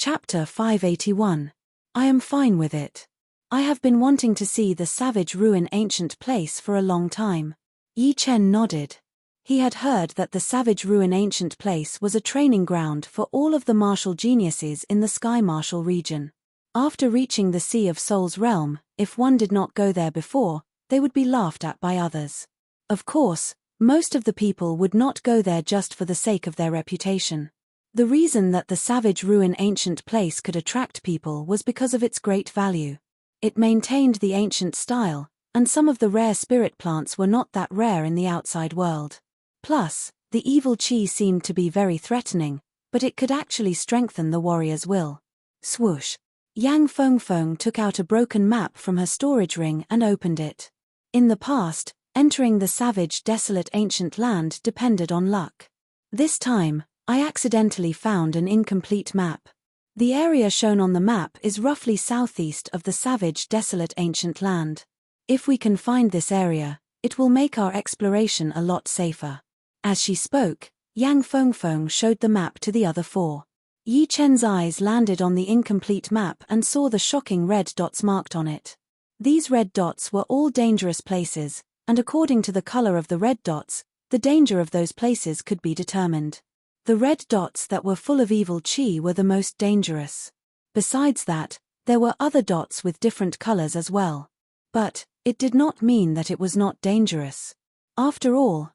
Chapter 581. I am fine with it. I have been wanting to see the Savage Ruin Ancient Place for a long time. Yi Chen nodded. He had heard that the Savage Ruin Ancient Place was a training ground for all of the martial geniuses in the Sky Martial region. After reaching the Sea of Souls realm, if one did not go there before, they would be laughed at by others. Of course, most of the people would not go there just for the sake of their reputation. The reason that the Savage Ruin Ancient Place could attract people was because of its great value. It maintained the ancient style, and some of the rare spirit plants were not that rare in the outside world. Plus, the evil chi seemed to be very threatening, but it could actually strengthen the warrior's will. Swoosh. Yang Fengfeng took out a broken map from her storage ring and opened it. In the past, entering the savage desolate ancient land depended on luck. This time, I accidentally found an incomplete map. The area shown on the map is roughly southeast of the savage desolate ancient land. If we can find this area, it will make our exploration a lot safer. As she spoke, Yang Fengfeng showed the map to the other four. Yi Chen's eyes landed on the incomplete map and saw the shocking red dots marked on it. These red dots were all dangerous places, and according to the color of the red dots, the danger of those places could be determined. The red dots that were full of evil chi were the most dangerous. Besides that, there were other dots with different colors as well. But it did not mean that it was not dangerous. After all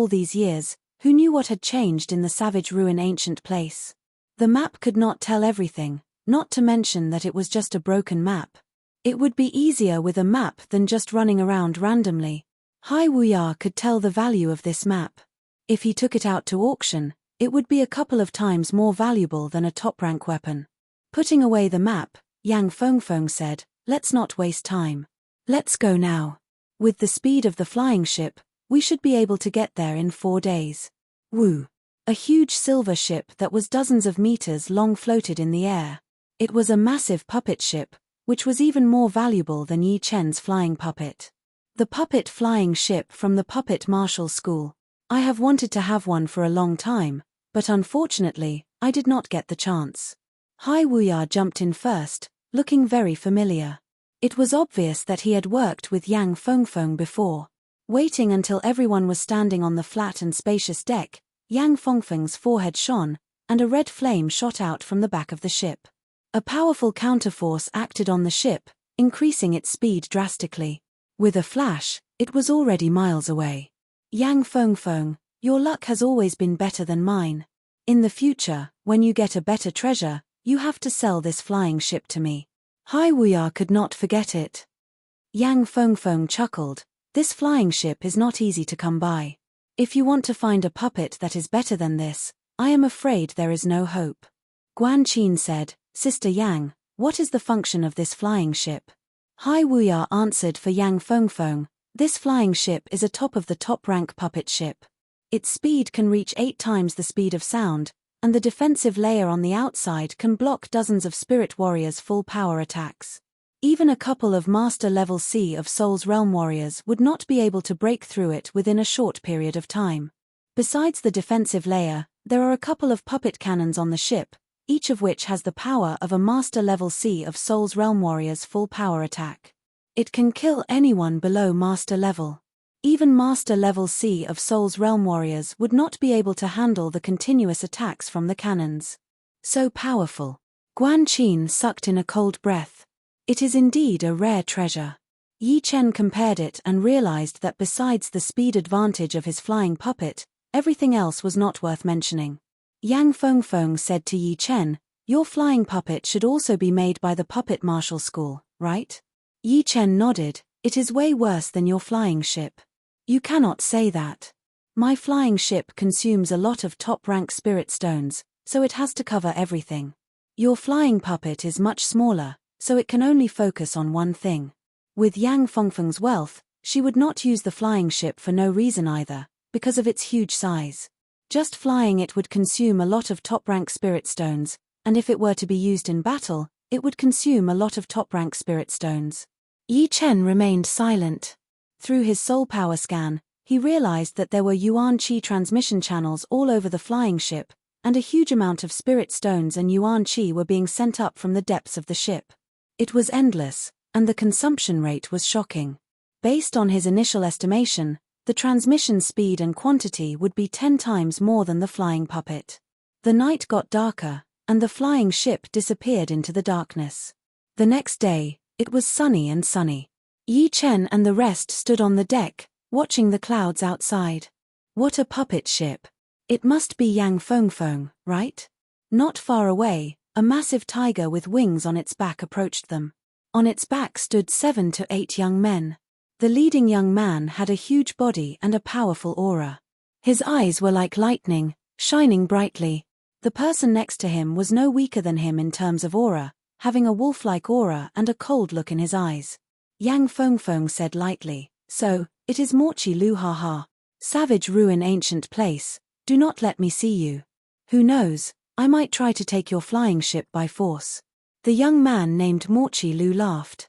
these years, who knew what had changed in the Savage Ruin Ancient Place? The map could not tell everything, not to mention that it was just a broken map. It would be easier with a map than just running around randomly. Hai Wuya could tell the value of this map. If he took it out to auction, it would be a couple of times more valuable than a top-rank weapon. Putting away the map, Yang Fengfeng said, "Let's not waste time. Let's go now. With the speed of the flying ship, we should be able to get there in 4 days." Woo! A huge silver ship that was dozens of meters long floated in the air. It was a massive puppet ship, which was even more valuable than Yi Chen's flying puppet. The puppet flying ship from the Puppet Martial School. I have wanted to have one for a long time, but unfortunately, I did not get the chance. Hai Wuya jumped in first, looking very familiar. It was obvious that he had worked with Yang Fengfeng before. Waiting until everyone was standing on the flat and spacious deck, Yang Fengfeng's forehead shone, and a red flame shot out from the back of the ship. A powerful counterforce acted on the ship, increasing its speed drastically. With a flash, it was already miles away. Yang Fengfeng, your luck has always been better than mine. In the future, when you get a better treasure, you have to sell this flying ship to me. Hai Wuya could not forget it. Yang Fengfeng chuckled. This flying ship is not easy to come by. If you want to find a puppet that is better than this, I am afraid there is no hope. Guan Qin said, "Sister Yang, what is the function of this flying ship?" Hai Wuya answered for Yang Fengfeng. This flying ship is a top-of-the-top-rank puppet ship. Its speed can reach 8 times the speed of sound, and the defensive layer on the outside can block dozens of spirit warriors' full-power attacks. Even a couple of master-level Sea of Souls realm warriors would not be able to break through it within a short period of time. Besides the defensive layer, there are a couple of puppet cannons on the ship, each of which has the power of a master-level Sea of Souls realm warrior's full-power attack. It can kill anyone below master level. Even master-level Sea of Souls realm warriors would not be able to handle the continuous attacks from the cannons. So powerful. Guan Qin sucked in a cold breath. It is indeed a rare treasure. Yi Chen compared it and realized that besides the speed advantage of his flying puppet, everything else was not worth mentioning. Yang Fengfeng said to Yi Chen, "Your flying puppet should also be made by the Puppet Martial School, right?" Yi Chen nodded. "It is way worse than your flying ship." "You cannot say that. My flying ship consumes a lot of top-rank spirit stones, so it has to cover everything. Your flying puppet is much smaller, so it can only focus on one thing." With Yang Fengfeng's wealth, she would not use the flying ship for no reason either, because of its huge size. Just flying it would consume a lot of top-rank spirit stones, and if it were to be used in battle, it would consume a lot of top-rank spirit stones. Yi Chen remained silent. Through his soul power scan, he realized that there were yuan qi transmission channels all over the flying ship, and a huge amount of spirit stones and yuan qi were being sent up from the depths of the ship. It was endless, and the consumption rate was shocking. Based on his initial estimation, the transmission speed and quantity would be 10 times more than the flying puppet. The night got darker, and the flying ship disappeared into the darkness. The next day, it was sunny and sunny. Yi Chen and the rest stood on the deck, watching the clouds outside. What a puppet ship! It must be Yang Fengfeng, right? Not far away, a massive tiger with wings on its back approached them. On its back stood 7 to 8 young men. The leading young man had a huge body and a powerful aura. His eyes were like lightning, shining brightly. The person next to him was no weaker than him in terms of aura, having a wolf-like aura and a cold look in his eyes. Yang Fengfeng said lightly, "So, it is Morchi Lu haha. Savage ruin ancient place, do not let me see you. Who knows, I might try to take your flying ship by force." The young man named Morchi Lu laughed.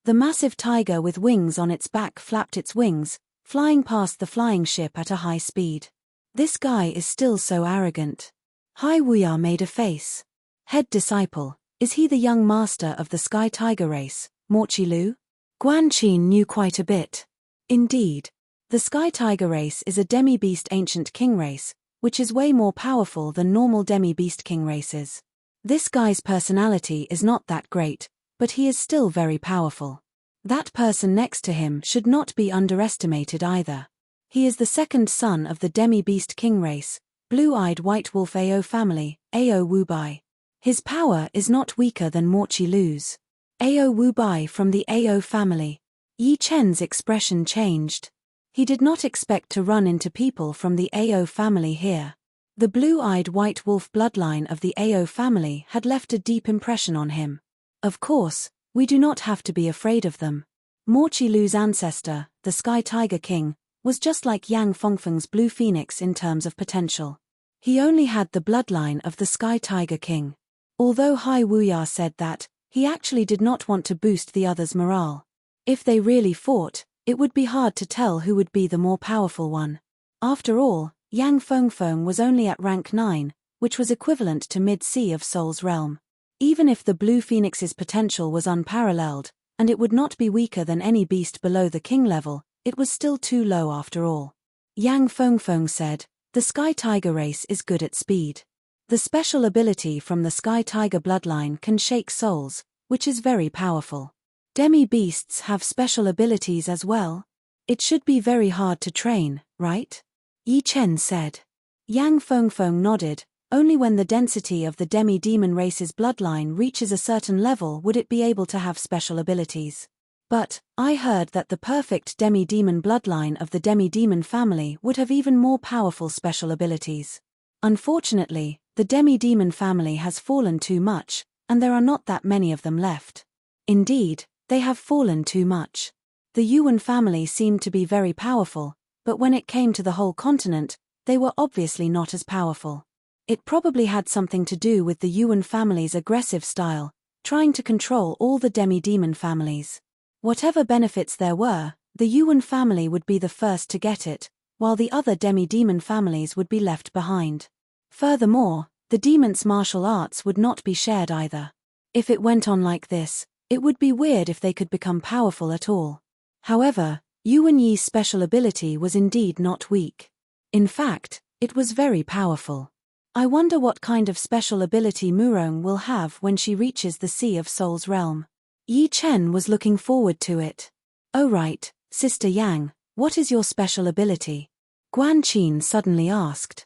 The massive tiger with wings on its back flapped its wings, flying past the flying ship at a high speed. This guy is still so arrogant. Hai Wuya made a face. Head disciple, is he the young master of the Sky Tiger race, Morchi Lu? Guan Qin knew quite a bit. Indeed. The Sky Tiger race is a demi-beast ancient king race, which is way more powerful than normal demi-beast king races. This guy's personality is not that great, but he is still very powerful. That person next to him should not be underestimated either. He is the second son of the demi-beast king race, blue-eyed white wolf Ao family, Ao Wubai. His power is not weaker than Morchi Lu's. Ao Wubai from the Ao family. Yi Chen's expression changed. He did not expect to run into people from the Ao family here. The blue-eyed white wolf bloodline of the Ao family had left a deep impression on him. Of course, we do not have to be afraid of them. Morchi Lu's ancestor, the Sky Tiger King, was just like Yang Fengfeng's Blue Phoenix in terms of potential. He only had the bloodline of the Sky Tiger King. Although Hai Wuya said that, he actually did not want to boost the others' morale. If they really fought, it would be hard to tell who would be the more powerful one. After all, Yang Fengfeng was only at rank 9, which was equivalent to mid-sea of Soul's realm. Even if the Blue Phoenix's potential was unparalleled, and it would not be weaker than any beast below the king level, it was still too low after all. Yang Fengfeng said, "The Sky Tiger race is good at speed. The special ability from the Sky Tiger bloodline can shake souls, which is very powerful. Demi-beasts have special abilities as well. It should be very hard to train, right?" Yi Chen said. Yang Fengfeng nodded. Only when the density of the demi-demon race's bloodline reaches a certain level would it be able to have special abilities. But, I heard that the perfect demi-demon bloodline of the demi-demon family would have even more powerful special abilities. Unfortunately, the demi-demon family has fallen too much, and there are not that many of them left. Indeed, they have fallen too much. The Yuan family seemed to be very powerful, but when it came to the whole continent, they were obviously not as powerful. It probably had something to do with the Yuan family's aggressive style, trying to control all the demi-demon families. Whatever benefits there were, the Yuan family would be the first to get it, while the other demi-demon families would be left behind. Furthermore, the demon's martial arts would not be shared either. If it went on like this, it would be weird if they could become powerful at all. However, Yuan Yi's special ability was indeed not weak. In fact, it was very powerful. I wonder what kind of special ability Murong will have when she reaches the Sea of Soul's realm. Yi Chen was looking forward to it. "Oh right, Sister Yang, what is your special ability?" Guan Qin suddenly asked.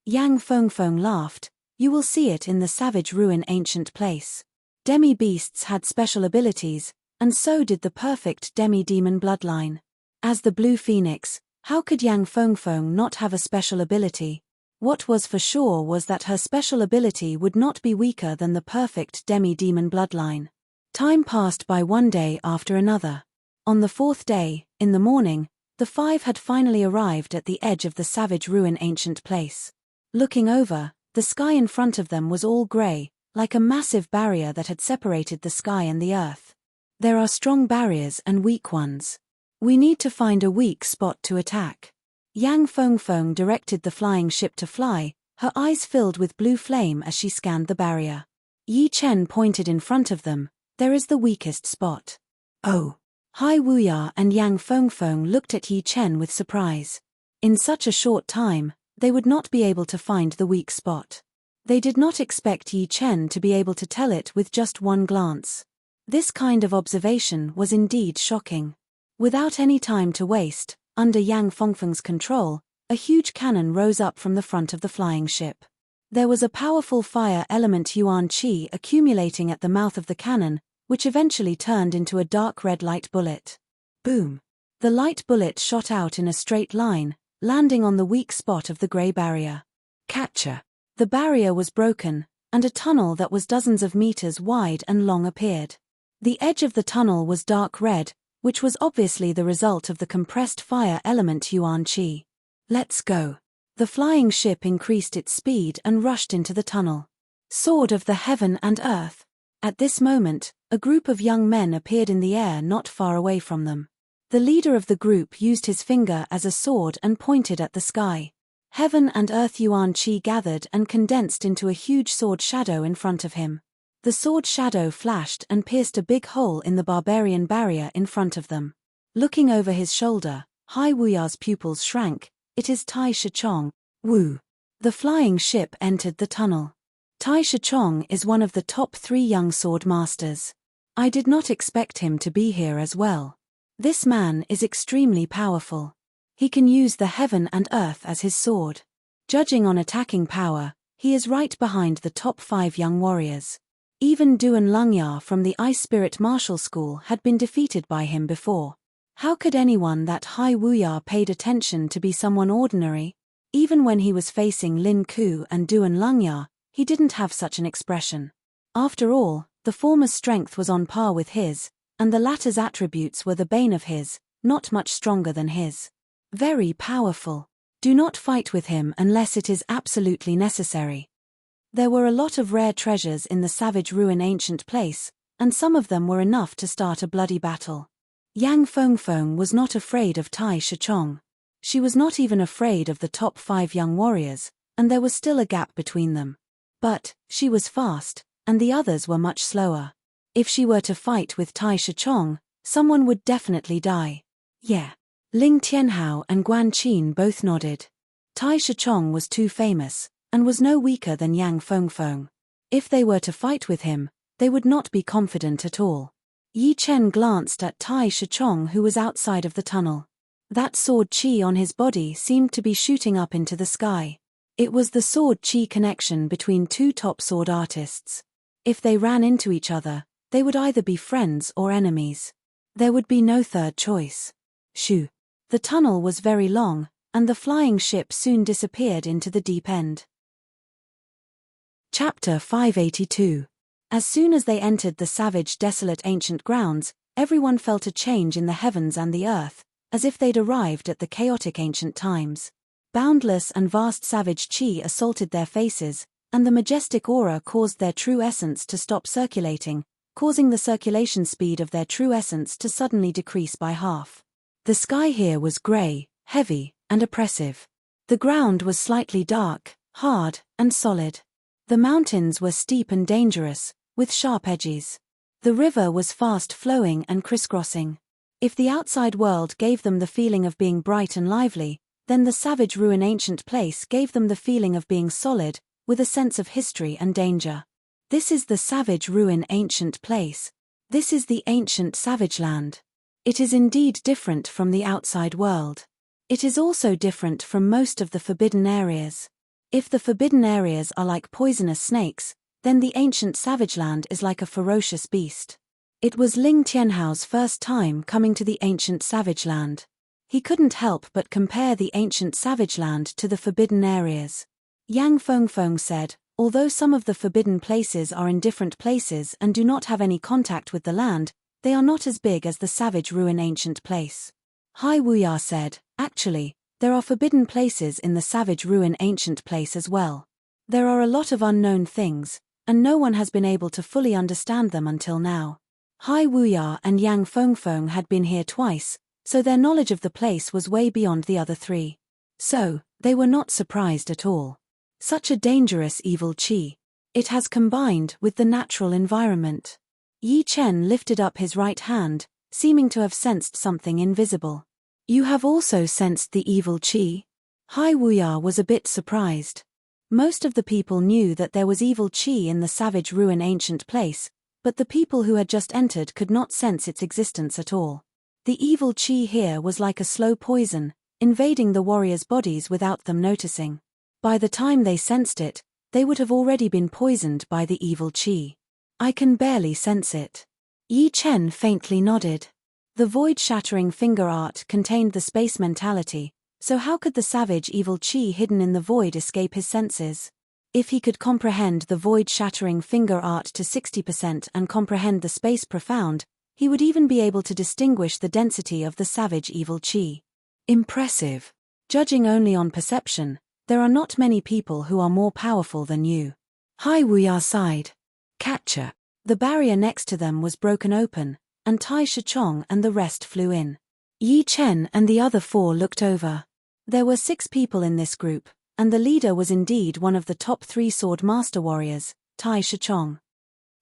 Yang Fengfeng laughed. "You will see it in the Savage Ruin ancient place. Demi-beasts had special abilities, and so did the perfect demi-demon bloodline. As the Blue Phoenix, how could Yang Fengfeng not have a special ability? What was for sure was that her special ability would not be weaker than the perfect demi-demon bloodline." Time passed by one day after another. On the 4th day, in the morning, the 5 had finally arrived at the edge of the Savage Ruin ancient place. Looking over, the sky in front of them was all grey, like a massive barrier that had separated the sky and the earth. There are strong barriers and weak ones. We need to find a weak spot to attack. Yang Fengfeng directed the flying ship to fly, Her eyes filled with blue flame as she scanned the barrier. Yi Chen pointed in front of them. There is the weakest spot. Oh. Hai Wuya and Yang Fengfeng looked at Yi Chen with surprise. In such a short time, they would not be able to find the weak spot. They did not expect Yi Chen to be able to tell it with just one glance. This kind of observation was indeed shocking. Without any time to waste, under Yang Fengfeng's control, a huge cannon rose up from the front of the flying ship. There was a powerful fire element yuan qi accumulating at the mouth of the cannon, which eventually turned into a dark red light bullet. Boom! The light bullet shot out in a straight line, landing on the weak spot of the grey barrier. Catcher! The barrier was broken, and a tunnel that was dozens of meters wide and long appeared. The edge of the tunnel was dark red, which was obviously the result of the compressed fire element yuan qi. Let's go. The flying ship increased its speed and rushed into the tunnel. Sword of the heaven and earth. At this moment, a group of young men appeared in the air not far away from them. The leader of the group used his finger as a sword and pointed at the sky. Heaven and earth yuan qi gathered and condensed into a huge sword shadow in front of him. The sword shadow flashed and pierced a big hole in the barbarian barrier in front of them. Looking over his shoulder, Hai Wuya's pupils shrank. It is Tai Shichong. Wu. The flying ship entered the tunnel. Tai Shichong is one of the top 3 young sword masters. I did not expect him to be here as well. This man is extremely powerful. He can use the heaven and earth as his sword. Judging on attacking power, he is right behind the top 5 young warriors. Even Duan Lungya from the Ice Spirit Martial School had been defeated by him before. How could anyone that Hai Wuya paid attention to be someone ordinary? Even when he was facing Lin Ku and Duan Lungya, he didn't have such an expression. After all, the former's strength was on par with his, and the latter's attributes were the bane of his, not much stronger than his. Very powerful. Do not fight with him unless it is absolutely necessary. There were a lot of rare treasures in the Savage Ruin ancient place, and some of them were enough to start a bloody battle. Yang Fengfeng was not afraid of Tai Shichong. She was not even afraid of the top 5 young warriors, and there was still a gap between them. But, she was fast, and the others were much slower. If she were to fight with Tai Shichong, someone would definitely die. Yeah. Ling Tianhao and Guan Qin both nodded. Tai Shichong was too famous, and was no weaker than Yang Fengfeng. If they were to fight with him, they would not be confident at all. Yi Chen glanced at Tai Shichong, who was outside of the tunnel. That sword qi on his body seemed to be shooting up into the sky. It was the sword qi connection between 2 top sword artists. If they ran into each other, they would either be friends or enemies. There would be no third choice. Shoo. The tunnel was very long, and the flying ship soon disappeared into the deep end. Chapter 582. As soon as they entered the savage, desolate ancient grounds, everyone felt a change in the heavens and the earth, as if they'd arrived at the chaotic ancient times. Boundless and vast savage qi assaulted their faces, and the majestic aura caused their true essence to stop circulating, causing the circulation speed of their true essence to suddenly decrease by half. The sky here was grey, heavy, and oppressive. The ground was slightly dark, hard, and solid. The mountains were steep and dangerous, with sharp edges. The river was fast-flowing and crisscrossing. If the outside world gave them the feeling of being bright and lively, then the Savage Ruin ancient place gave them the feeling of being solid, with a sense of history and danger. This is the Savage Ruin ancient place. This is the ancient Savage Land. It is indeed different from the outside world. It is also different from most of the forbidden areas. If the forbidden areas are like poisonous snakes, then the ancient Savage Land is like a ferocious beast. It was Ling Tianhao's first time coming to the ancient Savage Land. He couldn't help but compare the ancient Savage Land to the forbidden areas. Yang Fengfeng said, although some of the forbidden places are in different places and do not have any contact with the land, they are not as big as the Savage Ruin ancient place. Hai Wuya said, actually, there are forbidden places in the Savage Ruin ancient place as well. There are a lot of unknown things, and no one has been able to fully understand them until now. Hai Wuya and Yang Fengfeng had been here twice, so their knowledge of the place was way beyond the other 3. So, they were not surprised at all. Such a dangerous evil qi. It has combined with the natural environment. Yi Chen lifted up his right hand, seeming to have sensed something invisible. You have also sensed the evil qi? Hai Wuya was a bit surprised. Most of the people knew that there was evil qi in the savage ruin ancient place, but the people who had just entered could not sense its existence at all. The evil qi here was like a slow poison, invading the warriors' bodies without them noticing. By the time they sensed it, they would have already been poisoned by the evil qi. I can barely sense it. Yi Chen faintly nodded. The void-shattering finger art contained the space mentality, so how could the savage evil qi hidden in the void escape his senses? If he could comprehend the void-shattering finger art to 60% and comprehend the space profound, he would even be able to distinguish the density of the savage evil qi. Impressive. Judging only on perception, there are not many people who are more powerful than you. Hai Wuya sighed. Catcher. The barrier next to them was broken open, and Tai Shichong and the rest flew in. Yi Chen and the other 4 looked over. There were 6 people in this group, and the leader was indeed one of the top 3 sword master warriors, Tai Shichong.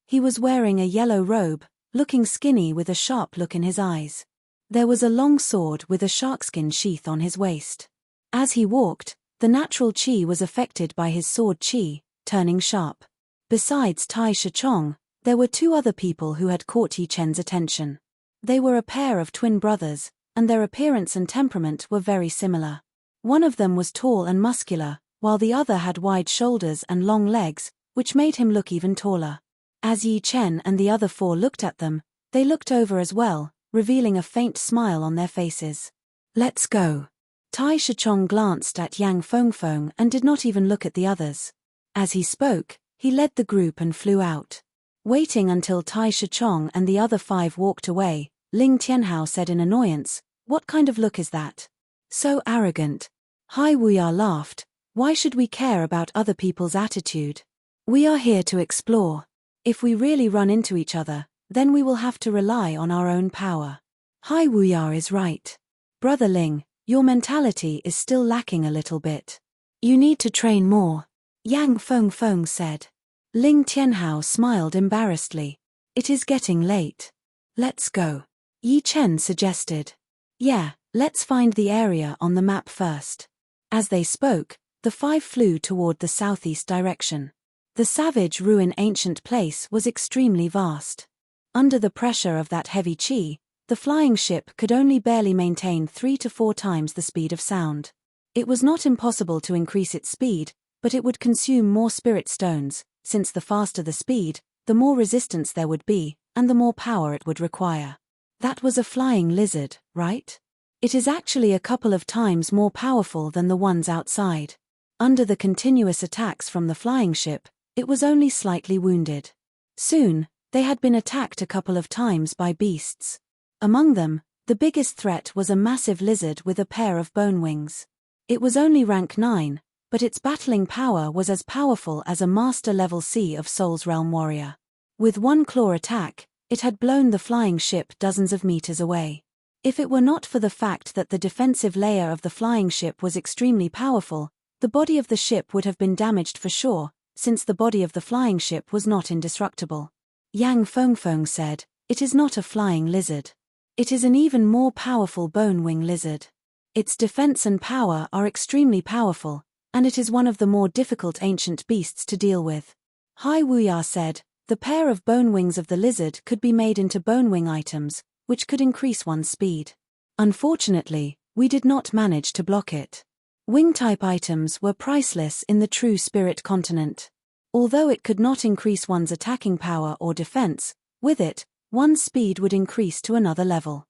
He was wearing a yellow robe, looking skinny with a sharp look in his eyes. There was a long sword with a sharkskin sheath on his waist. As he walked, the natural qi was affected by his sword qi, turning sharp. Besides Tai Shichong, there were 2 other people who had caught Yi Chen's attention. They were a pair of twin brothers, and their appearance and temperament were very similar. One of them was tall and muscular, while the other had wide shoulders and long legs, which made him look even taller. As Yi Chen and the other 4 looked at them, they looked over as well, revealing a faint smile on their faces. Let's go. Tai Shichong glanced at Yang Fengfeng and did not even look at the others. As he spoke, he led the group and flew out. Waiting until Tai Shichong and the other 5 walked away, Ling Tianhao said in annoyance, "What kind of look is that? So arrogant." Hai Wuya laughed. "Why should we care about other people's attitude? We are here to explore. If we really run into each other, then we will have to rely on our own power." Hai Wuya is right. Brother Ling, your mentality is still lacking a little bit. You need to train more, Yang Fengfeng said. Ling Tianhao smiled embarrassedly. It is getting late. Let's go, Yi Chen suggested. Yeah, let's find the area on the map first. As they spoke, the 5 flew toward the southeast direction. The savage ruin ancient place was extremely vast. Under the pressure of that heavy qi, the flying ship could only barely maintain 3 to 4 times the speed of sound. It was not impossible to increase its speed, but it would consume more spirit stones, since the faster the speed, the more resistance there would be, and the more power it would require. That was a flying lizard, right? It is actually a couple of times more powerful than the ones outside. Under the continuous attacks from the flying ship, it was only slightly wounded. Soon, they had been attacked a couple of times by beasts. Among them, the biggest threat was a massive lizard with a pair of bone wings. It was only rank 9, but its battling power was as powerful as a master-level Sea of Souls Realm warrior. With one claw attack, it had blown the flying ship dozens of meters away. If it were not for the fact that the defensive layer of the flying ship was extremely powerful, the body of the ship would have been damaged for sure, since the body of the flying ship was not indestructible. Yang Fengfeng said, "It is not a flying lizard. It is an even more powerful bone-wing lizard. Its defense and power are extremely powerful, and it is one of the more difficult ancient beasts to deal with." Hai Wuya said, "The pair of bone wings of the lizard could be made into bone-wing items, which could increase one's speed. Unfortunately, we did not manage to block it. Wing-type items were priceless in the true spirit continent. Although it could not increase one's attacking power or defense, with it, one's speed would increase to another level.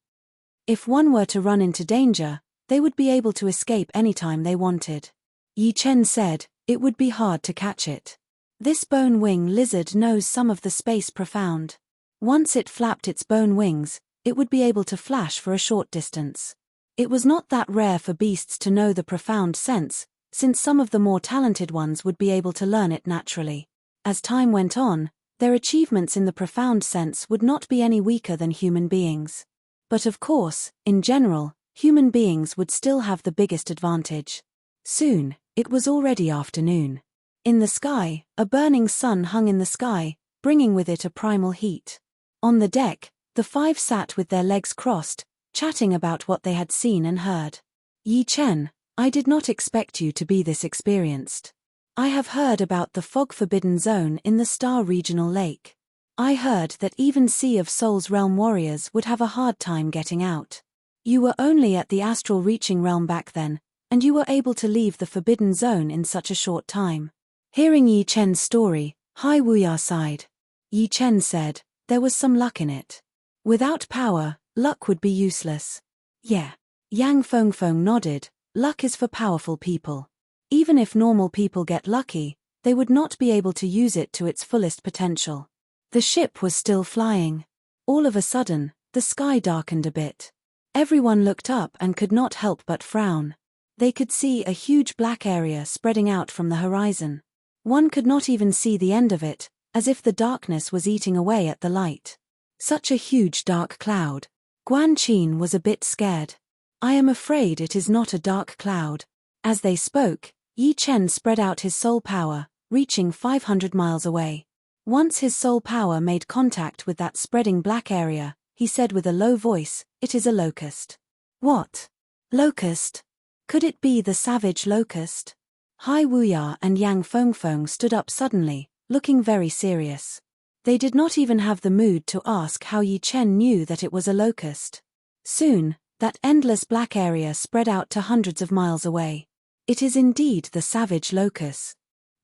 If one were to run into danger, they would be able to escape anytime they wanted." Yi Chen said, "It would be hard to catch it. This bone-wing lizard knows some of the space profound. Once it flapped its bone wings, it would be able to flash for a short distance. It was not that rare for beasts to know the profound sense, since some of the more talented ones would be able to learn it naturally. As time went on, their achievements in the profound sense would not be any weaker than human beings. But of course, in general, human beings would still have the biggest advantage." Soon, it was already afternoon. In the sky, a burning sun hung in the sky, bringing with it a primal heat. On the deck, the five sat with their legs crossed, chatting about what they had seen and heard. Yi Chen, I did not expect you to be this experienced. I have heard about the fog-forbidden zone in the Star Regional Lake. I heard that even Sea of Souls realm warriors would have a hard time getting out. You were only at the astral reaching realm back then, and you were able to leave the forbidden zone in such a short time. Hearing Yi Chen's story, Hai Wuya sighed. Yi Chen said, there was some luck in it. Without power, luck would be useless. Yeah. Yang Fengfeng nodded, luck is for powerful people. Even if normal people get lucky, they would not be able to use it to its fullest potential. The ship was still flying. All of a sudden, the sky darkened a bit. Everyone looked up and could not help but frown. They could see a huge black area spreading out from the horizon. One could not even see the end of it, as if the darkness was eating away at the light. Such a huge dark cloud. Guan Qin was a bit scared. I am afraid it is not a dark cloud. As they spoke, Yi Chen spread out his soul power, reaching 500 miles away. Once his soul power made contact with that spreading black area, he said with a low voice, it is a locust. What? Locust? Could it be the savage locust? Hai Wuya and Yang Fengfeng stood up suddenly, looking very serious. They did not even have the mood to ask how Yi Chen knew that it was a locust. Soon, that endless black area spread out to hundreds of miles away. It is indeed the savage locust.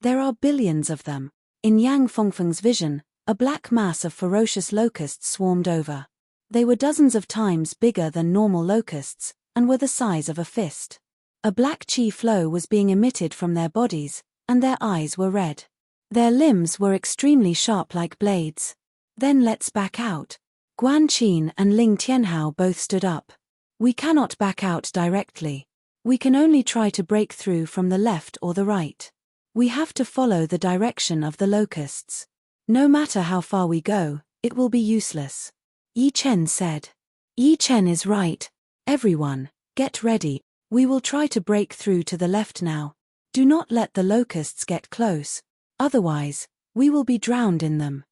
There are billions of them. In Yang Fengfeng's vision, a black mass of ferocious locusts swarmed over. They were dozens of times bigger than normal locusts, and were the size of a fist. A black chi flow was being emitted from their bodies, and their eyes were red. Their limbs were extremely sharp like blades. Then let's back out. Guan Qin and Ling Tianhao both stood up. We cannot back out directly. We can only try to break through from the left or the right. We have to follow the direction of the locusts. No matter how far we go, it will be useless. Yi Chen said. Yi Chen is right. Everyone, get ready. We will try to break through to the left now. Do not let the locusts get close. Otherwise, we will be drowned in them.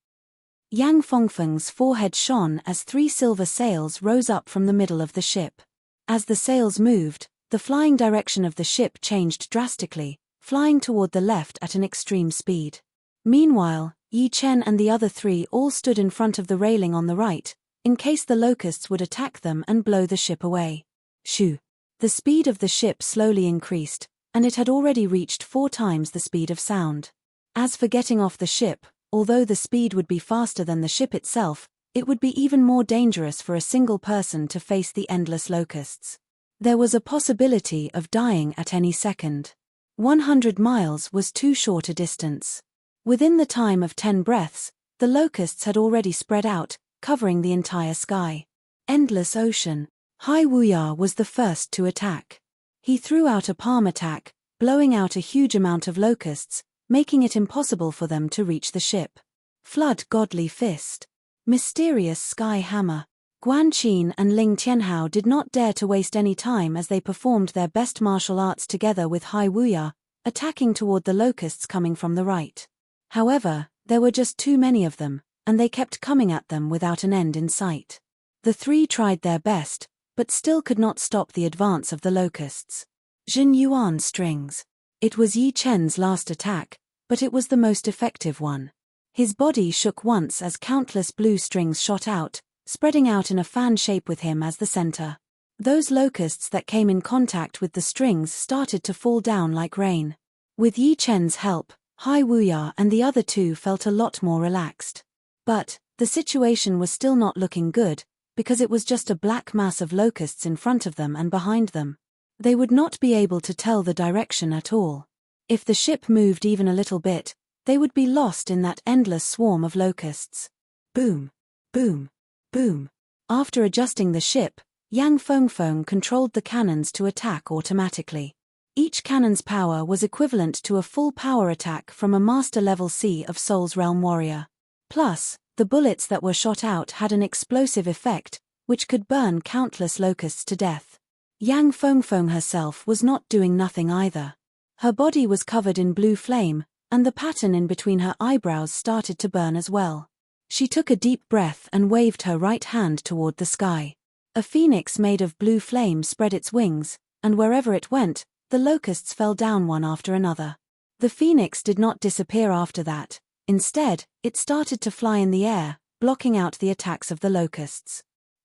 Yang Fengfeng's forehead shone as 3 silver sails rose up from the middle of the ship. As the sails moved, the flying direction of the ship changed drastically, flying toward the left at an extreme speed. Meanwhile, Yi Chen and the other 3 all stood in front of the railing on the right, in case the locusts would attack them and blow the ship away. Shoo! The speed of the ship slowly increased, and it had already reached 4 times the speed of sound. As for getting off the ship, although the speed would be faster than the ship itself, it would be even more dangerous for a single person to face the endless locusts. There was a possibility of dying at any second. 100 miles was too short a distance. Within the time of 10 breaths, the locusts had already spread out, covering the entire sky. Endless ocean. Hai Wuya was the first to attack. He threw out a palm attack, blowing out a huge amount of locusts, making it impossible for them to reach the ship. Flood Godly Fist. Mysterious Sky Hammer. Guan Qin and Ling Tianhao did not dare to waste any time as they performed their best martial arts together with Hai Wuya, attacking toward the locusts coming from the right. However, there were just too many of them, and they kept coming at them without an end in sight. The 3 tried their best, but still could not stop the advance of the locusts. Jin Yuan Strings. It was Yi Chen's last attack, but it was the most effective one. His body shook once as countless blue strings shot out, spreading out in a fan shape with him as the center. Those locusts that came in contact with the strings started to fall down like rain. With Yi Chen's help, Hai Wuya and the other 2 felt a lot more relaxed. But, the situation was still not looking good, because it was just a black mass of locusts in front of them and behind them. They would not be able to tell the direction at all. If the ship moved even a little bit, they would be lost in that endless swarm of locusts. Boom! Boom! Boom! After adjusting the ship, Yang Fengfeng controlled the cannons to attack automatically. Each cannon's power was equivalent to a full power attack from a master-level Sea of Souls realm warrior. Plus, the bullets that were shot out had an explosive effect, which could burn countless locusts to death. Yang Fengfeng herself was not doing nothing either. Her body was covered in blue flame, and the pattern in between her eyebrows started to burn as well. She took a deep breath and waved her right hand toward the sky. A phoenix made of blue flame spread its wings, and wherever it went, the locusts fell down one after another. The phoenix did not disappear after that. Instead, it started to fly in the air, blocking out the attacks of the locusts.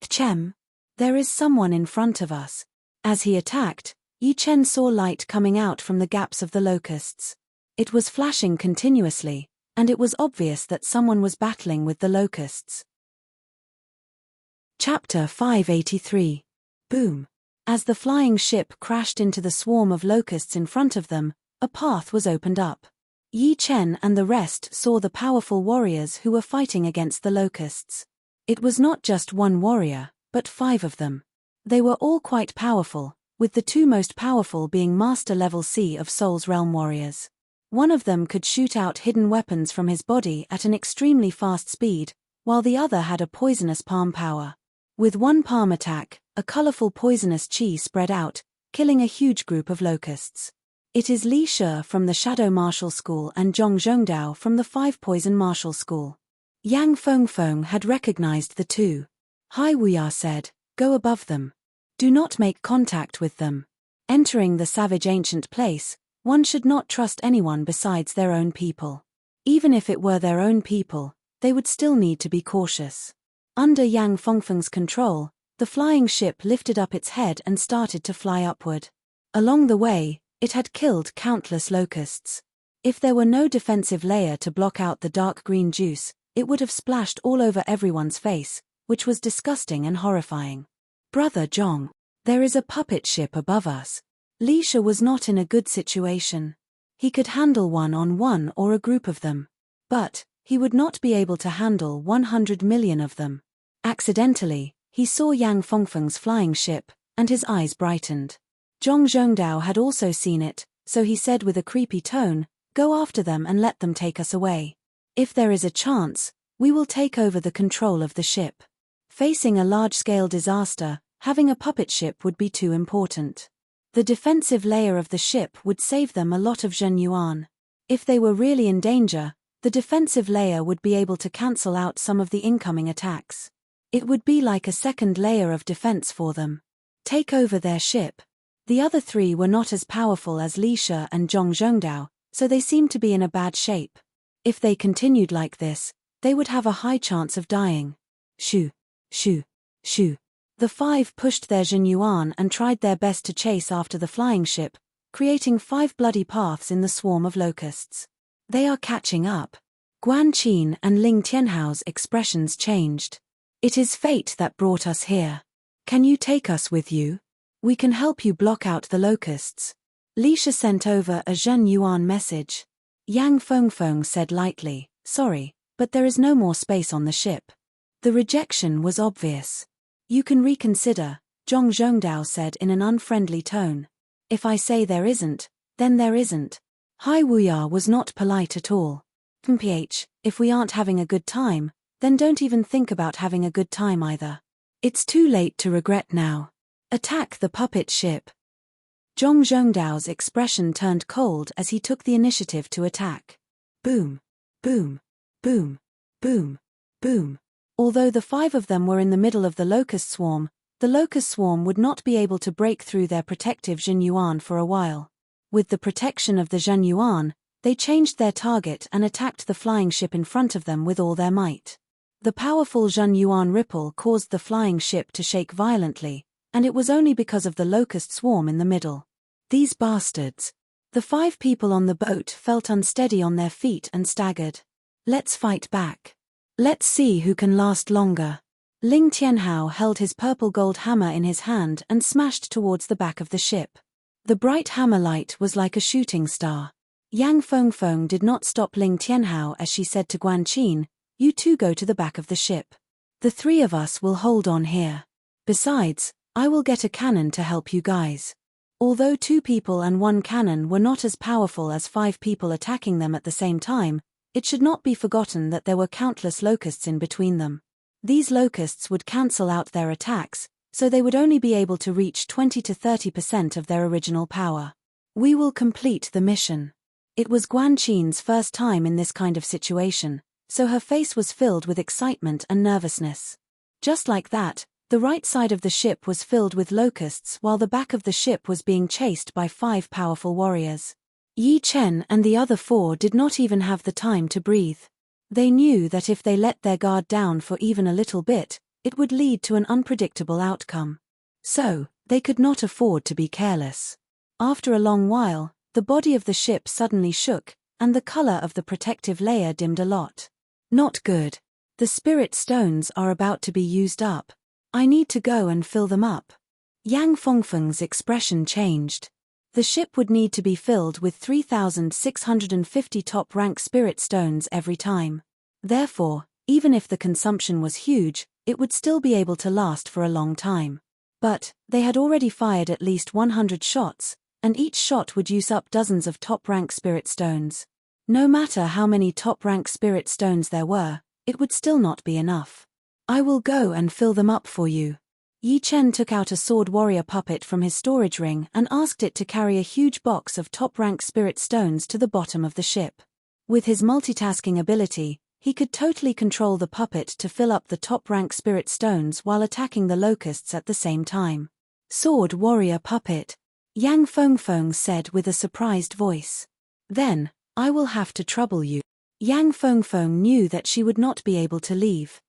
Chem. There is someone in front of us. As he attacked, Yi Chen saw light coming out from the gaps of the locusts. It was flashing continuously, and it was obvious that someone was battling with the locusts. Chapter 583. Boom. As the flying ship crashed into the swarm of locusts in front of them, a path was opened up. Yi Chen and the rest saw the powerful warriors who were fighting against the locusts. It was not just one warrior, but 5 of them. They were all quite powerful, with the 2 most powerful being Master Level C of Soul's Realm warriors. One of them could shoot out hidden weapons from his body at an extremely fast speed, while the other had a poisonous palm power. With one palm attack, a colorful poisonous chi spread out, killing a huge group of locusts. It is Li Shi from the Shadow Martial School and Zhong Zhongdao from the 5 Poison Martial School. Yang Fengfeng had recognized the 2. Hai Wuya said, "Go above them. Do not make contact with them. Entering the savage ancient place, one should not trust anyone besides their own people. Even if it were their own people, they would still need to be cautious." Under Yang Fengfeng's control, the flying ship lifted up its head and started to fly upward. Along the way, it had killed countless locusts. If there were no defensive layer to block out the dark green juice, it would have splashed all over everyone's face, which was disgusting and horrifying. "Brother Zhong, there is a puppet ship above us." Li Shi was not in a good situation. He could handle one-on-one or a group of them. But he would not be able to handle 100 million of them. Accidentally, he saw Yang Fengfeng's flying ship, and his eyes brightened. Zhong Zhongdao had also seen it, so he said with a creepy tone, "Go after them and let them take us away. If there is a chance, we will take over the control of the ship." Facing a large-scale disaster, having a puppet ship would be too important. The defensive layer of the ship would save them a lot of Zhen Yuan. If they were really in danger, the defensive layer would be able to cancel out some of the incoming attacks. It would be like a second layer of defense for them. Take over their ship. The other 3 were not as powerful as Li Shi and Zhong Zhongdao, so they seemed to be in a bad shape. If they continued like this, they would have a high chance of dying. Shoo, shoo, shoo. The 5 pushed their Zhen Yuan and tried their best to chase after the flying ship, creating 5 bloody paths in the swarm of locusts. They are catching up. Guan Qin and Ling Tianhao's expressions changed. "It is fate that brought us here. Can you take us with you? We can help you block out the locusts." Li Shi sent over a Zhen Yuan message. Yang Fengfeng said lightly, "Sorry, but there is no more space on the ship." The rejection was obvious. "You can reconsider," Zhong Zhongdao said in an unfriendly tone. "If I say there isn't, then there isn't." Hai Wuya was not polite at all. "Mph, if we aren't having a good time, then don't even think about having a good time either. It's too late to regret now. Attack the puppet ship." Zhong Zhongdao's expression turned cold as he took the initiative to attack. Boom, boom, boom, boom, boom. Although the 5 of them were in the middle of the locust swarm would not be able to break through their protective Zhen Yuan for a while. With the protection of the Zhen Yuan, they changed their target and attacked the flying ship in front of them with all their might. The powerful Zhen Yuan ripple caused the flying ship to shake violently, and it was only because of the locust swarm in the middle. These bastards. The 5 people on the boat felt unsteady on their feet and staggered. "Let's fight back. Let's see who can last longer." Ling Tianhao held his purple gold hammer in his hand and smashed towards the back of the ship. The bright hammer light was like a shooting star. Yang Fengfeng did not stop Ling Tianhao as she said to Guan Qin, "You 2 go to the back of the ship. The 3 of us will hold on here. Besides, I will get a cannon to help you guys." Although 2 people and 1 cannon were not as powerful as 5 people attacking them at the same time, it should not be forgotten that there were countless locusts in between them. These locusts would cancel out their attacks, so they would only be able to reach 20 to 30% of their original power. "We will complete the mission. It was Guan Qin's first time in this kind of situation, so her face was filled with excitement and nervousness. Just like that, the right side of the ship was filled with locusts while the back of the ship was being chased by 5 powerful warriors. Yi Chen and the other 4 did not even have the time to breathe. They knew that if they let their guard down for even a little bit, it would lead to an unpredictable outcome. So, they could not afford to be careless. After a long while, the body of the ship suddenly shook, and the color of the protective layer dimmed a lot. Not good. The spirit stones are about to be used up. I need to go and fill them up. Yang Fengfeng's expression changed. The ship would need to be filled with 3,650 top-rank spirit stones every time. Therefore, even if the consumption was huge, it would still be able to last for a long time. But, they had already fired at least 100 shots, and each shot would use up dozens of top-rank spirit stones. No matter how many top-rank spirit stones there were, it would still not be enough. I will go and fill them up for you. Yi Chen took out a sword warrior puppet from his storage ring and asked it to carry a huge box of top-rank spirit stones to the bottom of the ship. With his multitasking ability, he could totally control the puppet to fill up the top-rank spirit stones while attacking the locusts at the same time. Sword warrior puppet, Yang Fengfeng said with a surprised voice. Then, I will have to trouble you. Yang Fengfeng knew that she would not be able to leave.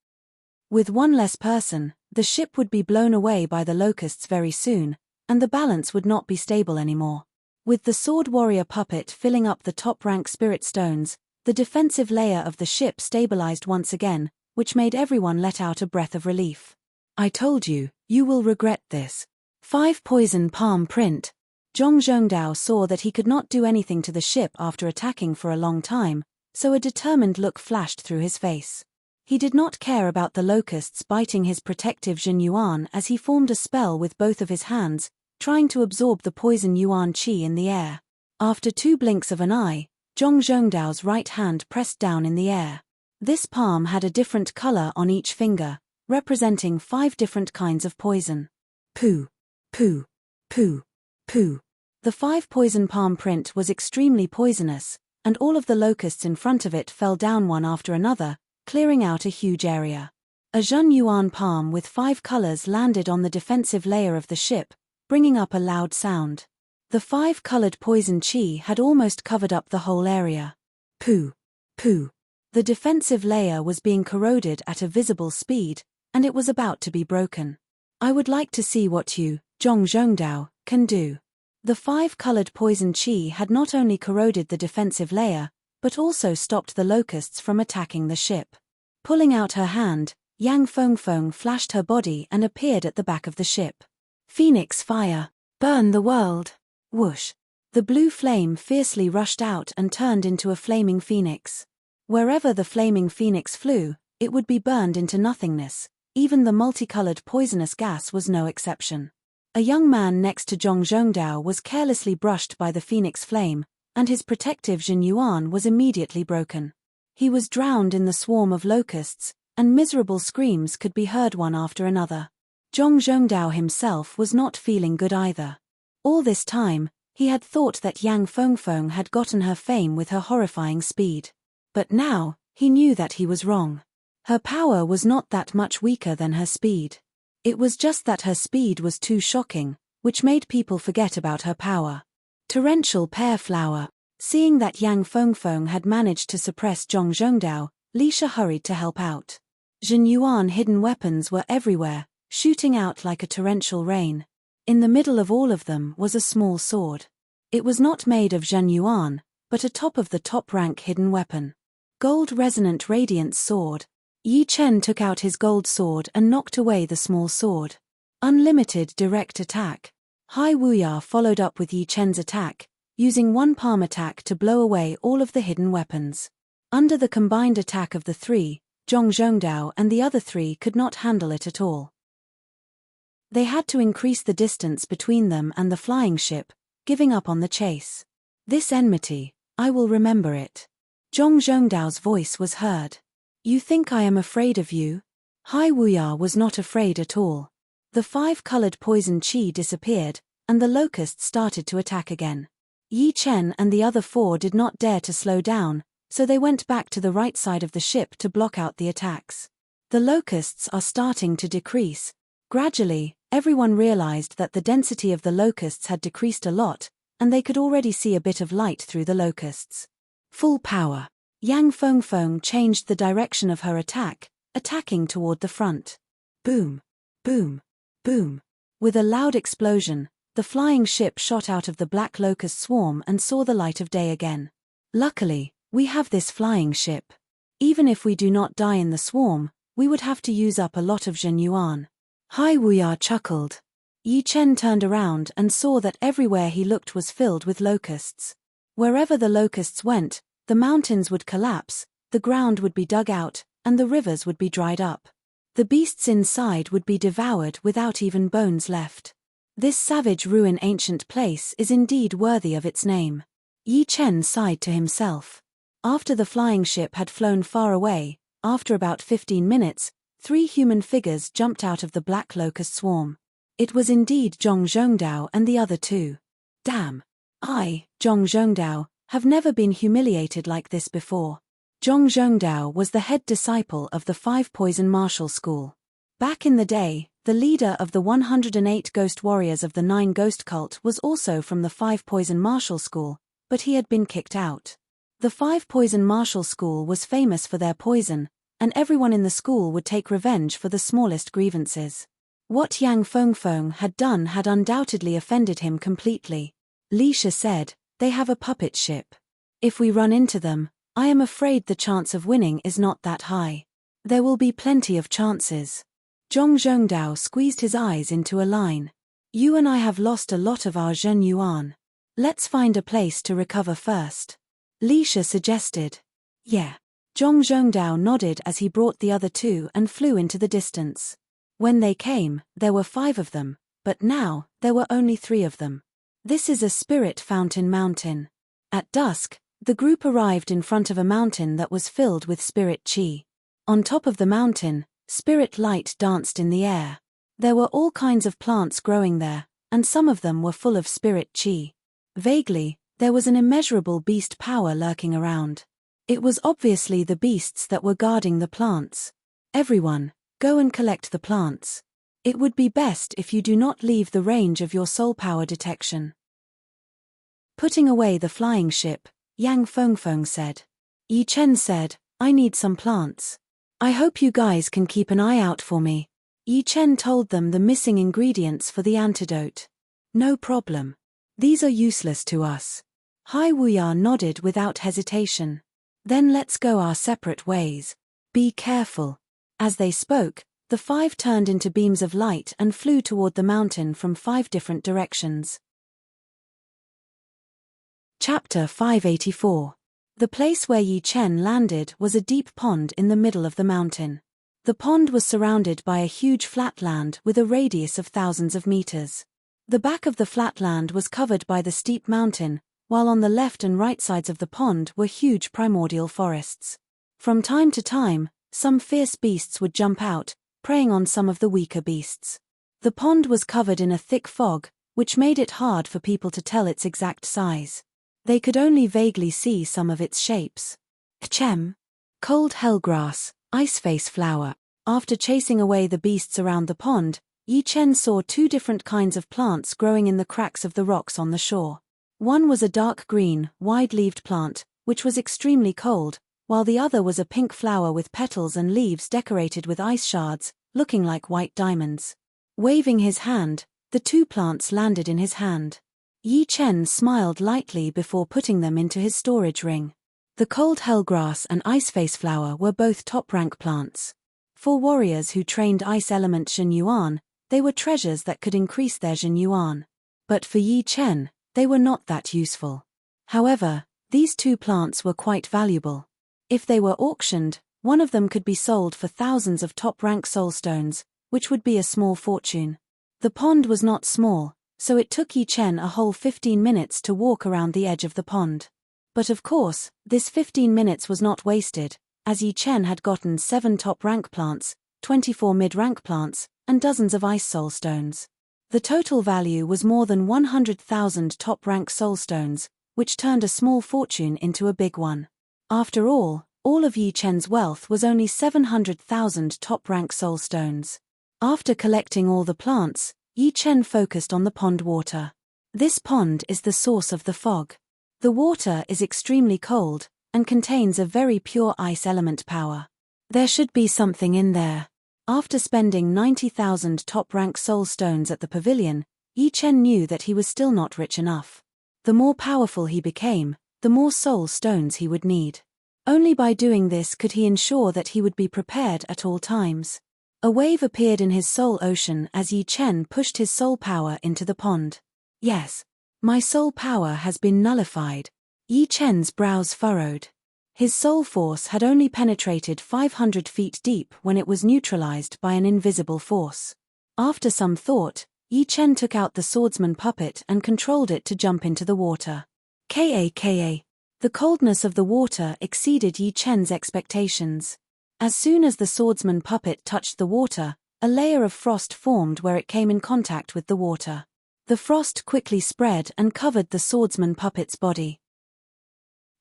With one less person, the ship would be blown away by the locusts very soon, and the balance would not be stable anymore. With the sword warrior puppet filling up the top-rank spirit stones, the defensive layer of the ship stabilized once again, which made everyone let out a breath of relief. I told you, you will regret this. 5 poison palm print. Zhong Zhongdao saw that he could not do anything to the ship after attacking for a long time, so a determined look flashed through his face. He did not care about the locusts biting his protective Jin Yuan as he formed a spell with both of his hands, trying to absorb the poison Yuan Qi in the air. After 2 blinks of an eye, Zhong Zhongdao's right hand pressed down in the air. This palm had a different color on each finger, representing 5 different kinds of poison. Poo, poo, poo, poo. The 5 poison palm print was extremely poisonous, and all of the locusts in front of it fell down one after another, clearing out a huge area. A Jun Yuan palm with 5 colors landed on the defensive layer of the ship, bringing up a loud sound. The 5-colored poison chi had almost covered up the whole area. Poo, poo. The defensive layer was being corroded at a visible speed, and it was about to be broken. I would like to see what you, Zhong Zhongdao, can do. The 5-colored poison chi had not only corroded the defensive layer, but also stopped the locusts from attacking the ship. Pulling out her hand, Yang Fengfeng flashed her body and appeared at the back of the ship. Phoenix fire, burn the world. Whoosh. The blue flame fiercely rushed out and turned into a flaming phoenix. Wherever the flaming phoenix flew, it would be burned into nothingness. Even the multicolored poisonous gas was no exception. A young man next to Zhong Zhongdao was carelessly brushed by the phoenix flame, and his protective Jin Yuan was immediately broken. He was drowned in the swarm of locusts, and miserable screams could be heard one after another. Zhong Zhongdao himself was not feeling good either. All this time, he had thought that Yang Fengfeng had gotten her fame with her horrifying speed. But now, he knew that he was wrong. Her power was not that much weaker than her speed. It was just that her speed was too shocking, which made people forget about her power. Torrential pear flower. Seeing that Yang Fengfeng had managed to suppress Zhong Zhongdao, Lisha hurried to help out. Jin Yuan hidden weapons were everywhere, shooting out like a torrential rain. In the middle of all of them was a small sword. It was not made of Jin Yuan, but a top-of-the-top-rank hidden weapon. Gold resonant radiance sword. Yi Chen took out his gold sword and knocked away the small sword. Unlimited direct attack. Hai Wuya followed up with Yi Chen's attack, using 1 palm attack to blow away all of the hidden weapons. Under the combined attack of the 3, Zhong Zhongdao and the other 3 could not handle it at all. They had to increase the distance between them and the flying ship, giving up on the chase. This enmity, I will remember it. Zhong Zhongdao's voice was heard. You think I am afraid of you? Hai Wuya was not afraid at all. The 5-colored poison chi disappeared, and the locusts started to attack again. Yi Chen and the other 4 did not dare to slow down, so they went back to the right side of the ship to block out the attacks. The locusts are starting to decrease. Gradually, everyone realized that the density of the locusts had decreased a lot, and they could already see a bit of light through the locusts. Full power. Yang Fengfeng changed the direction of her attack, attacking toward the front. Boom! Boom! Boom! With a loud explosion, the flying ship shot out of the black locust swarm and saw the light of day again. Luckily, we have this flying ship. Even if we do not die in the swarm, we would have to use up a lot of Zhen Yuan. Hai Wuya chuckled. Yi Chen turned around and saw that everywhere he looked was filled with locusts. Wherever the locusts went, the mountains would collapse, the ground would be dug out, and the rivers would be dried up. The beasts inside would be devoured without even bones left. This savage ruin ancient place is indeed worthy of its name. Yi Chen sighed to himself. After the flying ship had flown far away, after about 15 minutes, 3 human figures jumped out of the black locust swarm. It was indeed Zhong Zhongdao and the other 2. Damn! I, Zhong Zhongdao, have never been humiliated like this before. Zhong Zhongdao was the head disciple of the 5 Poison Martial School. Back in the day, the leader of the 108 ghost warriors of the 9 Ghost Cult was also from the 5 Poison Martial School, but he had been kicked out. The 5 Poison Martial School was famous for their poison, and everyone in the school would take revenge for the smallest grievances. What Yang Fengfeng had done had undoubtedly offended him completely. Li Shi said, "They have a puppet ship. If we run into them, I am afraid the chance of winning is not that high. There will be plenty of chances." Zhong Zhongdao squeezed his eyes into a line. "You and I have lost a lot of our Zhen Yuan. Let's find a place to recover first." Li Shi suggested. "Yeah." Zhong Zhongdao nodded as he brought the other 2 and flew into the distance. When they came, there were 5 of them, but now, there were only 3 of them. This is a spirit fountain mountain. At dusk, the group arrived in front of a mountain that was filled with spirit qi. On top of the mountain, spirit light danced in the air. There were all kinds of plants growing there, and some of them were full of spirit qi. Vaguely, there was an immeasurable beast power lurking around. It was obviously the beasts that were guarding the plants. Everyone, go and collect the plants. It would be best if you do not leave the range of your soul power detection. Putting away the flying ship, Yang Fengfeng said. Yi Chen said, "I need some plants. I hope you guys can keep an eye out for me." Yi Chen told them the missing ingredients for the antidote. "No problem. These are useless to us." Hai Wuya nodded without hesitation. "Then let's go our separate ways. Be careful." As they spoke, the 5 turned into beams of light and flew toward the mountain from 5 different directions. Chapter 584. The place where Yi Chen landed was a deep pond in the middle of the mountain. The pond was surrounded by a huge flatland with a radius of thousands of meters. The back of the flatland was covered by the steep mountain, while on the left and right sides of the pond were huge primordial forests. From time to time, some fierce beasts would jump out, preying on some of the weaker beasts. The pond was covered in a thick fog, which made it hard for people to tell its exact size. They could only vaguely see some of its shapes. Kchem. Cold hellgrass, iceface flower. After chasing away the beasts around the pond, Yi Chen saw 2 different kinds of plants growing in the cracks of the rocks on the shore. One was a dark green, wide-leaved plant, which was extremely cold, while the other was a pink flower with petals and leaves decorated with ice shards, looking like white diamonds. Waving his hand, the 2 plants landed in his hand. Yi Chen smiled lightly before putting them into his storage ring. The cold hellgrass and iceface flower were both top-rank plants. For warriors who trained ice element Zhen Yuan, they were treasures that could increase their Zhen Yuan. But for Yi Chen, they were not that useful. However, these 2 plants were quite valuable. If they were auctioned, one of them could be sold for thousands of top-rank soulstones, which would be a small fortune. The pond was not small, so it took Yi Chen a whole 15 minutes to walk around the edge of the pond. But of course, this 15 minutes was not wasted, as Yi Chen had gotten 7 top-rank plants, 24 mid-rank plants, and dozens of ice soulstones. The total value was more than 100,000 top-rank soulstones, which turned a small fortune into a big one. After all of Yi Chen's wealth was only 700,000 top-rank soul stones. After collecting all the plants, Yi Chen focused on the pond water. This pond is the source of the fog. The water is extremely cold, and contains a very pure ice element power. There should be something in there. After spending 90,000 top-rank soul stones at the pavilion, Yi Chen knew that he was still not rich enough. The more powerful he became, the more soul stones he would need. Only by doing this could he ensure that he would be prepared at all times. A wave appeared in his soul ocean as Yi Chen pushed his soul power into the pond. Yes. My soul power has been nullified. Yi Chen's brows furrowed. His soul force had only penetrated 500 feet deep when it was neutralized by an invisible force. After some thought, Yi Chen took out the swordsman puppet and controlled it to jump into the water. Ka. The coldness of the water exceeded Yi Chen's expectations. As soon as the swordsman puppet touched the water, a layer of frost formed where it came in contact with the water. The frost quickly spread and covered the swordsman puppet's body.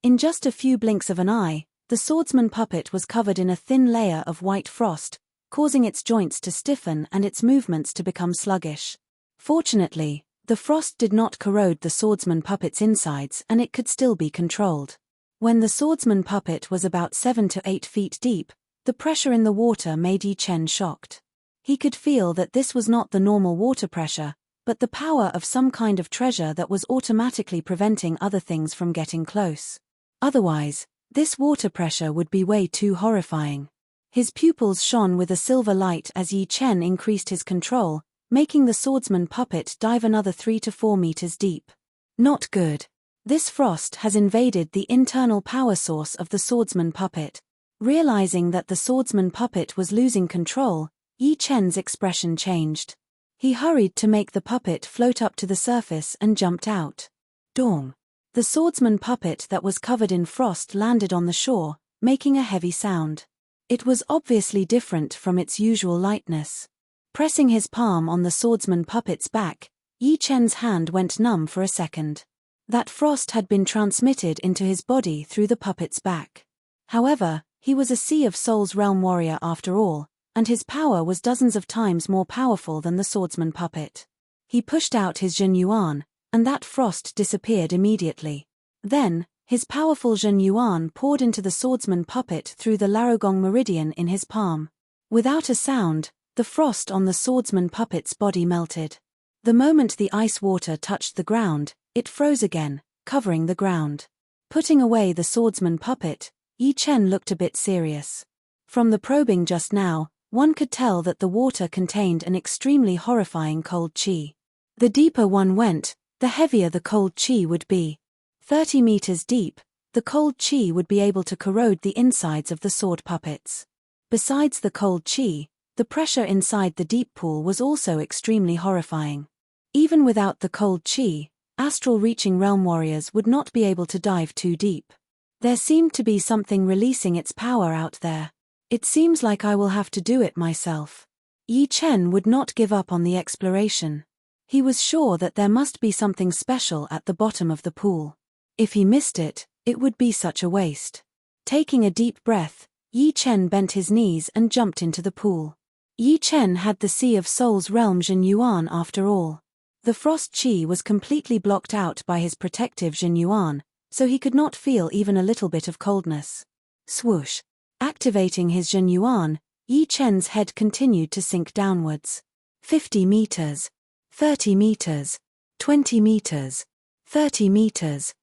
In just a few blinks of an eye, the swordsman puppet was covered in a thin layer of white frost, causing its joints to stiffen and its movements to become sluggish. Fortunately, the frost did not corrode the swordsman puppet's insides and it could still be controlled. When the swordsman puppet was about 7 to 8 feet deep, the pressure in the water made Yi Chen shocked. He could feel that this was not the normal water pressure, but the power of some kind of treasure that was automatically preventing other things from getting close. Otherwise, this water pressure would be way too horrifying. His pupils shone with a silver light as Yi Chen increased his control, making the swordsman puppet dive another 3 to 4 meters deep. Not good. This frost has invaded the internal power source of the swordsman puppet. Realizing that the swordsman puppet was losing control, Yi Chen's expression changed. He hurried to make the puppet float up to the surface and jumped out. Dong. The swordsman puppet that was covered in frost landed on the shore, making a heavy sound. It was obviously different from its usual lightness. Pressing his palm on the swordsman puppet's back, Yi Chen's hand went numb for a second. That frost had been transmitted into his body through the puppet's back. However, he was a Sea of Souls realm warrior after all, and his power was dozens of times more powerful than the swordsman puppet. He pushed out his Jin Yuan, and that frost disappeared immediately. Then, his powerful Jin Yuan poured into the swordsman puppet through the Larogong meridian in his palm. Without a sound, the frost on the swordsman puppet's body melted. The moment the ice water touched the ground, it froze again, covering the ground. Putting away the swordsman puppet, Yi Chen looked a bit serious. From the probing just now, one could tell that the water contained an extremely horrifying cold qi. The deeper one went, the heavier the cold qi would be. 30 meters deep, the cold qi would be able to corrode the insides of the sword puppets. Besides the cold qi, the pressure inside the deep pool was also extremely horrifying. Even without the cold qi, astral-reaching realm warriors would not be able to dive too deep. There seemed to be something releasing its power out there. It seems like I will have to do it myself. Yi Chen would not give up on the exploration. He was sure that there must be something special at the bottom of the pool. If he missed it, it would be such a waste. Taking a deep breath, Yi Chen bent his knees and jumped into the pool. Yi Chen had the Sea of Souls realm Jin Yuan after all. The frost qi was completely blocked out by his protective Jin Yuan, so he could not feel even a little bit of coldness. Swoosh. Activating his Jin Yuan, Yi Chen's head continued to sink downwards. 50 meters. 30 meters. 20 meters. 30 meters.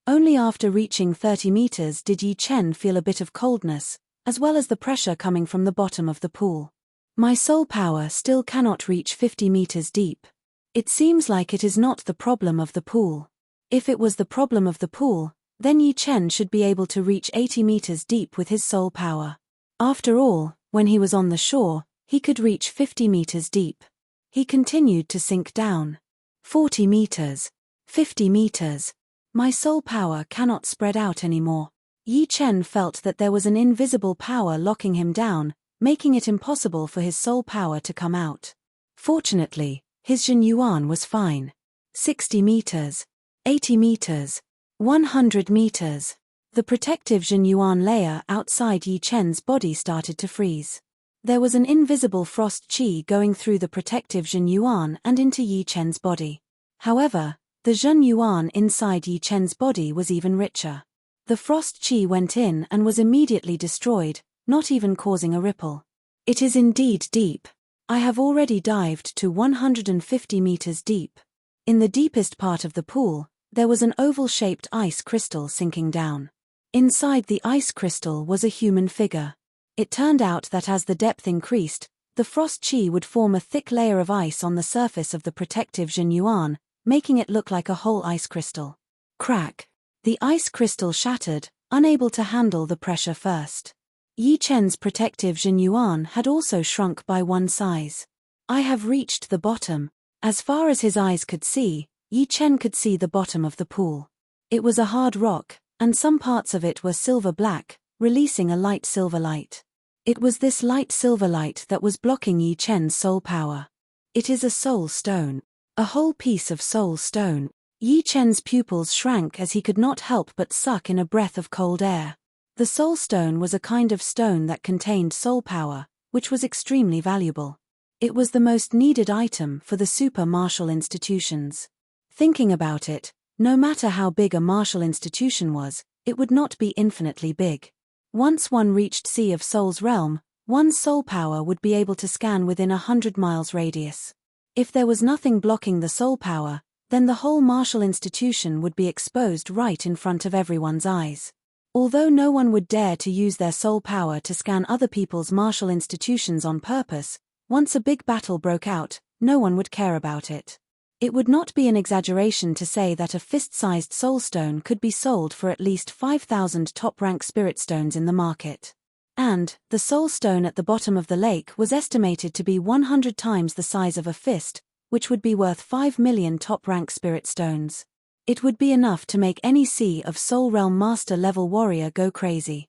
Only after reaching 30 meters did Yi Chen feel a bit of coldness, as well as the pressure coming from the bottom of the pool. My soul power still cannot reach 50 meters deep. It seems like it is not the problem of the pool. If it was the problem of the pool, then Yi Chen should be able to reach 80 meters deep with his soul power. After all, when he was on the shore, he could reach 50 meters deep. He continued to sink down. 40 meters. 50 meters. My soul power cannot spread out anymore. Yi Chen felt that there was an invisible power locking him down, making it impossible for his soul power to come out. Fortunately, his Jin Yuan was fine. 60 meters. 80 meters. 100 meters. The protective Zhenyuan layer outside Yi Chen's body started to freeze. There was an invisible frost qi going through the protective Zhenyuan and into Yi Chen's body. However, the Zhenyuan inside Yi Chen's body was even richer. The frost qi went in and was immediately destroyed, not even causing a ripple. It is indeed deep. I have already dived to 150 meters deep. In the deepest part of the pool, there was an oval-shaped ice crystal sinking down. Inside the ice crystal was a human figure. It turned out that as the depth increased, the frost qi would form a thick layer of ice on the surface of the protective Zhenyuan, making it look like a whole ice crystal. Crack. The ice crystal shattered, unable to handle the pressure first. Yi Chen's protective Zhenyuan had also shrunk by one size. I have reached the bottom. As far as his eyes could see, Yi Chen could see the bottom of the pool. It was a hard rock, and some parts of it were silver-black, releasing a light silver light. It was this light silver light that was blocking Yi Chen's soul power. It is a soul stone. A whole piece of soul stone. Yi Chen's pupils shrank as he could not help but suck in a breath of cold air. The soul stone was a kind of stone that contained soul power, which was extremely valuable. It was the most needed item for the super martial institutions. Thinking about it, no matter how big a martial institution was, it would not be infinitely big. Once one reached Sea of Soul's realm, one's soul power would be able to scan within 100 miles radius. If there was nothing blocking the soul power, then the whole martial institution would be exposed right in front of everyone's eyes. Although no one would dare to use their soul power to scan other people's martial institutions on purpose, once a big battle broke out, no one would care about it. It would not be an exaggeration to say that a fist-sized soul stone could be sold for at least 5,000 top-rank spirit stones in the market. And, the soul stone at the bottom of the lake was estimated to be 100 times the size of a fist, which would be worth 5 million top-rank spirit stones. It would be enough to make any Sea of Soul realm master-level warrior go crazy.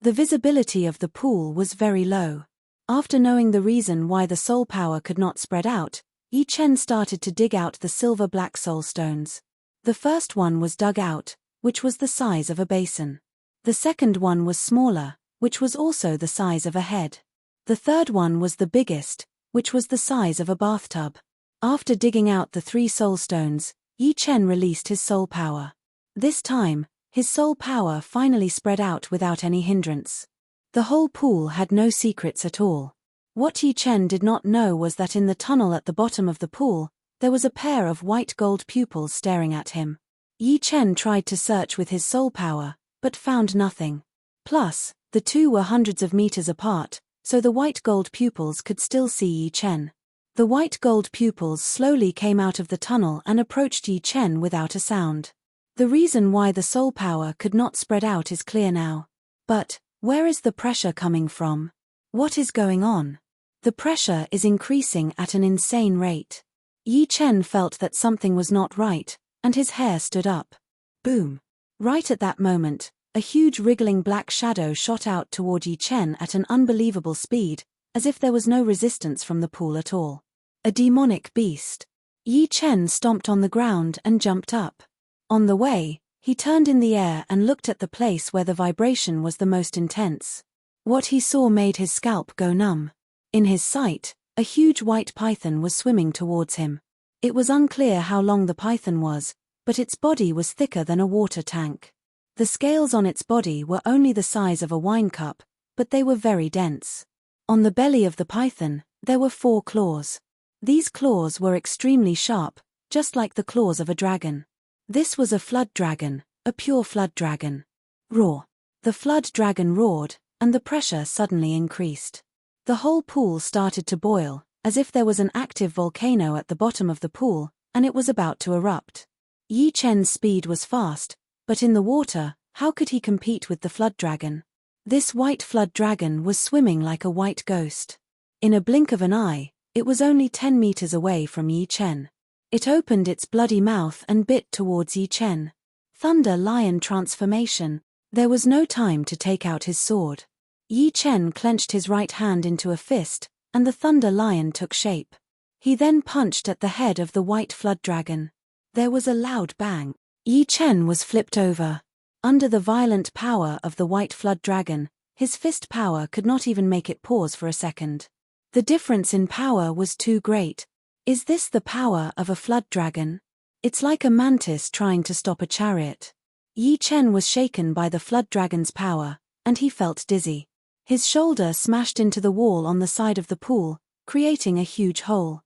The visibility of the pool was very low. After knowing the reason why the soul power could not spread out, Yi Chen started to dig out the silver-black soul stones. The first one was dug out, which was the size of a basin. The second one was smaller, which was also the size of a head. The third one was the biggest, which was the size of a bathtub. After digging out the 3 soul stones, Yi Chen released his soul power. This time, his soul power finally spread out without any hindrance. The whole pool had no secrets at all. What Yi Chen did not know was that in the tunnel at the bottom of the pool, there was a pair of white gold pupils staring at him. Yi Chen tried to search with his soul power, but found nothing. Plus, the two were hundreds of meters apart, so the white gold pupils could still see Yi Chen. The white gold pupils slowly came out of the tunnel and approached Yi Chen without a sound. The reason why the soul power could not spread out is clear now. But, where is the pressure coming from? What is going on? The pressure is increasing at an insane rate. Yi Chen felt that something was not right, and his hair stood up. Boom! Right at that moment, a huge wriggling black shadow shot out toward Yi Chen at an unbelievable speed, as if there was no resistance from the pool at all. A demonic beast. Yi Chen stomped on the ground and jumped up. On the way, he turned in the air and looked at the place where the vibration was the most intense. What he saw made his scalp go numb. In his sight, a huge white python was swimming towards him. It was unclear how long the python was, but its body was thicker than a water tank. The scales on its body were only the size of a wine cup, but they were very dense. On the belly of the python, there were 4 claws. These claws were extremely sharp, just like the claws of a dragon. This was a flood dragon, a pure flood dragon. Roar! The flood dragon roared, and the pressure suddenly increased. The whole pool started to boil, as if there was an active volcano at the bottom of the pool, and it was about to erupt. Yi Chen's speed was fast, but in the water, how could he compete with the flood dragon? This white flood dragon was swimming like a white ghost. In a blink of an eye, it was only 10 meters away from Yi Chen. It opened its bloody mouth and bit towards Yi Chen. Thunder Lion transformation. There was no time to take out his sword. Yi Chen clenched his right hand into a fist, and the Thunder Lion took shape. He then punched at the head of the white flood dragon. There was a loud bang. Yi Chen was flipped over. Under the violent power of the white flood dragon, his fist power could not even make it pause for a second. The difference in power was too great. Is this the power of a flood dragon? It's like a mantis trying to stop a chariot. Yi Chen was shaken by the flood dragon's power, and he felt dizzy. His shoulder smashed into the wall on the side of the pool, creating a huge hole.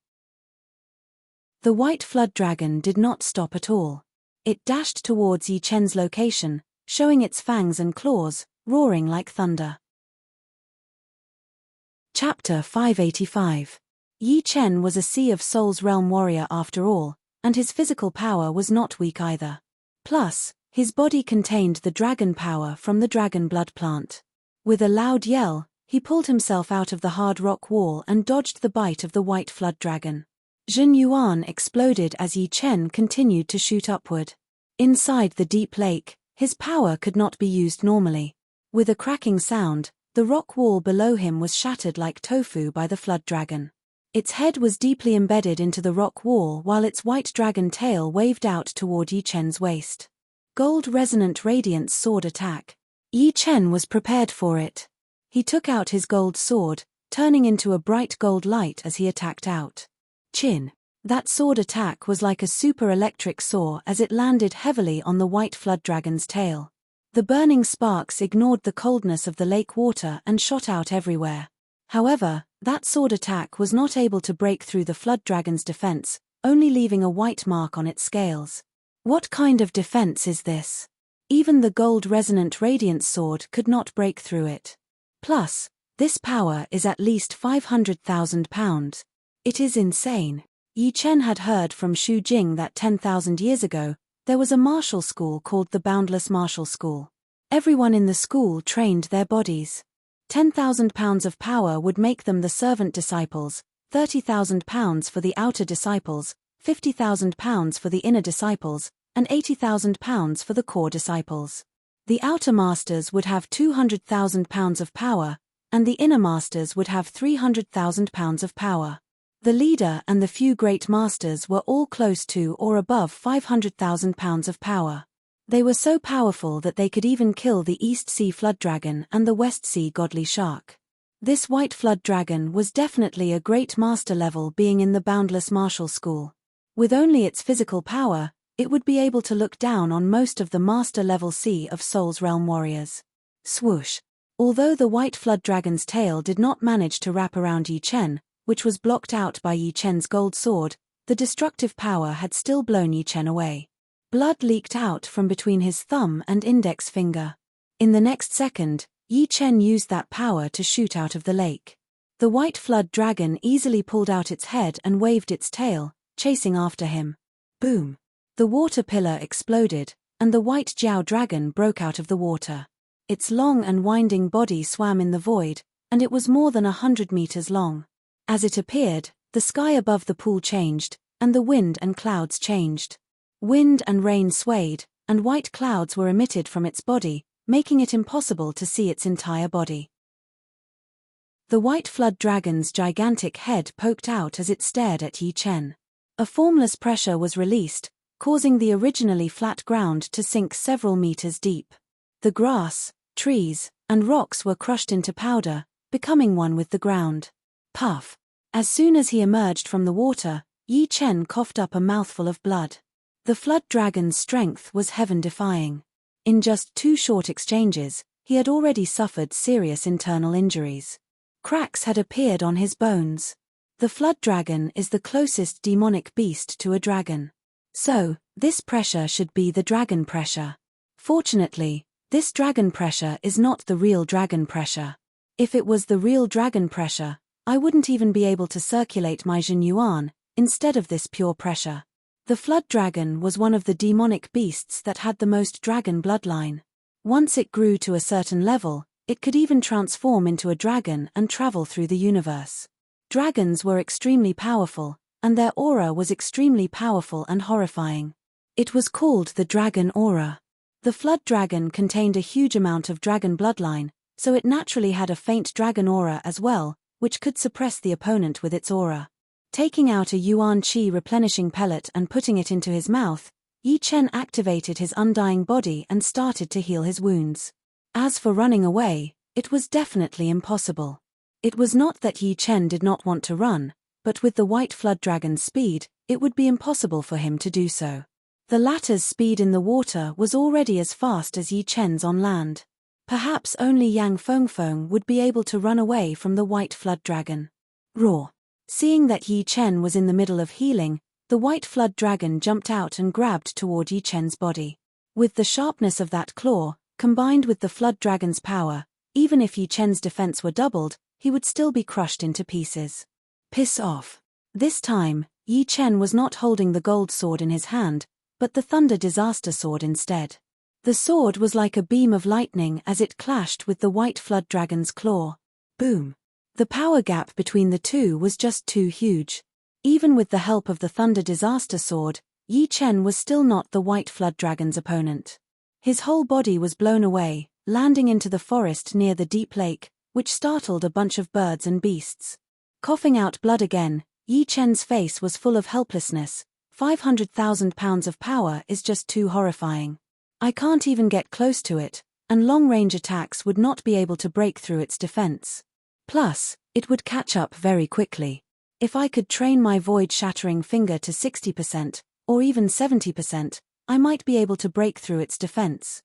The white flood dragon did not stop at all. It dashed towards Yi Chen's location, showing its fangs and claws, roaring like thunder. Chapter 585. Yi Chen was a Sea of Souls realm warrior after all, and his physical power was not weak either. Plus, his body contained the dragon power from the dragon blood plant. With a loud yell, he pulled himself out of the hard rock wall and dodged the bite of the white flood dragon. Jin Yuan exploded as Yi Chen continued to shoot upward. Inside the deep lake, his power could not be used normally. With a cracking sound, the rock wall below him was shattered like tofu by the flood dragon. Its head was deeply embedded into the rock wall while its white dragon tail waved out toward Yi Chen's waist. Gold resonant radiance sword attack. Yi Chen was prepared for it. He took out his gold sword, turning into a bright gold light as he attacked out. Chin. That sword attack was like a super electric saw as it landed heavily on the white flood dragon's tail. The burning sparks ignored the coldness of the lake water and shot out everywhere. However, that sword attack was not able to break through the flood dragon's defense, only leaving a white mark on its scales. What kind of defense is this? Even the gold resonant radiance sword could not break through it. Plus, this power is at least 500,000 pounds. It is insane. Yi Chen had heard from Shu Jing that 10,000 years ago, there was a martial school called the Boundless Martial School. Everyone in the school trained their bodies. 10,000 pounds of power would make them the servant disciples, 30,000 pounds for the outer disciples, 50,000 pounds for the inner disciples, and 80,000 pounds for the core disciples. The outer masters would have 200,000 pounds of power, and the inner masters would have 300,000 pounds of power. The leader and the few great masters were all close to or above 500,000 pounds of power. They were so powerful that they could even kill the East Sea Flood Dragon and the West Sea Godly Shark. This white flood dragon was definitely a great master level being in the Boundless Martial School. With only its physical power, it would be able to look down on most of the master level Sea of Souls realm warriors. Swoosh. Although the white flood dragon's tail did not manage to wrap around Yi Chen, which was blocked out by Yi Chen's gold sword, the destructive power had still blown Yi Chen away. Blood leaked out from between his thumb and index finger. In the next second, Yi Chen used that power to shoot out of the lake. The white flood dragon easily pulled out its head and waved its tail, chasing after him. Boom! The water pillar exploded, and the white Jiao dragon broke out of the water. Its long and winding body swam in the void, and it was more than 100 meters long. As it appeared, the sky above the pool changed, and the wind and clouds changed. Wind and rain swayed, and white clouds were emitted from its body, making it impossible to see its entire body. The white flood dragon's gigantic head poked out as it stared at Yi Chen. A formless pressure was released, causing the originally flat ground to sink several meters deep. The grass, trees, and rocks were crushed into powder, becoming one with the ground. Puff! As soon as he emerged from the water, Yi Chen coughed up a mouthful of blood. The flood dragon's strength was heaven-defying. In just 2 short exchanges, he had already suffered serious internal injuries. Cracks had appeared on his bones. The flood dragon is the closest demonic beast to a dragon. So, this pressure should be the dragon pressure. Fortunately, this dragon pressure is not the real dragon pressure. If it was the real dragon pressure, I wouldn't even be able to circulate my Jin Yuan, instead of this pure pressure. The flood dragon was one of the demonic beasts that had the most dragon bloodline. Once it grew to a certain level, it could even transform into a dragon and travel through the universe. Dragons were extremely powerful, and their aura was extremely powerful and horrifying. It was called the dragon aura. The flood dragon contained a huge amount of dragon bloodline, so it naturally had a faint dragon aura as well, which could suppress the opponent with its aura. Taking out a yuan qi replenishing pellet and putting it into his mouth, Yi Chen activated his undying body and started to heal his wounds. As for running away, it was definitely impossible. It was not that Yi Chen did not want to run, but with the white flood dragon's speed, it would be impossible for him to do so. The latter's speed in the water was already as fast as Yi Chen's on land. Perhaps only Yang Fengfeng would be able to run away from the white flood dragon. Roar! Seeing that Yi Chen was in the middle of healing, the white flood dragon jumped out and grabbed toward Yi Chen's body. With the sharpness of that claw, combined with the flood dragon's power, even if Yi Chen's defense were doubled, he would still be crushed into pieces. Piss off. This time, Yi Chen was not holding the gold sword in his hand, but the thunder disaster sword instead. The sword was like a beam of lightning as it clashed with the white flood dragon's claw. Boom. The power gap between the two was just too huge. Even with the help of the thunder disaster sword, Yi Chen was still not the white flood dragon's opponent. His whole body was blown away, landing into the forest near the deep lake, which startled a bunch of birds and beasts. Coughing out blood again, Yi Chen's face was full of helplessness. 500,000 pounds of power is just too horrifying. I can't even get close to it, and long-range attacks would not be able to break through its defense. Plus, it would catch up very quickly. If I could train my void-shattering finger to 60%, or even 70%, I might be able to break through its defense.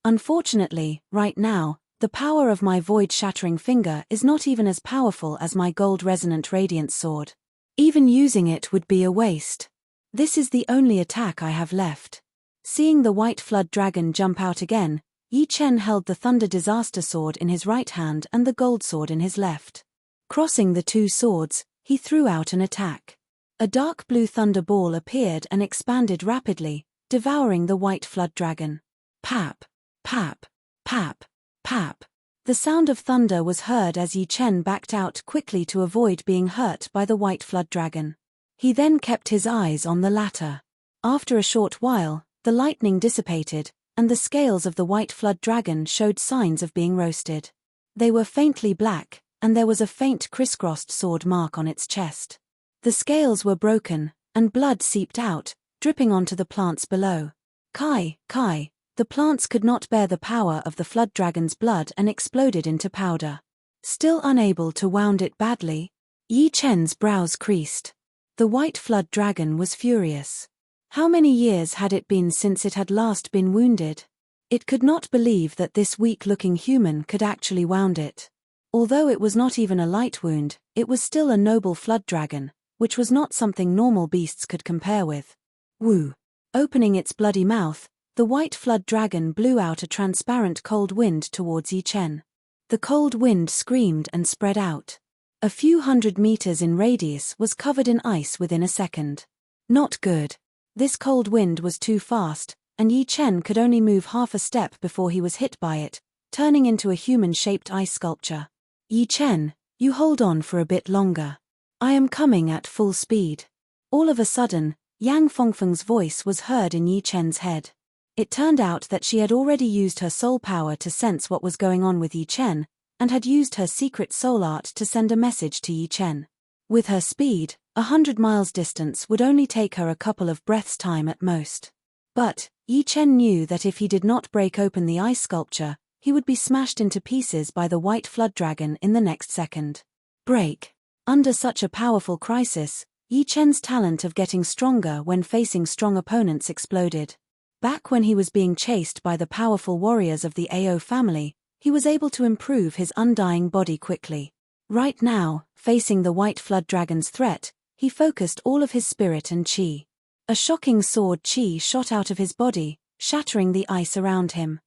Unfortunately, right now, the power of my void-shattering finger is not even as powerful as my gold-resonant radiant sword. Even using it would be a waste. This is the only attack I have left. Seeing the white flood dragon jump out again, Yi Chen held the thunder disaster sword in his right hand and the gold sword in his left. Crossing the two swords, he threw out an attack. A dark blue thunder ball appeared and expanded rapidly, devouring the white flood dragon. Pap, pap, pap, pap. The sound of thunder was heard as Yi Chen backed out quickly to avoid being hurt by the white flood dragon. He then kept his eyes on the latter. After a short while, the lightning dissipated, and the scales of the white flood dragon showed signs of being roasted. They were faintly black, and there was a faint crisscrossed sword mark on its chest. The scales were broken, and blood seeped out, dripping onto the plants below. Kai, the plants could not bear the power of the flood dragon's blood and exploded into powder. Still unable to wound it badly, Yi Chen's brows creased. The white flood dragon was furious. How many years had it been since it had last been wounded? It could not believe that this weak-looking human could actually wound it. Although it was not even a light wound, it was still a noble flood dragon, which was not something normal beasts could compare with. Woo! Opening its bloody mouth, the white flood dragon blew out a transparent cold wind towards Yi Chen. The cold wind screamed and spread out. A few 100 meters in radius was covered in ice within a second. Not good. This cold wind was too fast, and Yi Chen could only move half a step before he was hit by it, turning into a human-shaped ice sculpture. Yi Chen, you hold on for a bit longer. I am coming at full speed. All of a sudden, Yang Fengfeng's voice was heard in Yi Chen's head. It turned out that she had already used her soul power to sense what was going on with Yi Chen, and had used her secret soul art to send a message to Yi Chen. With her speed, 100 miles distance would only take her a couple of breaths' time at most. But, Yi Chen knew that if he did not break open the ice sculpture, he would be smashed into pieces by the white flood dragon in the next second. Break. Under such a powerful crisis, Yi Chen's talent of getting stronger when facing strong opponents exploded. Back when he was being chased by the powerful warriors of the Ao family, he was able to improve his undying body quickly. Right now, facing the white flood dragon's threat, he focused all of his spirit and qi. A shocking sword qi shot out of his body, shattering the ice around him.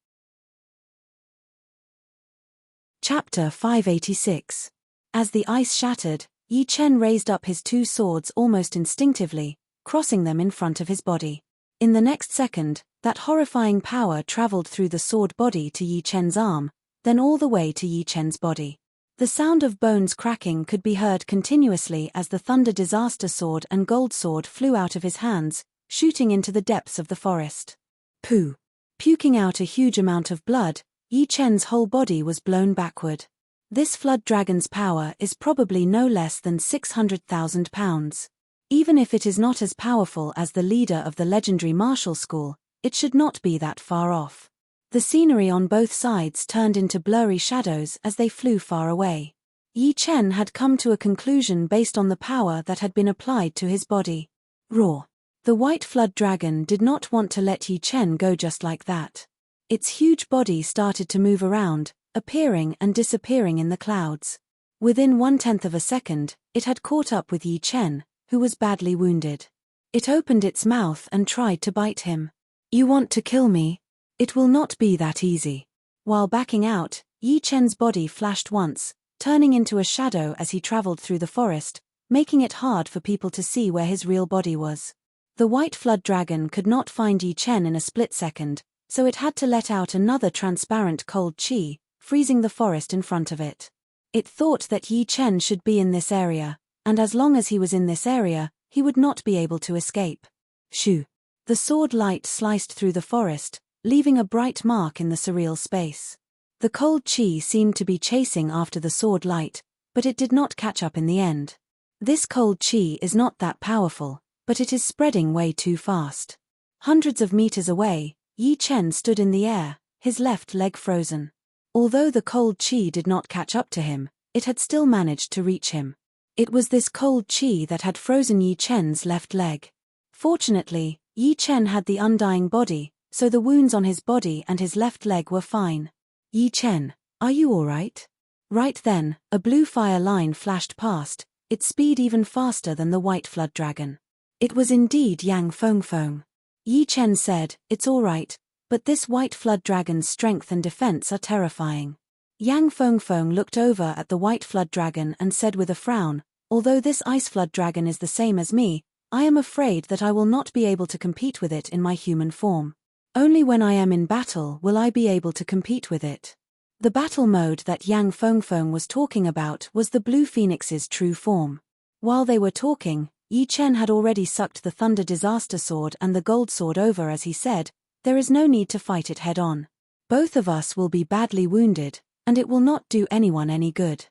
Chapter 586. As the ice shattered, Yi Chen raised up his two swords almost instinctively, crossing them in front of his body. In the next second, that horrifying power traveled through the sword body to Yi Chen's arm, then all the way to Yi Chen's body. The sound of bones cracking could be heard continuously as the thunder disaster sword and gold sword flew out of his hands, shooting into the depths of the forest. Pooh! Puking out a huge amount of blood, Yi Chen's whole body was blown backward. This flood dragon's power is probably no less than 600,000 pounds. Even if it is not as powerful as the leader of the legendary martial school, it should not be that far off. The scenery on both sides turned into blurry shadows as they flew far away. Yi Chen had come to a conclusion based on the power that had been applied to his body. Roar. The white flood dragon did not want to let Yi Chen go just like that. Its huge body started to move around, appearing and disappearing in the clouds. Within 1/10 of a second, it had caught up with Yi Chen, who was badly wounded. It opened its mouth and tried to bite him. You want to kill me? It will not be that easy. While backing out, Yi Chen's body flashed once, turning into a shadow as he traveled through the forest, making it hard for people to see where his real body was. The white flood dragon could not find Yi Chen in a split second, so it had to let out another transparent cold chi, freezing the forest in front of it. It thought that Yi Chen should be in this area, and as long as he was in this area, he would not be able to escape. Shoo! The sword light sliced through the forest, leaving a bright mark in the surreal space. The cold chi seemed to be chasing after the sword light, but it did not catch up in the end. This cold chi is not that powerful, but it is spreading way too fast. Hundreds of meters away, Yi Chen stood in the air, his left leg frozen. Although the cold chi did not catch up to him, it had still managed to reach him. It was this cold chi that had frozen Yi Chen's left leg. Fortunately, Yi Chen had the undying body, so the wounds on his body and his left leg were fine. Yi Chen, are you alright? Right then, a blue fire line flashed past, its speed even faster than the white flood dragon. It was indeed Yang Fengfeng. Yi Chen said, "It's alright, but this white flood dragon's strength and defense are terrifying." Yang Fengfeng looked over at the white flood dragon and said with a frown, "Although this ice flood dragon is the same as me, I am afraid that I will not be able to compete with it in my human form. Only when I am in battle will I be able to compete with it." The battle mode that Yang Fengfeng was talking about was the Blue Phoenix's true form. While they were talking, Yi Chen had already sucked the Thunder Disaster Sword and the Gold Sword over as he said, "There is no need to fight it head on. Both of us will be badly wounded, and it will not do anyone any good."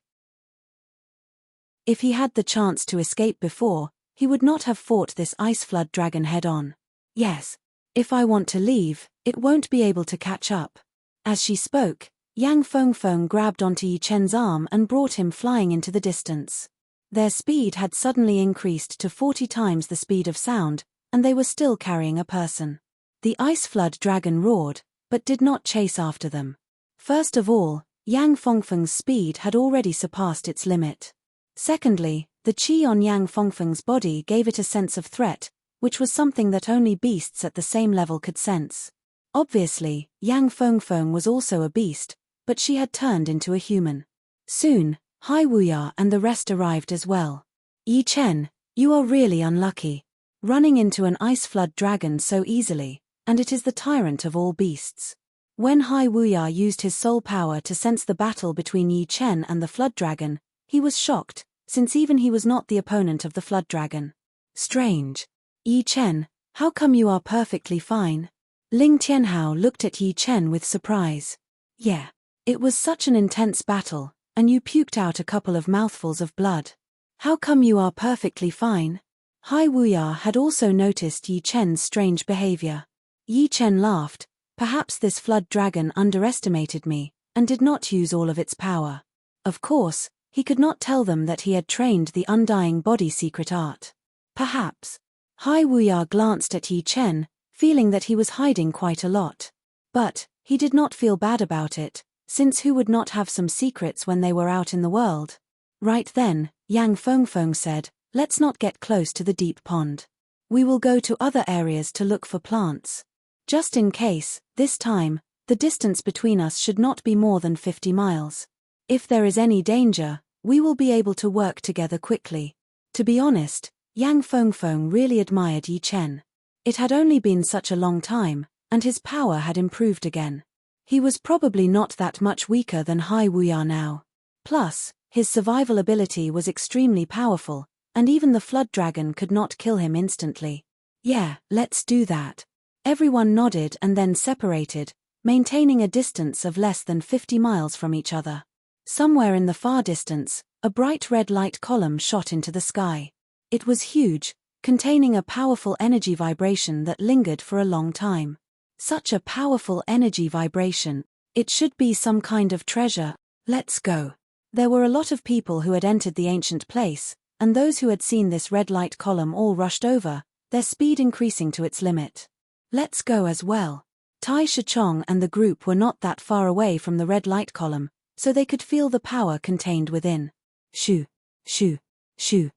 If he had the chance to escape before, he would not have fought this ice flood dragon head on. "Yes. If I want to leave, it won't be able to catch up." As she spoke, Yang Fengfeng grabbed onto Yi Chen's arm and brought him flying into the distance. Their speed had suddenly increased to 40 times the speed of sound, and they were still carrying a person. The ice flood dragon roared, but did not chase after them. First of all, Yang Fengfeng's speed had already surpassed its limit. Secondly, the chi on Yang Fengfeng's body gave it a sense of threat, which was something that only beasts at the same level could sense. Obviously, Yang Fengfeng was also a beast, but she had turned into a human. Soon, Hai Wuya and the rest arrived as well. "Yi Chen, you are really unlucky. Running into an ice flood dragon so easily, and it is the tyrant of all beasts." When Hai Wuya used his soul power to sense the battle between Yi Chen and the flood dragon, he was shocked, since even he was not the opponent of the flood dragon. "Strange. Yi Chen, how come you are perfectly fine?" Ling Tianhao looked at Yi Chen with surprise. "Yeah. It was such an intense battle, and you puked out a couple of mouthfuls of blood. How come you are perfectly fine?" Hai Wuya had also noticed Yi Chen's strange behavior. Yi Chen laughed, "Perhaps this flood dragon underestimated me, and did not use all of its power." Of course, he could not tell them that he had trained the undying body secret art. Perhaps. Hai Wuya glanced at Yi Chen, feeling that he was hiding quite a lot. But he did not feel bad about it, since who would not have some secrets when they were out in the world? Right then, Yang Fengfeng said, "Let's not get close to the deep pond. We will go to other areas to look for plants. Just in case, this time, the distance between us should not be more than 50 miles. If there is any danger, we will be able to work together quickly." To be honest, Yang Fengfeng really admired Yi Chen. It had only been such a long time, and his power had improved again. He was probably not that much weaker than Hai Wuya now. Plus, his survival ability was extremely powerful, and even the flood dragon could not kill him instantly. "Yeah, let's do that." Everyone nodded and then separated, maintaining a distance of less than 50 miles from each other. Somewhere in the far distance, a bright red light column shot into the sky. It was huge, containing a powerful energy vibration that lingered for a long time. Such a powerful energy vibration. It should be some kind of treasure. Let's go. There were a lot of people who had entered the ancient place, and those who had seen this red light column all rushed over, their speed increasing to its limit. Let's go as well. Tai Shichong and the group were not that far away from the red light column, so they could feel the power contained within. Shoo, shoo, shoo.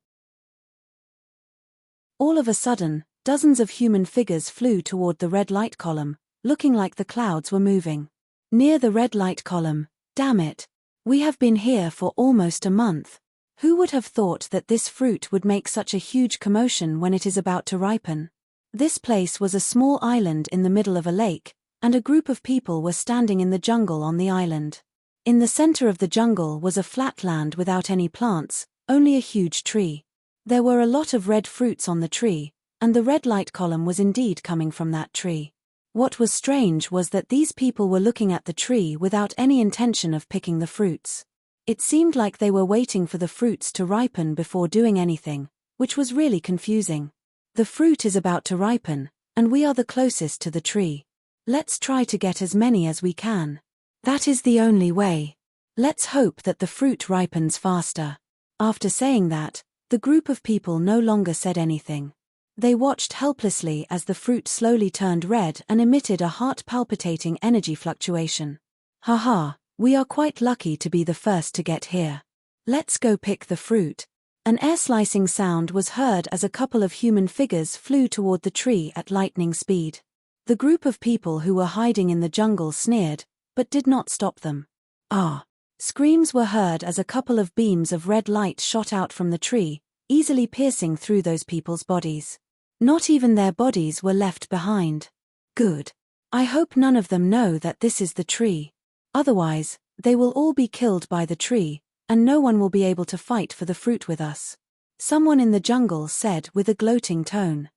All of a sudden, dozens of human figures flew toward the red light column, looking like the clouds were moving. Near the red light column, damn it. We have been here for almost a month. Who would have thought that this fruit would make such a huge commotion when it is about to ripen? This place was a small island in the middle of a lake, and a group of people were standing in the jungle on the island. In the center of the jungle was a flat land without any plants, only a huge tree. There were a lot of red fruits on the tree, and the red light column was indeed coming from that tree. What was strange was that these people were looking at the tree without any intention of picking the fruits. It seemed like they were waiting for the fruits to ripen before doing anything, which was really confusing. The fruit is about to ripen, and we are the closest to the tree. Let's try to get as many as we can. That is the only way. Let's hope that the fruit ripens faster. After saying that, the group of people no longer said anything. They watched helplessly as the fruit slowly turned red and emitted a heart-palpitating energy fluctuation. Haha, we are quite lucky to be the first to get here. Let's go pick the fruit. An air-slicing sound was heard as a couple of human figures flew toward the tree at lightning speed. The group of people who were hiding in the jungle sneered, but did not stop them. Ah! Screams were heard as a couple of beams of red light shot out from the tree, easily piercing through those people's bodies. Not even their bodies were left behind. Good. I hope none of them know that this is the tree. Otherwise, they will all be killed by the tree, and no one will be able to fight for the fruit with us. Someone in the jungle said with a gloating tone.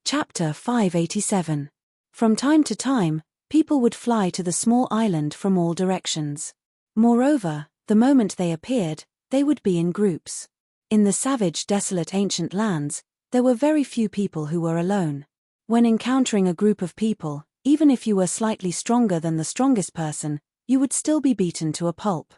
Chapter 587. From time to time, people would fly to the small island from all directions. Moreover, the moment they appeared, they would be in groups. In the savage, desolate ancient lands, there were very few people who were alone. When encountering a group of people, even if you were slightly stronger than the strongest person, you would still be beaten to a pulp.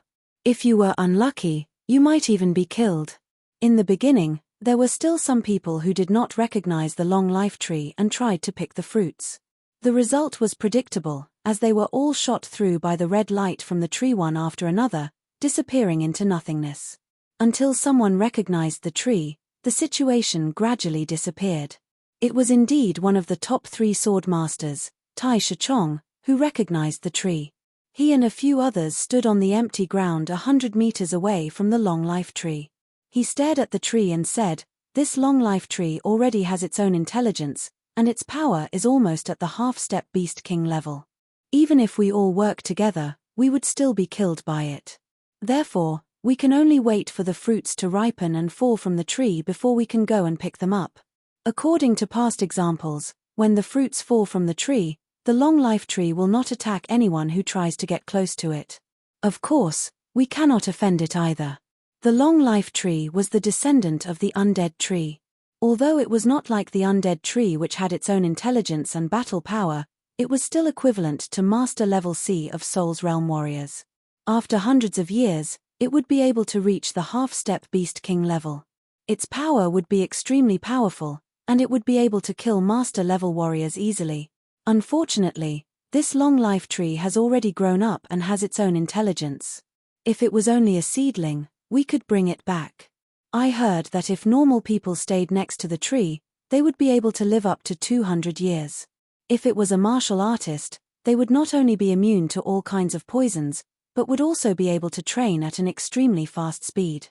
If you were unlucky, you might even be killed. In the beginning, there were still some people who did not recognize the long life tree and tried to pick the fruits. The result was predictable, as they were all shot through by the red light from the tree one after another, disappearing into nothingness. Until someone recognized the tree, the situation gradually disappeared. It was indeed one of the top 3 sword masters, Tai Shichong, who recognized the tree. He and a few others stood on the empty ground 100 meters away from the long life tree. He stared at the tree and said, "This long life tree already has its own intelligence, and its power is almost at the half-step Beast King level. Even if we all work together, we would still be killed by it. Therefore, we can only wait for the fruits to ripen and fall from the tree before we can go and pick them up." According to past examples, when the fruits fall from the tree, the long life tree will not attack anyone who tries to get close to it. Of course, we cannot offend it either. The long life tree was the descendant of the undead tree. Although it was not like the undead tree which had its own intelligence and battle power, it was still equivalent to Master Level C of Soul's Realm warriors. After hundreds of years, it would be able to reach the half-step Beast King level. Its power would be extremely powerful, and it would be able to kill Master Level warriors easily. Unfortunately, this long life tree has already grown up and has its own intelligence. If it was only a seedling, we could bring it back. I heard that if normal people stayed next to the tree, they would be able to live up to 200 years. If it was a martial artist, they would not only be immune to all kinds of poisons, but would also be able to train at an extremely fast speed.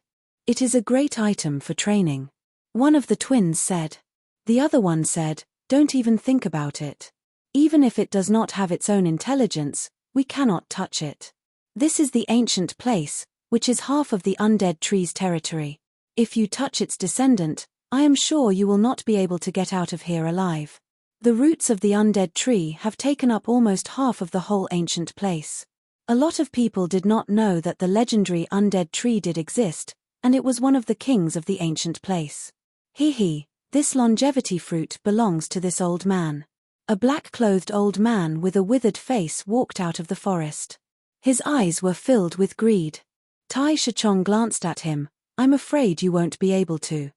It is a great item for training. One of the twins said. The other one said, "Don't even think about it. Even if it does not have its own intelligence, we cannot touch it. This is the ancient place, which is half of the undead tree's territory. If you touch its descendant, I am sure you will not be able to get out of here alive. The roots of the undead tree have taken up almost half of the whole ancient place. A lot of people did not know that the legendary undead tree did exist, and it was one of the kings of the ancient place. This longevity fruit belongs to this old man. A black-clothed old man with a withered face walked out of the forest. His eyes were filled with greed. Tai Shichong glanced at him. I'm afraid you won't be able to.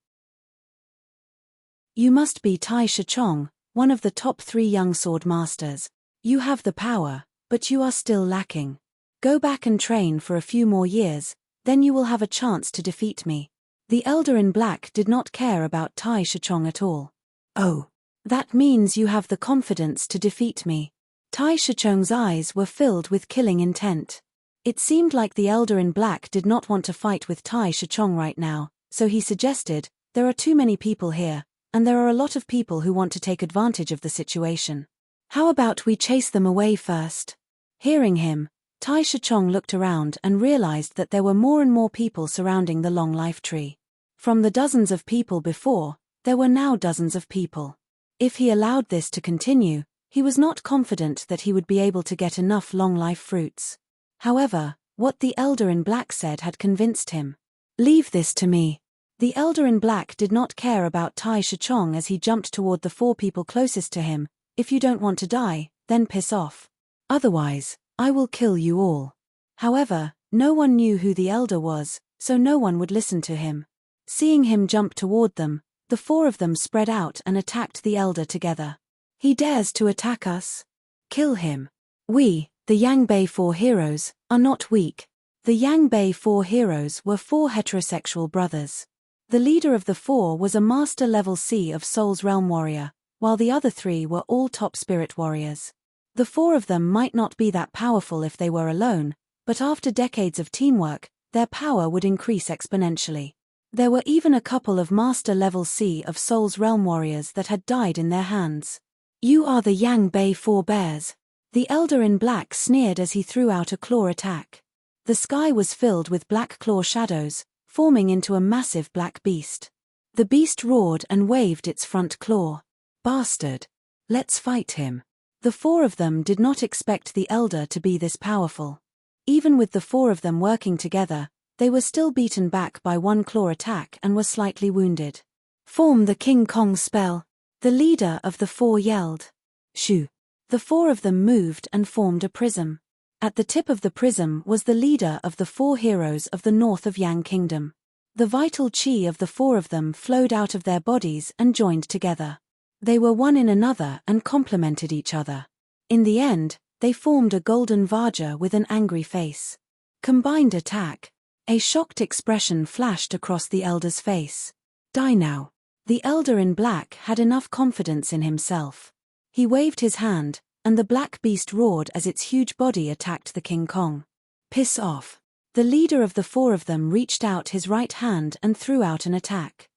You must be Tai Shichong, one of the top 3 young sword masters. You have the power, but you are still lacking. Go back and train for a few more years, then you will have a chance to defeat me. The elder in black did not care about Tai Shichong at all. Oh, that means you have the confidence to defeat me. Tai Shichong's eyes were filled with killing intent. It seemed like the elder in black did not want to fight with Tai Shichong right now, so he suggested, there are too many people here, and there are a lot of people who want to take advantage of the situation. How about we chase them away first? Hearing him, Tai Shichong looked around and realized that there were more and more people surrounding the long life tree. From the dozens of people before, there were now dozens of people. If he allowed this to continue, he was not confident that he would be able to get enough long life fruits. However, what the elder in black said had convinced him. Leave this to me. The elder in black did not care about Tai Shichong as he jumped toward the 4 people closest to him. If you don't want to die, then piss off. Otherwise, I will kill you all. However, no one knew who the elder was, so no one would listen to him. Seeing him jump toward them, the 4 of them spread out and attacked the elder together. He dares to attack us? Kill him. We, the Yangbei 4 heroes, are not weak. The Yangbei 4 heroes were 4 heterosexual brothers. The leader of the 4 was a master level C of Soul's Realm warrior, while the other 3 were all top spirit warriors. The 4 of them might not be that powerful if they were alone, but after decades of teamwork, their power would increase exponentially. There were even a couple of master level C of Soul's Realm warriors that had died in their hands. You are the Yangbei 4 bears. The elder in black sneered as he threw out a claw attack. The sky was filled with black claw shadows, forming into a massive black beast. The beast roared and waved its front claw. Bastard! Let's fight him. The 4 of them did not expect the elder to be this powerful. Even with the 4 of them working together, they were still beaten back by 1 claw attack and were slightly wounded. Form the King Kong spell. The leader of the 4 yelled. Shoo! The 4 of them moved and formed a prism. At the tip of the prism was the leader of the 4 heroes of the north of Yang Kingdom. The vital chi of the 4 of them flowed out of their bodies and joined together. They were one in another and complemented each other. In the end, they formed a golden Vajra with an angry face. Combined attack. A shocked expression flashed across the elder's face. Die now. The elder in black had enough confidence in himself. He waved his hand, and the black beast roared as its huge body attacked the King Kong. Piss off. The leader of the 4 of them reached out his right hand and threw out an attack.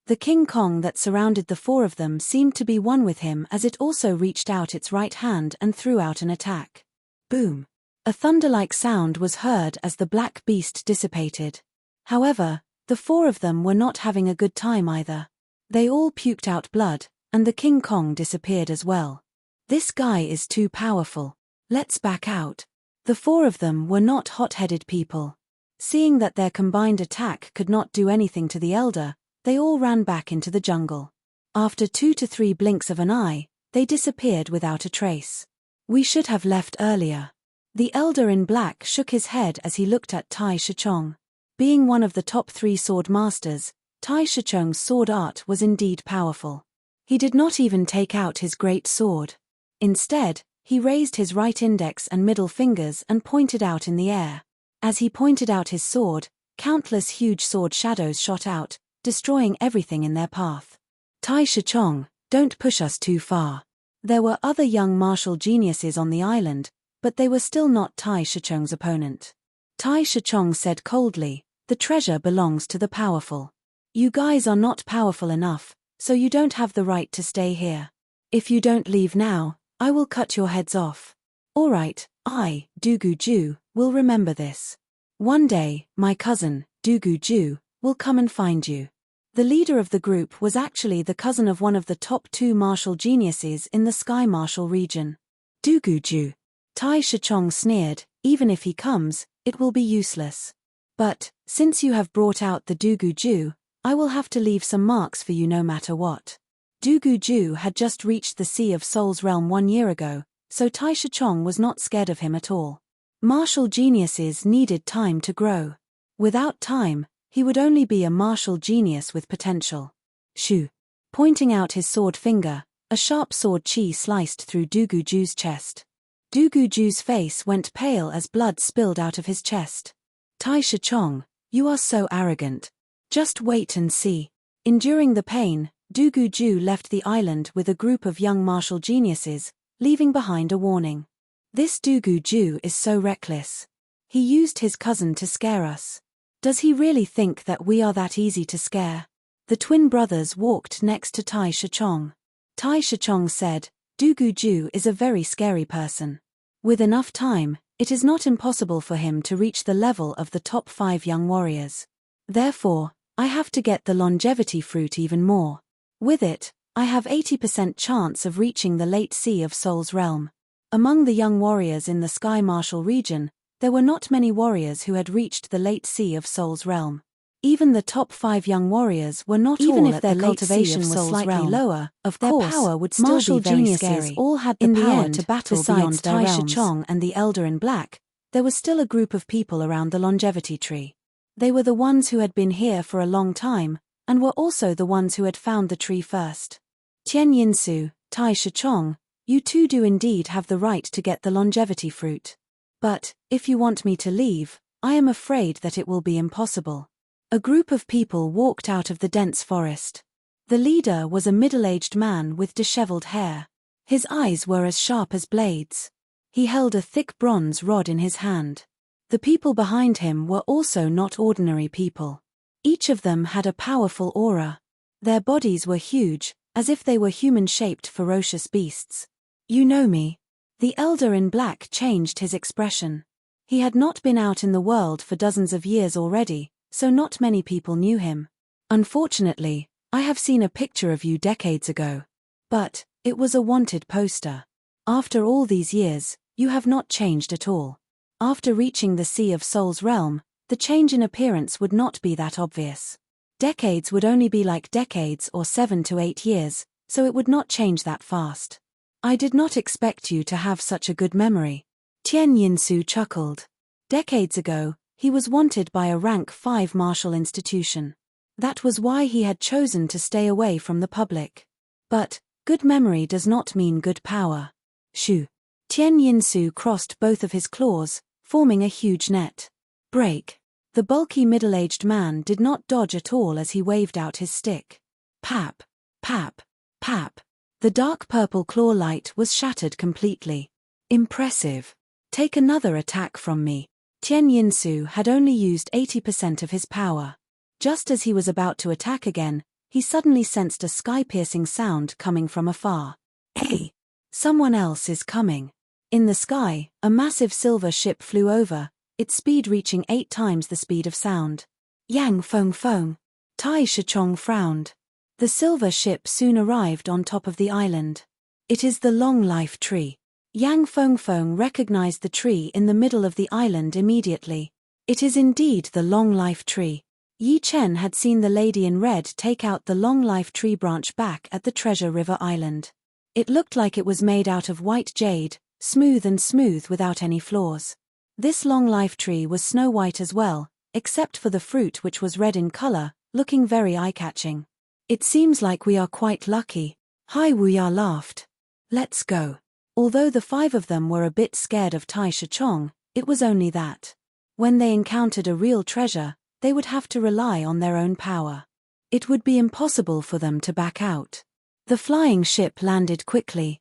The King Kong that surrounded the 4 of them seemed to be one with him as it also reached out its right hand and threw out an attack. Boom! A thunder-like sound was heard as the black beast dissipated. However, the 4 of them were not having a good time either. They all puked out blood, and the King Kong disappeared as well. This guy is too powerful. Let's back out. The 4 of them were not hot-headed people. Seeing that their combined attack could not do anything to the elder, they all ran back into the jungle. After 2 to 3 blinks of an eye, they disappeared without a trace. We should have left earlier. The elder in black shook his head as he looked at Tai Shichong. Being one of the top 3 sword masters, Tai Shichong's sword art was indeed powerful. He did not even take out his great sword. Instead, he raised his right index and middle fingers and pointed out in the air. As he pointed out his sword, countless huge sword shadows shot out, destroying everything in their path. Tai Shichong, don't push us too far. There were other young martial geniuses on the island, but they were still not Tai Shichong's opponent. Tai Shichong said coldly, the treasure belongs to the powerful. You guys are not powerful enough, so you don't have the right to stay here. If you don't leave now, I will cut your heads off. Alright, I, Dugu Ju, will remember this. One day, my cousin, Dugu Ju, will come and find you. The leader of the group was actually the cousin of one of the top 2 martial geniuses in the Sky Martial region. Dugu Ju. Tai Shichong sneered, even if he comes, it will be useless. But, since you have brought out the Dugu-ju, I will have to leave some marks for you no matter what. Dugu-ju had just reached the Sea of Souls realm 1 year ago, so Tai Shichong was not scared of him at all. Martial geniuses needed time to grow. Without time, he would only be a martial genius with potential. Shoo! Pointing out his sword finger, a sharp sword chi sliced through Dugu-ju's chest. Dugu-ju's face went pale as blood spilled out of his chest. Tai Shichong, you are so arrogant. Just wait and see. Enduring the pain, Dugu-ju left the island with a group of young martial geniuses, leaving behind a warning. This Dugu-ju is so reckless. He used his cousin to scare us. Does he really think that we are that easy to scare? The twin brothers walked next to Tai Shichong. Tai Shichong said, Dugu-ju is a very scary person. With enough time, it is not impossible for him to reach the level of the top 5 young warriors. Therefore, I have to get the longevity fruit even more. With it, I have 80% chance of reaching the late Sea of Souls realm. Among the young warriors in the Sky Martial region, there were not many warriors who had reached the late Sea of Souls realm. Even the top 5 young warriors were not all at the late Sea of Souls slightly realm. Lower, of their course, power would still be very scary. All had the power to battle beyond their realms. Besides Tai Shichong and the Elder in Black, there was still a group of people around the longevity tree. They were the ones who had been here for a long time, and were also the ones who had found the tree first. Tian Yinsu, Tai Shichong, you two do indeed have the right to get the longevity fruit. But, if you want me to leave, I am afraid that it will be impossible. A group of people walked out of the dense forest. The leader was a middle-aged man with disheveled hair. His eyes were as sharp as blades. He held a thick bronze rod in his hand. The people behind him were also not ordinary people. Each of them had a powerful aura. Their bodies were huge, as if they were human-shaped ferocious beasts. You know me. The Elder in Black changed his expression. He had not been out in the world for dozens of years already, so not many people knew him. Unfortunately, I have seen a picture of you decades ago. But, it was a wanted poster. After all these years, you have not changed at all. After reaching the Sea of Souls realm, the change in appearance would not be that obvious. Decades would only be like decades or 7 to 8 years, so it would not change that fast. I did not expect you to have such a good memory. Tian Yinsu chuckled. Decades ago, he was wanted by a rank 5 martial institution. That was why he had chosen to stay away from the public. But, good memory does not mean good power. Shoo! Tian Yinsu crossed both of his claws, forming a huge net. Break! The bulky middle-aged man did not dodge at all as he waved out his stick. Pap! Pap! Pap! The dark purple claw light was shattered completely. Impressive. Take another attack from me. Tian Yinsu had only used 80% of his power. Just as he was about to attack again, he suddenly sensed a sky-piercing sound coming from afar. Hey! Someone else is coming. In the sky, a massive silver ship flew over, its speed reaching 8 times the speed of sound. Yang Feng Feng. Tai Shichong frowned. The silver ship soon arrived on top of the island. It is the Long Life Tree. Yang Feng Feng recognized the tree in the middle of the island immediately. It is indeed the Long Life Tree. Yi Chen had seen the lady in red take out the Long Life Tree branch back at the Treasure River Island. It looked like it was made out of white jade, smooth without any flaws. This Long Life Tree was snow white as well, except for the fruit which was red in color, looking very eye-catching. It seems like we are quite lucky. Hai Wuya laughed. Let's go. Although the 5 of them were a bit scared of Tai Shichong, it was only that. When they encountered a real treasure, they would have to rely on their own power. It would be impossible for them to back out. The flying ship landed quickly.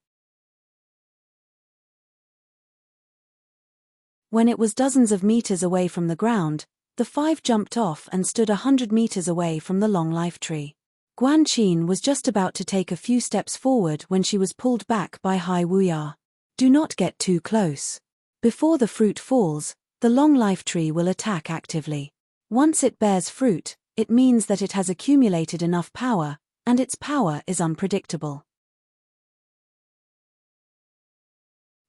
When it was dozens of meters away from the ground, the 5 jumped off and stood 100 meters away from the Long Life Tree. Guan Qin was just about to take a few steps forward when she was pulled back by Hai Wuya. Do not get too close. Before the fruit falls, the Long Life Tree will attack actively. Once it bears fruit, it means that it has accumulated enough power, and its power is unpredictable.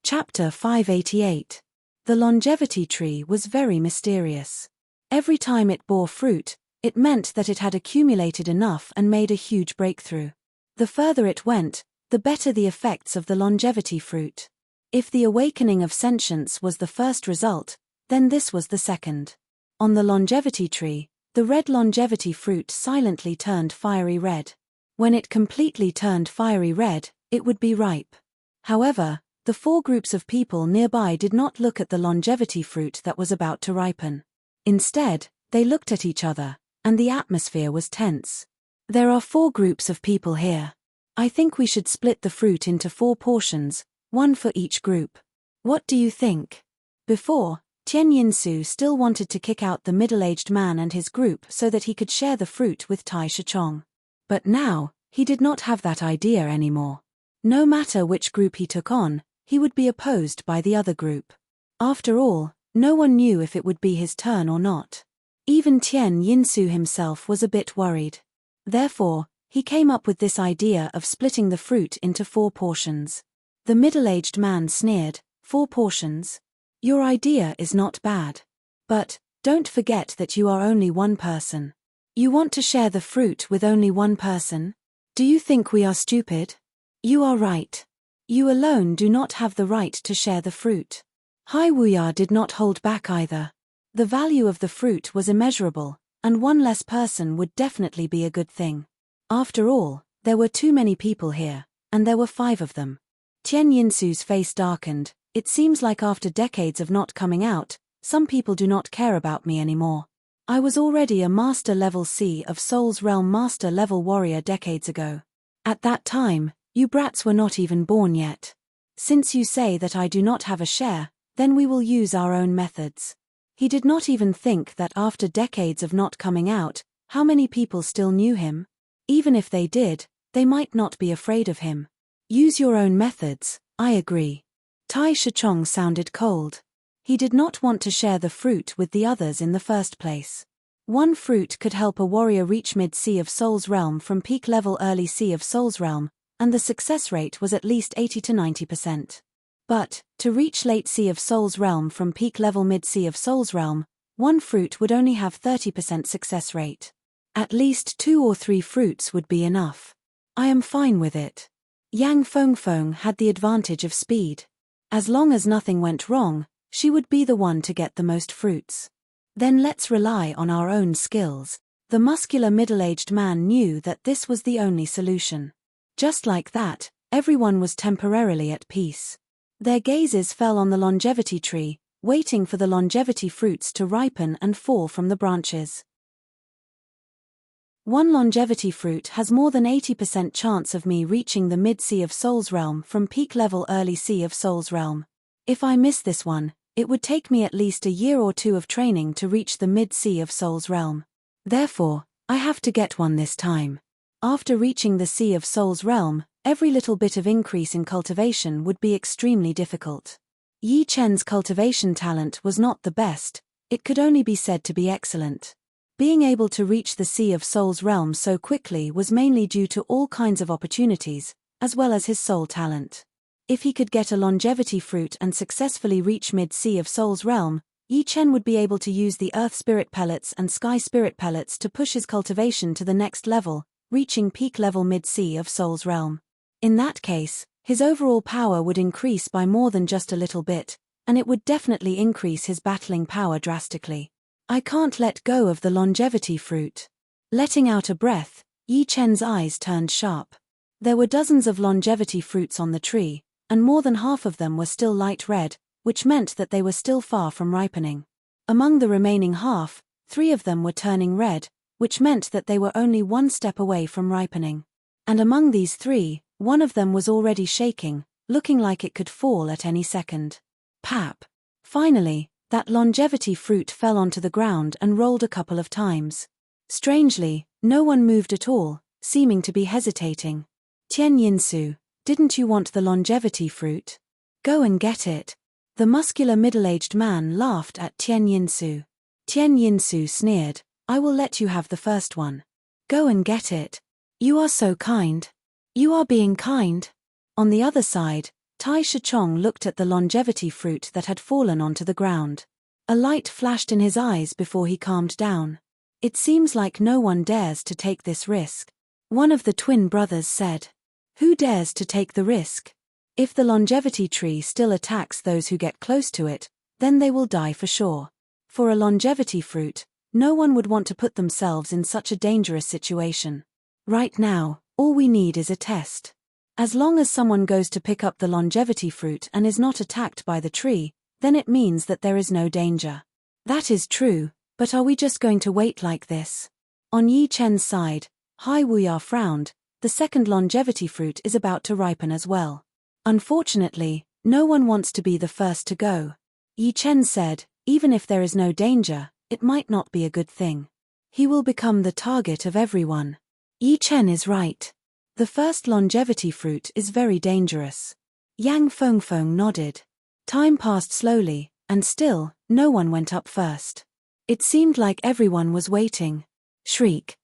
Chapter 588. The longevity tree was very mysterious. Every time it bore fruit, it meant that it had accumulated enough and made a huge breakthrough. The further it went, the better the effects of the longevity fruit. If the awakening of sentience was the first result, then this was the second. On the longevity tree, the red longevity fruit silently turned fiery red. When it completely turned fiery red, it would be ripe. However, the 4 groups of people nearby did not look at the longevity fruit that was about to ripen. Instead, they looked at each other, and the atmosphere was tense. There are 4 groups of people here. I think we should split the fruit into 4 portions, 1 for each group. What do you think? Before, Tian Yinsu still wanted to kick out the middle-aged man and his group so that he could share the fruit with Tai Shichong. But now, he did not have that idea anymore. No matter which group he took on, he would be opposed by the other group. After all, no one knew if it would be his turn or not. Even Tian Yinsu himself was a bit worried. Therefore, he came up with this idea of splitting the fruit into 4 portions. The middle-aged man sneered, 4 portions? Your idea is not bad. But, don't forget that you are only one person. You want to share the fruit with only one person? Do you think we are stupid? You are right. You alone do not have the right to share the fruit. Hai Wuya did not hold back either. The value of the fruit was immeasurable, and one less person would definitely be a good thing. After all, there were too many people here, and there were 5 of them. Tian Yinsu's face darkened. It seems like after decades of not coming out, some people do not care about me anymore. I was already a Master Level C of Soul's Realm Master Level Warrior decades ago. At that time, you brats were not even born yet. Since you say that I do not have a share, then we will use our own methods. He did not even think that after decades of not coming out, how many people still knew him? Even if they did, they might not be afraid of him. Use your own methods, I agree. Tai Shichong sounded cold. He did not want to share the fruit with the others in the first place. 1 fruit could help a warrior reach mid-C of Soul's Realm from peak level early C of Soul's Realm, and the success rate was at least 80 to 90%. But, to reach late C of Soul's Realm from peak level mid-C of Soul's Realm, 1 fruit would only have 30% success rate. At least 2 or 3 fruits would be enough. I am fine with it. Yang Fengfeng had the advantage of speed. As long as nothing went wrong, she would be the one to get the most fruits. Then let's rely on our own skills. The muscular middle-aged man knew that this was the only solution. Just like that, everyone was temporarily at peace. Their gazes fell on the longevity tree, waiting for the longevity fruits to ripen and fall from the branches. 1 longevity fruit has more than 80% chance of me reaching the mid-C of Soul's Realm from peak level early C of Soul's Realm. If I miss this one, it would take me at least a year or 2 of training to reach the mid-C of Soul's Realm. Therefore, I have to get one this time. After reaching the C of Soul's Realm, every little bit of increase in cultivation would be extremely difficult. Yi Chen's cultivation talent was not the best, it could only be said to be excellent. Being able to reach the Sea of Soul's Realm so quickly was mainly due to all kinds of opportunities, as well as his soul talent. If he could get a longevity fruit and successfully reach mid-Sea of Soul's Realm, Yi Chen would be able to use the Earth Spirit Pellets and Sky Spirit Pellets to push his cultivation to the next level, reaching peak level mid-Sea of Soul's Realm. In that case, his overall power would increase by more than just a little bit, and it would definitely increase his battling power drastically. I can't let go of the longevity fruit. Letting out a breath, Yi Chen's eyes turned sharp. There were dozens of longevity fruits on the tree, and more than half of them were still light red, which meant that they were still far from ripening. Among the remaining half, 3 of them were turning red, which meant that they were only 1 step away from ripening. And among these 3, 1 of them was already shaking, looking like it could fall at any second. Pap! Finally, that longevity fruit fell onto the ground and rolled a couple of times. Strangely, no one moved at all, seeming to be hesitating. Tian Yinsu, didn't you want the longevity fruit? Go and get it. The muscular middle-aged man laughed at Tian Yinsu. Tian Yinsu sneered, I will let you have the first one. Go and get it. You are so kind. You are being kind. On the other side, Tai Shichong looked at the longevity fruit that had fallen onto the ground. A light flashed in his eyes before he calmed down. It seems like no one dares to take this risk. One of the twin brothers said. Who dares to take the risk? If the longevity tree still attacks those who get close to it, then they will die for sure. For a longevity fruit, no one would want to put themselves in such a dangerous situation. Right now, all we need is a test. As long as someone goes to pick up the longevity fruit and is not attacked by the tree, then it means that there is no danger. That is true, but are we just going to wait like this? On Yi Chen's side, Hai Wuya frowned. The second longevity fruit is about to ripen as well. Unfortunately, no one wants to be the first to go. Yi Chen said, even if there is no danger, it might not be a good thing. He will become the target of everyone. Yi Chen is right. The first longevity fruit is very dangerous. Yang Fengfeng nodded. Time passed slowly, and still, no one went up first. It seemed like everyone was waiting. Shriek.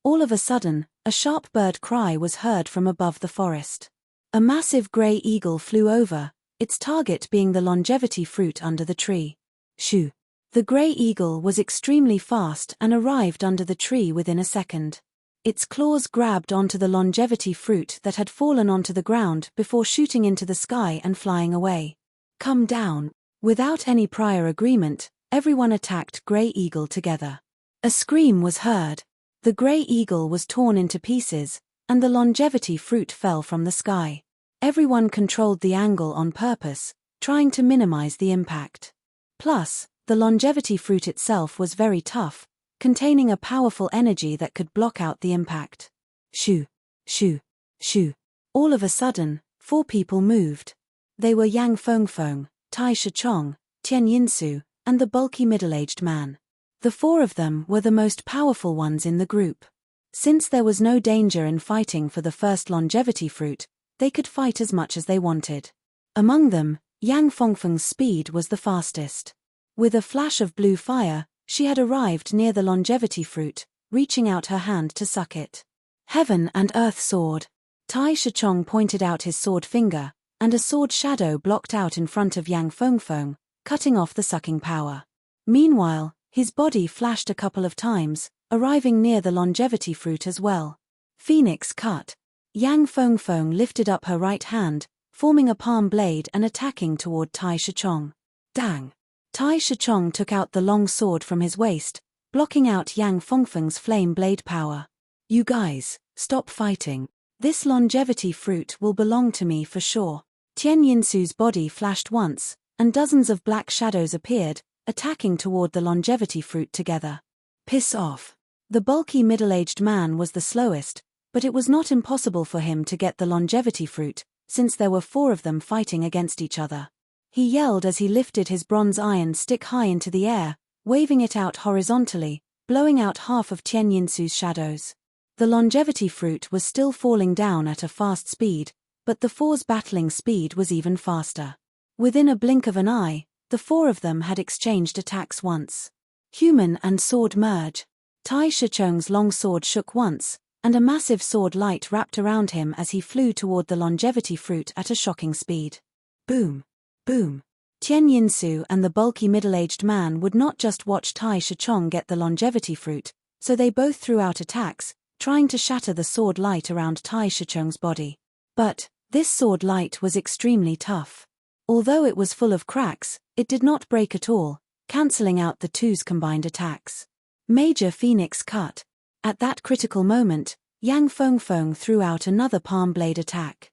All of a sudden, a sharp bird cry was heard from above the forest. A massive grey eagle flew over, its target being the longevity fruit under the tree. Shoo! The grey eagle was extremely fast and arrived under the tree within a second. Its claws grabbed onto the longevity fruit that had fallen onto the ground before shooting into the sky and flying away. Come down. Without any prior agreement, everyone attacked Grey Eagle together. A scream was heard. The Grey Eagle was torn into pieces, and the longevity fruit fell from the sky. Everyone controlled the angle on purpose, trying to minimize the impact. Plus, the longevity fruit itself was very tough, containing a powerful energy that could block out the impact. Shoo! Shoo! Shoo! All of a sudden, 4 people moved. They were Yang Fengfeng, Tai Shichong, Tian Yinsu, and the bulky middle-aged man. The 4 of them were the most powerful ones in the group. Since there was no danger in fighting for the first longevity fruit, they could fight as much as they wanted. Among them, Yang Fengfeng's speed was the fastest. With a flash of blue fire, she had arrived near the longevity fruit, reaching out her hand to suck it. Heaven and Earth Sword. Tai Shichong pointed out his sword finger, and a sword shadow blocked out in front of Yang Fengfeng, cutting off the sucking power. Meanwhile, his body flashed a couple of times, arriving near the longevity fruit as well. Phoenix Cut. Yang Fengfeng lifted up her right hand, forming a palm blade and attacking toward Tai Shichong. Dang! Tai Shichong took out the long sword from his waist, blocking out Yang Fengfeng's flame blade power. You guys, stop fighting. This longevity fruit will belong to me for sure. Tian Yinsu's body flashed once, and dozens of black shadows appeared, attacking toward the longevity fruit together. Piss off. The bulky middle-aged man was the slowest, but it was not impossible for him to get the longevity fruit, since there were 4 of them fighting against each other. He yelled as he lifted his bronze iron stick high into the air, waving it out horizontally, blowing out half of Tian Yinsu's shadows. The longevity fruit was still falling down at a fast speed, but the 4's battling speed was even faster. Within a blink of an eye, the 4 of them had exchanged attacks once. Human and sword merge. Tai Shichong's long sword shook once, and a massive sword light wrapped around him as he flew toward the longevity fruit at a shocking speed. Boom! Boom! Tian Yinsu and the bulky middle-aged man would not just watch Tai Shichong get the longevity fruit, so they both threw out attacks, trying to shatter the sword light around Tai Shichong's body. But this sword light was extremely tough. Although it was full of cracks, it did not break at all, cancelling out the 2's combined attacks. Major Phoenix Cut. At that critical moment, Yang Fengfeng threw out another palm blade attack.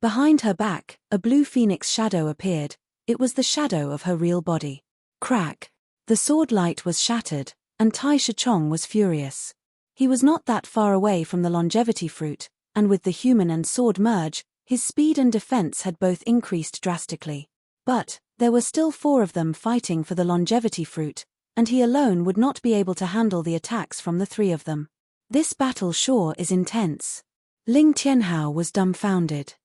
Behind her back, a blue phoenix shadow appeared. It was the shadow of her real body. Crack! The sword light was shattered, and Tai Shichong was furious. He was not that far away from the longevity fruit, and with the human and sword merge, his speed and defense had both increased drastically. But there were still 4 of them fighting for the longevity fruit, and he alone would not be able to handle the attacks from the 3 of them. This battle sure is intense. Ling Tianhao was dumbfounded.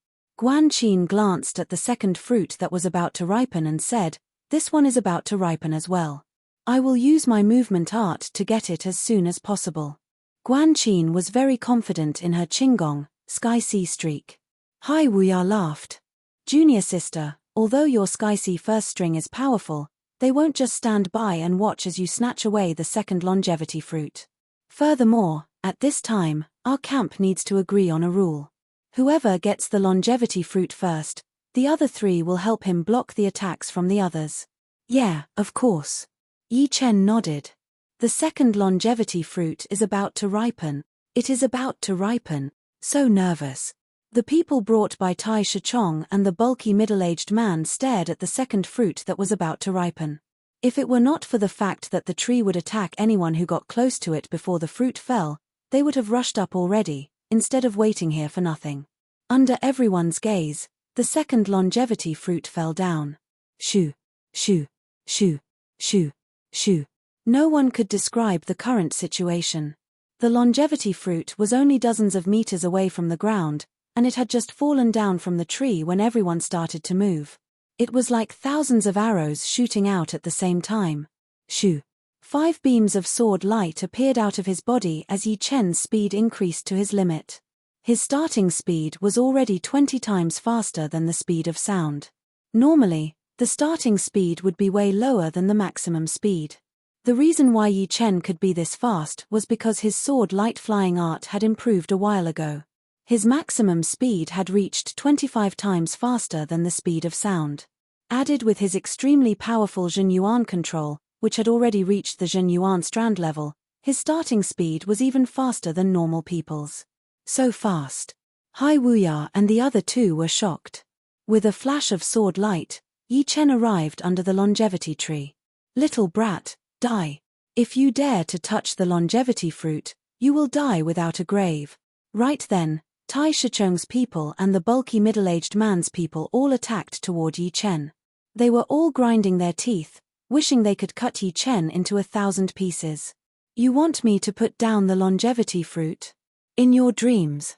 Guan Qin glanced at the second fruit that was about to ripen and said, "This one is about to ripen as well. I will use my movement art to get it as soon as possible." Guan Qin was very confident in her Qinggong, Sky Sea Streak. Hai Wuya laughed. Junior sister, although your Sky Sea first string is powerful, they won't just stand by and watch as you snatch away the second longevity fruit. Furthermore, at this time, our camp needs to agree on a rule. Whoever gets the longevity fruit first, the other three will help him block the attacks from the others. Yeah, of course. Yi Chen nodded. The second longevity fruit is about to ripen. It is about to ripen. So nervous. The people brought by Tai Shichong and the bulky middle-aged man stared at the second fruit that was about to ripen. If it were not for the fact that the tree would attack anyone who got close to it before the fruit fell, they would have rushed up already, instead of waiting here for nothing. Under everyone's gaze, the second longevity fruit fell down. Shoo, shoo, shoo, shoo, shoo. No one could describe the current situation. The longevity fruit was only dozens of meters away from the ground, and it had just fallen down from the tree when everyone started to move. It was like thousands of arrows shooting out at the same time. Shoo. 5 beams of sword light appeared out of his body as Yi Chen's speed increased to his limit. His starting speed was already 20 times faster than the speed of sound. Normally, the starting speed would be way lower than the maximum speed. The reason why Yi Chen could be this fast was because his sword light flying art had improved a while ago. His maximum speed had reached 25 times faster than the speed of sound. Added with his extremely powerful Zhen Yuan control, which had already reached the Zhen Yuan strand level, his starting speed was even faster than normal people's. So fast. Hai Wuya and the other two were shocked. With a flash of sword light, Yi Chen arrived under the longevity tree. Little brat, die. If you dare to touch the longevity fruit, you will die without a grave. Right then, Tai Shichong's people and the bulky middle-aged man's people all attacked toward Yi Chen. They were all grinding their teeth, wishing they could cut Yi Chen into 1,000 pieces. You want me to put down the longevity fruit? In your dreams.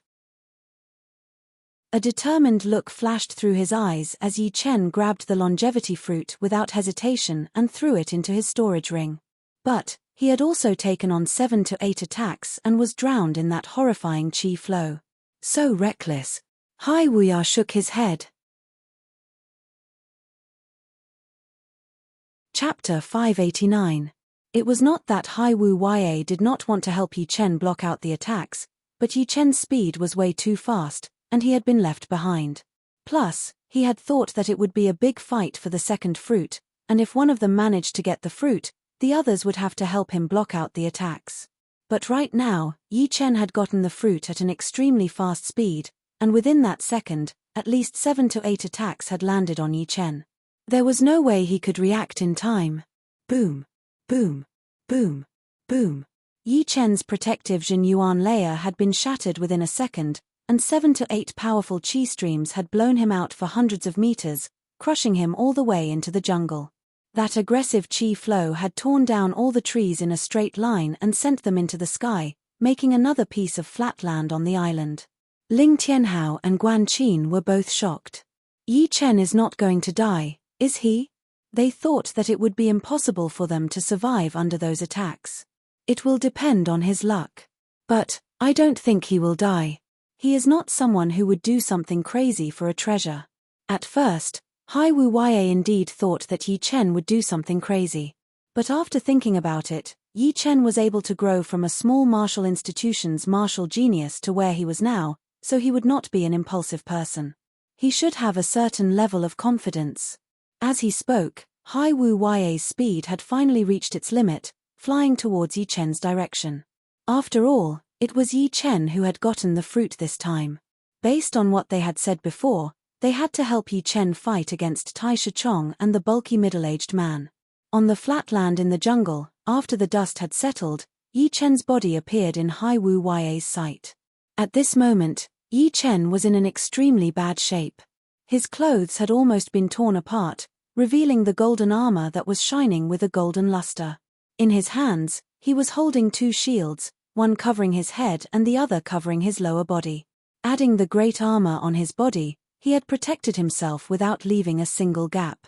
A determined look flashed through his eyes as Yi Chen grabbed the longevity fruit without hesitation and threw it into his storage ring. But, he had also taken on 7 to 8 attacks and was drowned in that horrifying chi flow. So reckless. Hai Wuya shook his head. Chapter 589. It was not that Hai Wuya did not want to help Yi Chen block out the attacks, but Yi Chen's speed was way too fast, and he had been left behind. Plus, he had thought that it would be a big fight for the second fruit, and if one of them managed to get the fruit, the others would have to help him block out the attacks. But right now, Yi Chen had gotten the fruit at an extremely fast speed, and within that second, at least 7 to 8 attacks had landed on Yi Chen. There was no way he could react in time. Boom, boom, boom, boom. Yi Chen's protective Zhen Yuan layer had been shattered within a second, and 7 to 8 powerful chi streams had blown him out for hundreds of meters, crushing him all the way into the jungle. That aggressive chi flow had torn down all the trees in a straight line and sent them into the sky, making another piece of flat land on the island. Ling Tianhao and Guan Qin were both shocked. Yi Chen is not going to die, is he? They thought that it would be impossible for them to survive under those attacks. It will depend on his luck. But, I don't think he will die. He is not someone who would do something crazy for a treasure. At first, Hai Wuya indeed thought that Yi Chen would do something crazy. But after thinking about it, Yi Chen was able to grow from a small martial institution's martial genius to where he was now, so he would not be an impulsive person. He should have a certain level of confidence. As he spoke, Hai Wuya's speed had finally reached its limit, flying towards Yi Chen's direction. After all, it was Yi Chen who had gotten the fruit this time. Based on what they had said before, they had to help Yi Chen fight against Tai Shichong and the bulky middle-aged man. On the flat land in the jungle, after the dust had settled, Yi Chen's body appeared in Hai Wuya's sight. At this moment, Yi Chen was in an extremely bad shape. His clothes had almost been torn apart, revealing the golden armor that was shining with a golden luster. In his hands, he was holding 2 shields, one covering his head and the other covering his lower body. Adding the great armor on his body, he had protected himself without leaving a single gap.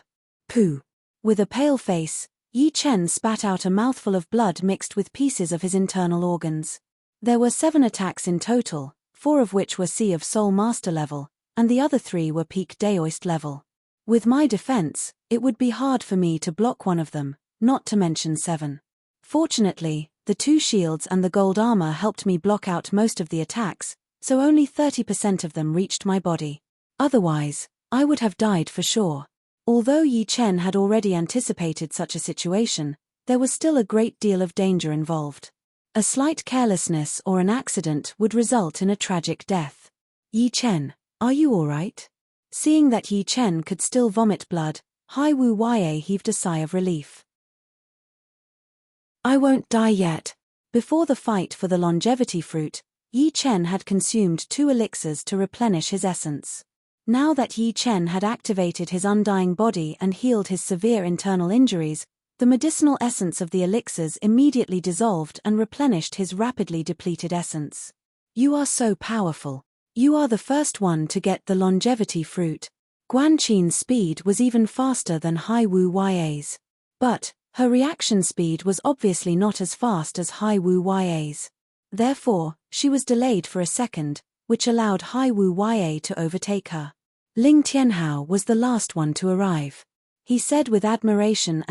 Pooh. With a pale face, Yi Chen spat out a mouthful of blood mixed with pieces of his internal organs. There were 7 attacks in total, 4 of which were Sea of Soul Master level, and the other 3 were Peak Daoist level. With my defense, it would be hard for me to block one of them, not to mention 7. Fortunately, the 2 shields and the gold armor helped me block out most of the attacks, so only 30% of them reached my body. Otherwise, I would have died for sure. Although Yi Chen had already anticipated such a situation, there was still a great deal of danger involved. A slight carelessness or an accident would result in a tragic death. Yi Chen, are you alright? Seeing that Yi Chen could still vomit blood, Hai Wu Ya heaved a sigh of relief. I won't die yet. Before the fight for the longevity fruit, Yi Chen had consumed 2 elixirs to replenish his essence. Now that Yi Chen had activated his undying body and healed his severe internal injuries, the medicinal essence of the elixirs immediately dissolved and replenished his rapidly depleted essence. You are so powerful. You are the first one to get the longevity fruit. Guan Qin's speed was even faster than Hai Wu Ya's. But her reaction speed was obviously not as fast as Hai Wu Ya's. Therefore, she was delayed for a second, which allowed Hai Wu Ya to overtake her. Ling Tianhao was the last one to arrive. He said with admiration,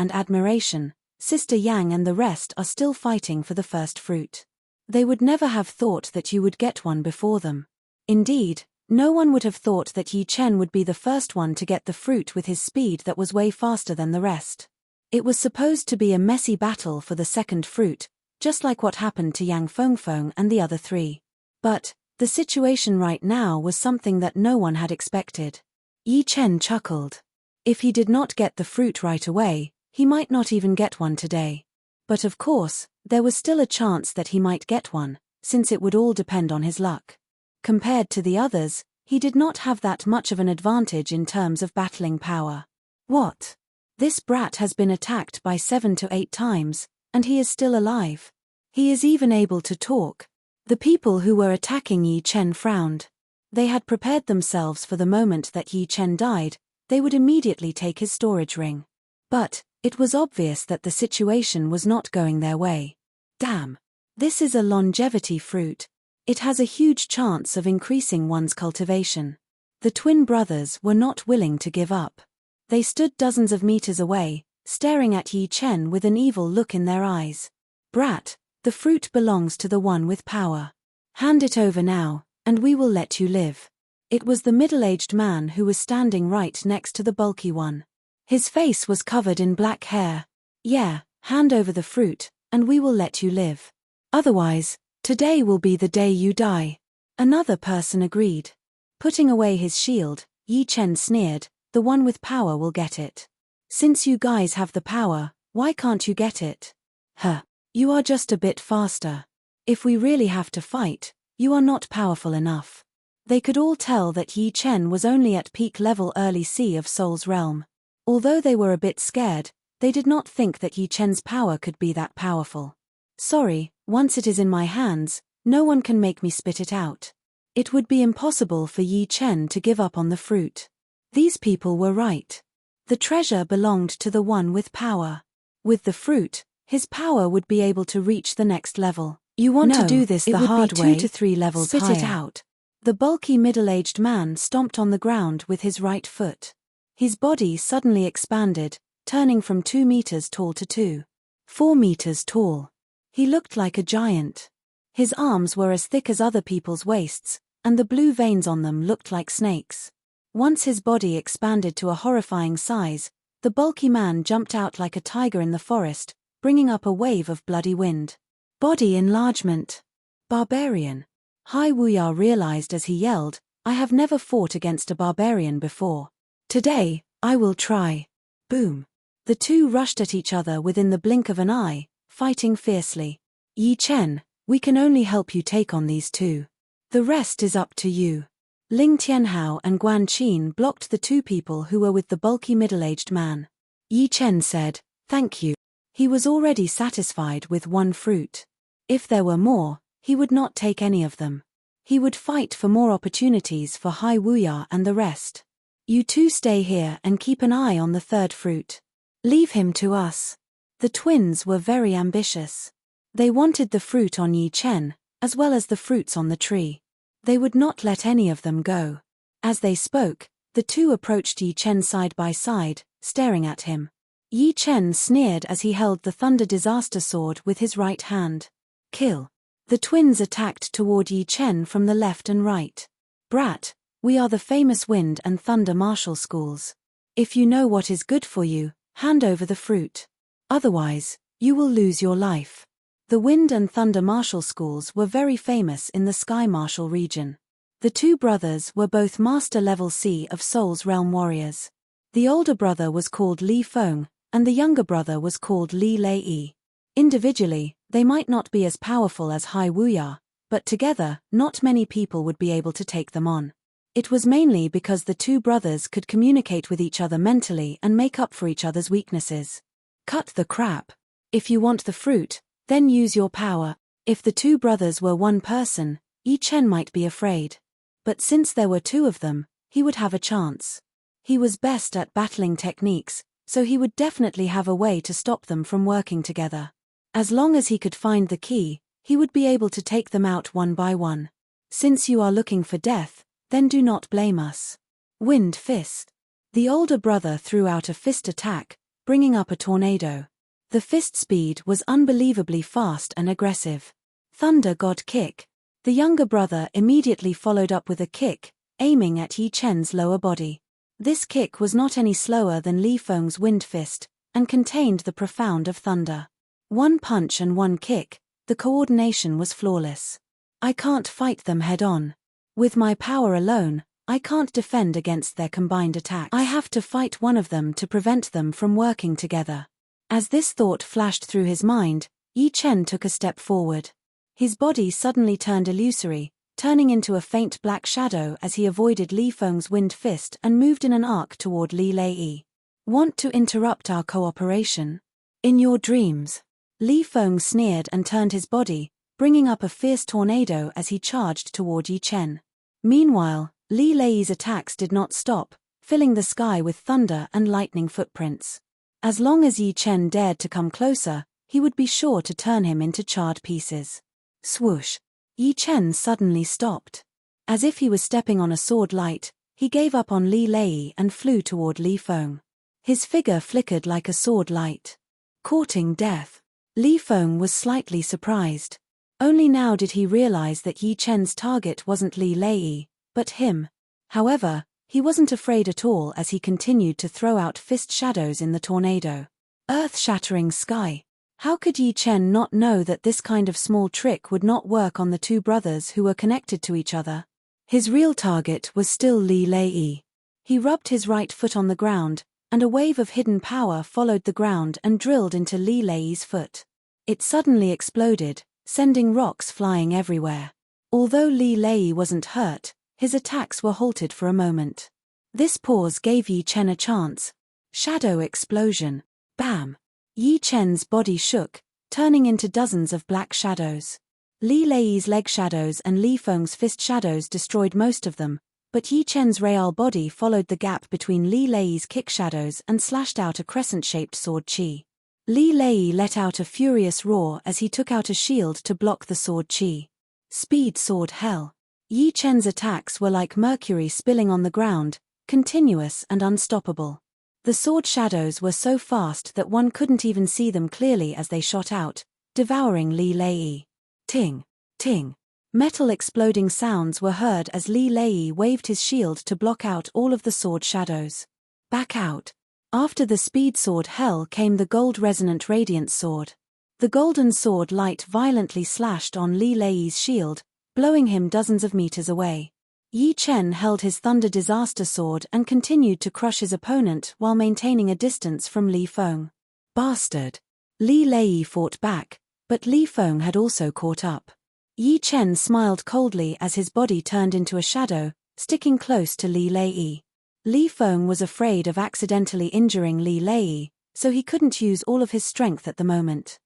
Sister Yang and the rest are still fighting for the first fruit. They would never have thought that you would get one before them. Indeed, no one would have thought that Yi Chen would be the first one to get the fruit with his speed that was way faster than the rest. It was supposed to be a messy battle for the second fruit, just like what happened to Yang Fengfeng and the other 3. But the situation right now was something that no one had expected. Yi Chen chuckled. If he did not get the fruit right away, he might not even get one today. But of course, there was still a chance that he might get one, since it would all depend on his luck. Compared to the others, he did not have that much of an advantage in terms of battling power. What? This brat has been attacked by 7 to 8 times, and he is still alive. He is even able to talk. The people who were attacking Yi Chen frowned. They had prepared themselves for the moment that Yi Chen died, they would immediately take his storage ring. But it was obvious that the situation was not going their way. Damn. This is a longevity fruit. It has a huge chance of increasing one's cultivation. The twin brothers were not willing to give up. They stood dozens of meters away, staring at Yi Chen with an evil look in their eyes. Brat, the fruit belongs to the one with power. Hand it over now, and we will let you live. It was the middle-aged man who was standing right next to the bulky one. His face was covered in black hair. Yeah, hand over the fruit, and we will let you live. Otherwise, today will be the day you die. Another person agreed. Putting away his shield, Yi Chen sneered, the one with power will get it. Since you guys have the power, why can't you get it? Huh. You are just a bit faster. If we really have to fight, you are not powerful enough. They could all tell that Yi Chen was only at peak level early Sea of Soul's realm. Although they were a bit scared, they did not think that Yi Chen's power could be that powerful. Sorry, once it is in my hands, no one can make me spit it out. It would be impossible for Yi Chen to give up on the fruit. These people were right. The treasure belonged to the one with power. With the fruit, his power would be able to reach the next level. You want to do this the hard way? 2 to 3 levels higher. Spit it out. The bulky middle-aged man stomped on the ground with his right foot. His body suddenly expanded, turning from 2 meters tall to 4 meters tall. He looked like a giant. His arms were as thick as other people's waists, and the blue veins on them looked like snakes. Once his body expanded to a horrifying size, the bulky man jumped out like a tiger in the forest, bringing up a wave of bloody wind. Body enlargement. Barbarian. Hai Wuya realized as he yelled, I have never fought against a barbarian before. Today, I will try. Boom. The two rushed at each other within the blink of an eye, fighting fiercely. Yi Chen, we can only help you take on these 2. The rest is up to you. Ling Tianhao and Guan Qin blocked the 2 people who were with the bulky middle-aged man. Yi Chen said, thank you. He was already satisfied with 1 fruit. If there were more, he would not take any of them. He would fight for more opportunities for Hai Wuya and the rest. You 2 stay here and keep an eye on the 3rd fruit. Leave him to us. The twins were very ambitious. They wanted the fruit on Yi Chen, as well as the fruits on the tree. They would not let any of them go. As they spoke, the two approached Yi Chen side by side, staring at him. Yi Chen sneered as he held the Thunder Disaster Sword with his right hand. Kill. The twins attacked toward Yi Chen from the left and right. Brat, we are the famous Wind and Thunder Martial Schools. If you know what is good for you, hand over the fruit. Otherwise, you will lose your life. The Wind and Thunder Martial Schools were very famous in the Sky Martial region. The two brothers were both Master Level C of Soul's Realm warriors. The older brother was called Li Feng, and the younger brother was called Li Lei. Individually, they might not be as powerful as Hai Wuya, but together, not many people would be able to take them on. It was mainly because the two brothers could communicate with each other mentally and make up for each other's weaknesses. Cut the crap. If you want the fruit, then use your power. If the two brothers were one person, Yi Chen might be afraid. But since there were two of them, he would have a chance. He was best at battling techniques, so he would definitely have a way to stop them from working together. As long as he could find the key, he would be able to take them out one by one. Since you are looking for death, then do not blame us. Wind Fist. The older brother threw out a fist attack, bringing up a tornado. The fist speed was unbelievably fast and aggressive. Thunder God Kick. The younger brother immediately followed up with a kick, aiming at Yi Chen's lower body. This kick was not any slower than Li Feng's Wind Fist, and contained the profound of thunder. One punch and one kick, the coordination was flawless. I can't fight them head-on. With my power alone, I can't defend against their combined attacks. I have to fight one of them to prevent them from working together. As this thought flashed through his mind, Yi Chen took a step forward. His body suddenly turned illusory, turning into a faint black shadow as he avoided Li Feng's Wind Fist and moved in an arc toward Li Lei. Want to interrupt our cooperation? In your dreams. Li Feng sneered and turned his body, bringing up a fierce tornado as he charged toward Yi Chen. Meanwhile, Li Lei's attacks did not stop, filling the sky with thunder and lightning footprints. As long as Yi Chen dared to come closer, he would be sure to turn him into charred pieces. Swoosh! Yi Chen suddenly stopped. As if he was stepping on a sword light, he gave up on Li Lei and flew toward Li Feng. His figure flickered like a sword light. Courting death. Li Feng was slightly surprised. Only now did he realize that Yi Chen's target wasn't Li Lei, but him. However, he wasn't afraid at all as he continued to throw out fist shadows in the tornado. Earth-shattering sky. How could Yi Chen not know that this kind of small trick would not work on the two brothers who were connected to each other? His real target was still Li Lei. He rubbed his right foot on the ground, and a wave of hidden power followed the ground and drilled into Li Lei's foot. It suddenly exploded, sending rocks flying everywhere. Although Li Lei wasn't hurt, his attacks were halted for a moment. This pause gave Yi Chen a chance. Shadow explosion. Bam! Yi Chen's body shook, turning into dozens of black shadows. Li Lei's leg shadows and Li Feng's fist shadows destroyed most of them, but Yi Chen's real body followed the gap between Li Lei's kick shadows and slashed out a crescent-shaped sword chi. Li Lei let out a furious roar as he took out a shield to block the sword chi. Speed sword hell. Yi Chen's attacks were like mercury spilling on the ground, continuous and unstoppable. The sword shadows were so fast that one couldn't even see them clearly as they shot out, devouring Li Lei. Ting! Ting! Metal exploding sounds were heard as Li Lei waved his shield to block out all of the sword shadows. Back out! After the speed sword hell came the gold resonant radiant sword. The golden sword light violently slashed on Li Lei's shield, blowing him dozens of meters away. Yi Chen held his Thunder Disaster Sword and continued to crush his opponent while maintaining a distance from Li Feng. Bastard! Li Lei fought back, but Li Feng had also caught up. Yi Chen smiled coldly as his body turned into a shadow, sticking close to Li Lei. Li Feng was afraid of accidentally injuring Li Lei, so he couldn't use all of his strength at the moment.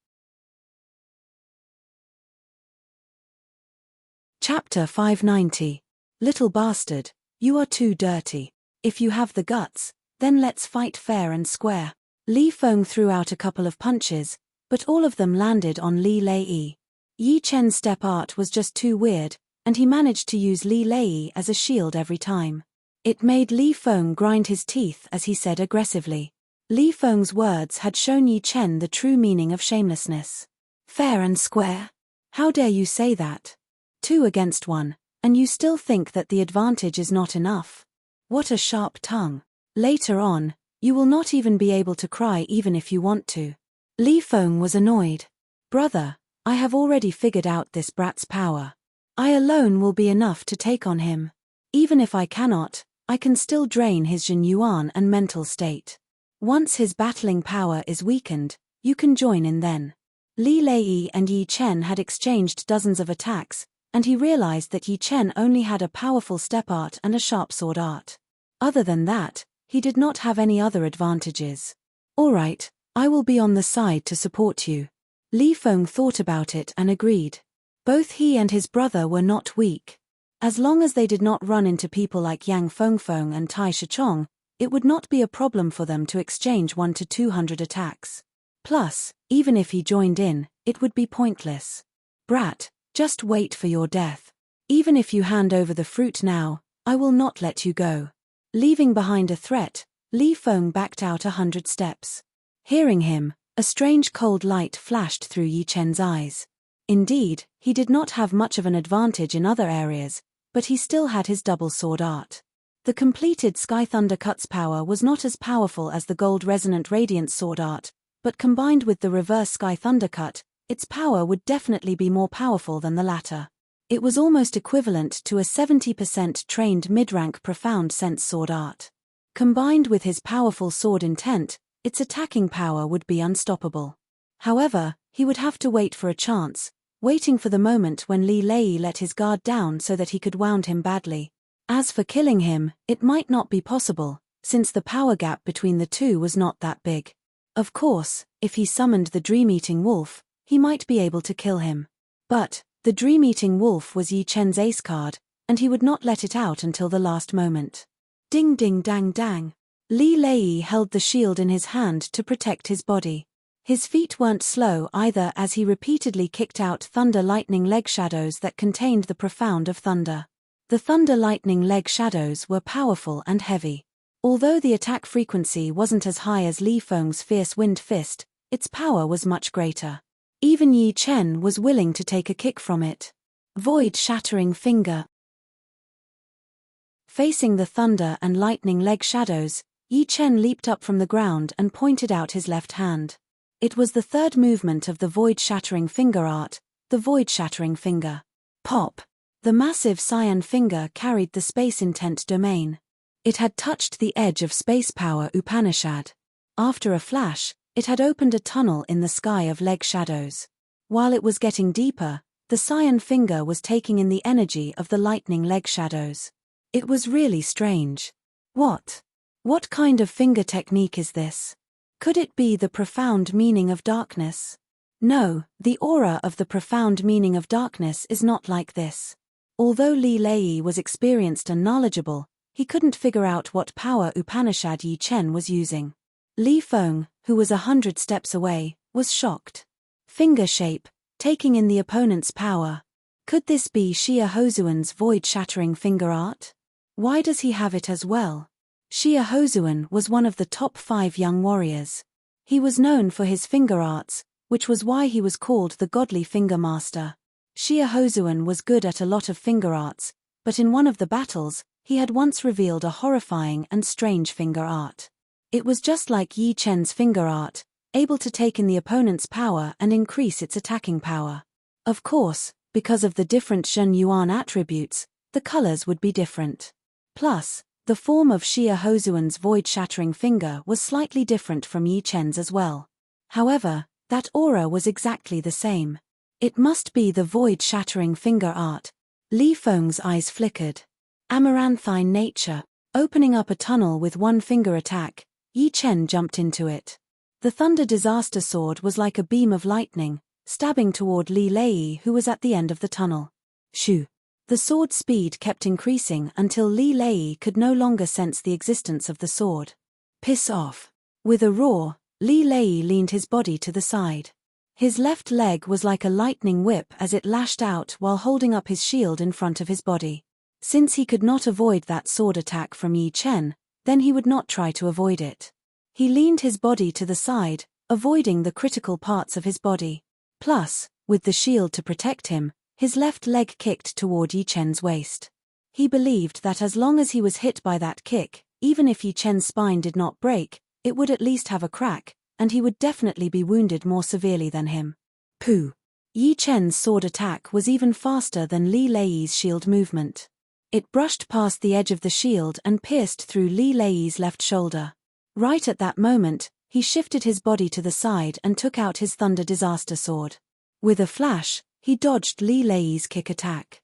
Chapter 590. Little bastard, you are too dirty. If you have the guts, then let's fight fair and square. Li Feng threw out a couple of punches, but all of them landed on Li Lei. Yi Chen's step art was just too weird, and he managed to use Li Lei as a shield every time. It made Li Feng grind his teeth as he said aggressively. Li Feng's words had shown Yi Chen the true meaning of shamelessness. Fair and square? How dare you say that? 2 against 1, and you still think that the advantage is not enough? What a sharp tongue. Later on, you will not even be able to cry even if you want to. Li Feng was annoyed. Brother, I have already figured out this brat's power. I alone will be enough to take on him. Even if I cannot, I can still drain his Jin Yuan and mental state. Once his battling power is weakened, you can join in then. Li Lei and Yi Chen had exchanged dozens of attacks, and he realized that Yi Chen only had a powerful step art and a sharp sword art. Other than that, he did not have any other advantages. All right, I will be on the side to support you. Li Feng thought about it and agreed. Both he and his brother were not weak. As long as they did not run into people like Yang Fengfeng and Tai Shichong, it would not be a problem for them to exchange 1 to 200 attacks. Plus, even if he joined in, it would be pointless. Brat, just wait for your death. Even if you hand over the fruit now, I will not let you go. Leaving behind a threat, Li Feng backed out 100 steps. Hearing him, a strange cold light flashed through Yi Chen's eyes. Indeed, he did not have much of an advantage in other areas, but he still had his double sword art. The completed Sky Thunder Cut's power was not as powerful as the Gold Resonant Radiance sword art, but combined with the reverse Sky Thunder Cut, its power would definitely be more powerful than the latter. It was almost equivalent to a 70% trained mid-rank Profound Sense sword art. Combined with his powerful sword intent, its attacking power would be unstoppable. However, he would have to wait for a chance, waiting for the moment when Li Lei let his guard down so that he could wound him badly. As for killing him, it might not be possible, since the power gap between the two was not that big. Of course, if he summoned the Dream-Eating Wolf, he might be able to kill him. But the Dream-Eating Wolf was Yi Chen's ace card, and he would not let it out until the last moment. Ding ding dang dang. Li Lei held the shield in his hand to protect his body. His feet weren't slow either as he repeatedly kicked out Thunder Lightning Leg Shadows that contained the Profound of Thunder. The Thunder Lightning Leg Shadows were powerful and heavy. Although the attack frequency wasn't as high as Li Feng's Fierce Wind Fist, its power was much greater. Even Yi Chen was willing to take a kick from it. Void Shattering Finger. Facing the Thunder and Lightning Leg Shadows, Yi Chen leaped up from the ground and pointed out his left hand. It was the third movement of the Void Shattering Finger art, the Void Shattering Finger. Pop! The massive cyan finger carried the Space Intent domain. It had touched the edge of Space Power Upanishad. After a flash, it had opened a tunnel in the sky of leg shadows. While it was getting deeper, the cyan finger was taking in the energy of the lightning leg shadows. It was really strange. What kind of finger technique is this? Could it be the profound meaning of darkness? No, the aura of the profound meaning of darkness is not like this. Although Li Lei was experienced and knowledgeable, he couldn't figure out what power Upanishad Yi Chen was using. Li Feng, who was 100 steps away, was shocked. Finger shape, taking in the opponent's power. Could this be Xia Hozuan's void-shattering finger art? Why does he have it as well? Xia Hozuan was one of the top 5 young warriors. He was known for his finger arts, which was why he was called the Godly Finger Master. Xia Hozuan was good at a lot of finger arts, but in one of the battles, he had once revealed a horrifying and strange finger art. It was just like Yi Chen's finger art, able to take in the opponent's power and increase its attacking power. Of course, because of the different Zhen Yuan attributes, the colors would be different. Plus, the form of Xia Hozuan's void-shattering finger was slightly different from Yi Chen's as well. However, that aura was exactly the same. It must be the void-shattering finger art. Li Feng's eyes flickered. Amaranthine nature. Opening up a tunnel with one finger attack, Yi Chen jumped into it. The Thunder Disaster Sword was like a beam of lightning, stabbing toward Li Lei who was at the end of the tunnel. Shoo! The sword's speed kept increasing until Li Lei could no longer sense the existence of the sword. Piss off! With a roar, Li Lei leaned his body to the side. His left leg was like a lightning whip as it lashed out while holding up his shield in front of his body. Since he could not avoid that sword attack from Yi Chen, then he would not try to avoid it. He leaned his body to the side, avoiding the critical parts of his body. Plus, with the shield to protect him, his left leg kicked toward Yi Chen's waist. He believed that as long as he was hit by that kick, even if Yi Chen's spine did not break, it would at least have a crack, and he would definitely be wounded more severely than him. Pooh! Yi Chen's sword attack was even faster than Li Lei's shield movement. It brushed past the edge of the shield and pierced through Li Lei's left shoulder. Right at that moment, he shifted his body to the side and took out his Thunder Disaster Sword. With a flash, he dodged Li Lei's kick attack.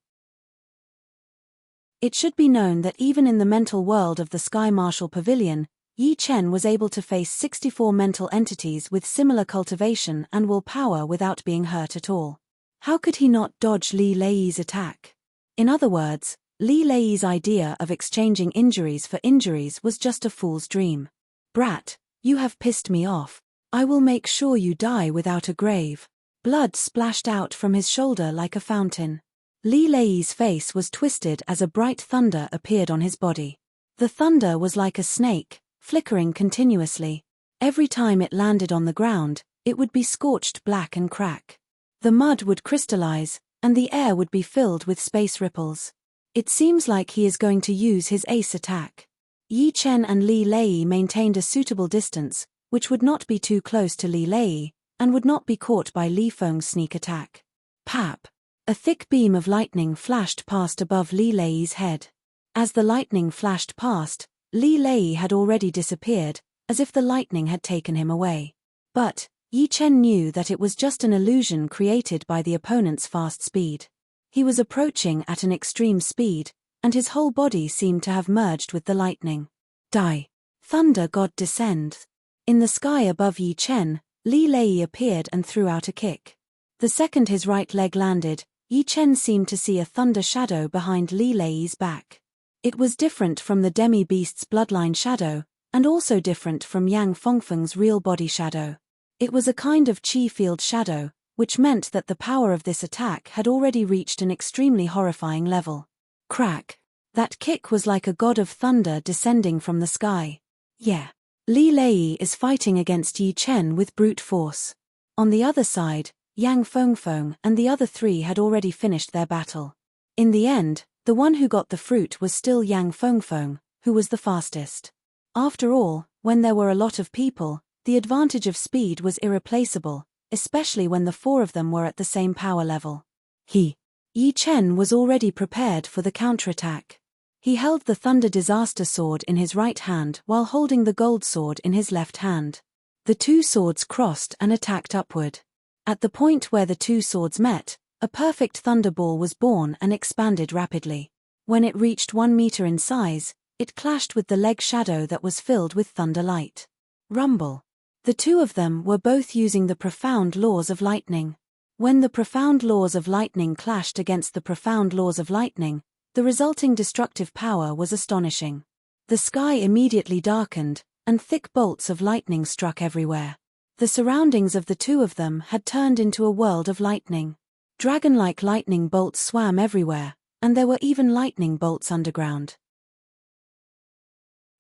It should be known that even in the mental world of the Sky Martial Pavilion, Yi Chen was able to face 64 mental entities with similar cultivation and willpower without being hurt at all. How could he not dodge Li Lei's attack? In other words, Li Lei's idea of exchanging injuries for injuries was just a fool's dream. Brat, you have pissed me off. I will make sure you die without a grave. Blood splashed out from his shoulder like a fountain. Li Lei's face was twisted as a bright thunder appeared on his body. The thunder was like a snake, flickering continuously. Every time it landed on the ground, it would be scorched black and crack. The mud would crystallize, and the air would be filled with space ripples. It seems like he is going to use his ace attack. Yi Chen and Li Lei maintained a suitable distance, which would not be too close to Li Lei, and would not be caught by Li Feng's sneak attack. Pap! A thick beam of lightning flashed past above Li Lei's head. As the lightning flashed past, Li Lei had already disappeared, as if the lightning had taken him away. But Yi Chen knew that it was just an illusion created by the opponent's fast speed. He was approaching at an extreme speed, and his whole body seemed to have merged with the lightning. Die! Thunder God descend! In the sky above Yi Chen, Li Lei appeared and threw out a kick. The second his right leg landed, Yi Chen seemed to see a thunder shadow behind Li Lei's back. It was different from the demi-beast's bloodline shadow, and also different from Yang Fengfeng's real body shadow. It was a kind of chi field shadow, which meant that the power of this attack had already reached an extremely horrifying level. Crack! That kick was like a god of thunder descending from the sky. Yeah. Li Lei is fighting against Yi Chen with brute force. On the other side, Yang Fengfeng and the other three had already finished their battle. In the end, the one who got the fruit was still Yang Fengfeng, who was the fastest. After all, when there were a lot of people, the advantage of speed was irreplaceable, especially when the four of them were at the same power level. Yi Chen was already prepared for the counterattack. He held the Thunder Disaster Sword in his right hand while holding the gold sword in his left hand. The two swords crossed and attacked upward. At the point where the two swords met, a perfect thunderball was born and expanded rapidly. When it reached 1 meter in size, it clashed with the leg shadow that was filled with thunder light. Rumble. The two of them were both using the profound laws of lightning. When the profound laws of lightning clashed against the profound laws of lightning, the resulting destructive power was astonishing. The sky immediately darkened, and thick bolts of lightning struck everywhere. The surroundings of the two of them had turned into a world of lightning. Dragon-like lightning bolts swam everywhere, and there were even lightning bolts underground.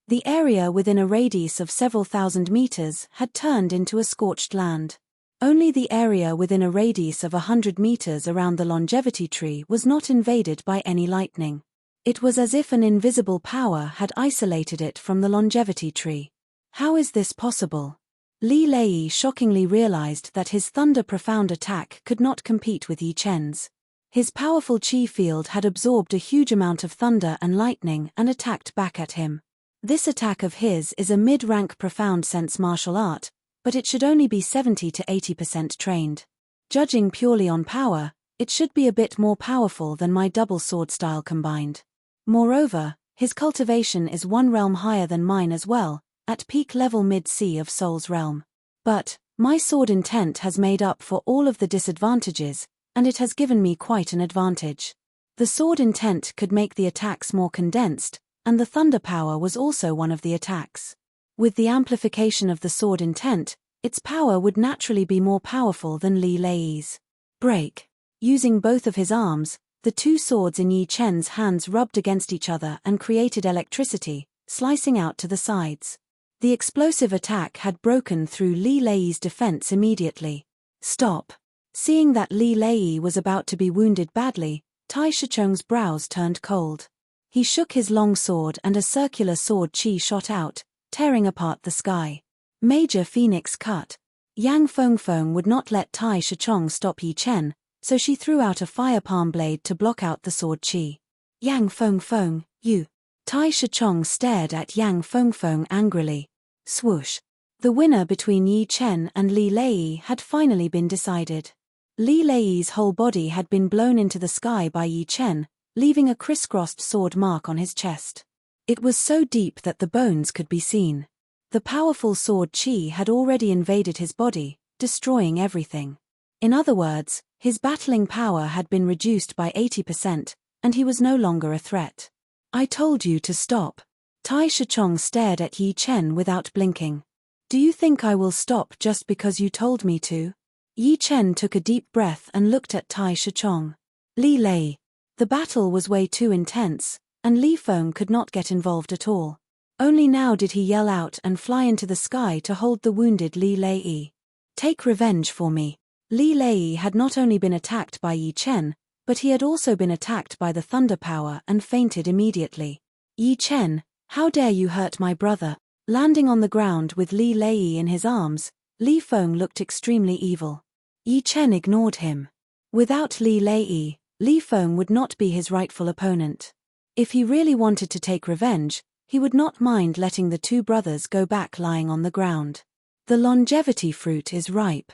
The area within a radius of several thousand meters had turned into a scorched land. Only the area within a radius of 100 meters around the longevity tree was not invaded by any lightning. It was as if an invisible power had isolated it from the longevity tree. How is this possible? Li Lei shockingly realized that his Thunder Profound attack could not compete with Yi Chen's. His powerful chi field had absorbed a huge amount of thunder and lightning and attacked back at him. This attack of his is a mid-rank profound sense martial art, but it should only be 70 to 80% trained. Judging purely on power, it should be a bit more powerful than my double sword style combined. Moreover, his cultivation is one realm higher than mine as well, at peak level mid-sea of Soul's realm. But my sword intent has made up for all of the disadvantages, and it has given me quite an advantage. The sword intent could make the attacks more condensed, and the thunder power was also one of the attacks. With the amplification of the sword intent, Its power would naturally be more powerful than Li Lei's. Break. Using both of his arms, the two swords in Yi Chen's hands rubbed against each other and created electricity, slicing out to the sides. The explosive attack had broken through Li Lei's defense immediately. Stop. Seeing that Li Lei was about to be wounded badly, Tai Shichong's brows turned cold. He shook his long sword and a circular sword chi shot out, tearing apart the sky. Major Phoenix cut. Yang Fengfeng would not let Tai Shichong stop Yi Chen, so she threw out a fire palm blade to block out the sword chi. Yang Fengfeng, you. Tai Shichong stared at Yang Fengfeng angrily. Swoosh. The winner between Yi Chen and Li Lei had finally been decided. Li Lei's whole body had been blown into the sky by Yi Chen, leaving a crisscrossed sword mark on his chest. It was so deep that the bones could be seen. The powerful sword chi had already invaded his body, destroying everything. In other words, his battling power had been reduced by 80%, and he was no longer a threat. I told you to stop. Tai Shichong stared at Yi Chen without blinking. Do you think I will stop just because you told me to? Yi Chen took a deep breath and looked at Tai Shichong. Li Lei. The battle was way too intense, and Li Feng could not get involved at all. Only now did he yell out and fly into the sky to hold the wounded Li Lei. Take revenge for me. Li Lei had not only been attacked by Yi Chen, but he had also been attacked by the thunder power and fainted immediately. Yi Chen, how dare you hurt my brother? Landing on the ground with Li Lei in his arms, Li Feng looked extremely evil. Yi Chen ignored him. Without Li Lei, Li Feng would not be his rightful opponent. If he really wanted to take revenge, he would not mind letting the two brothers go back lying on the ground. The longevity fruit is ripe.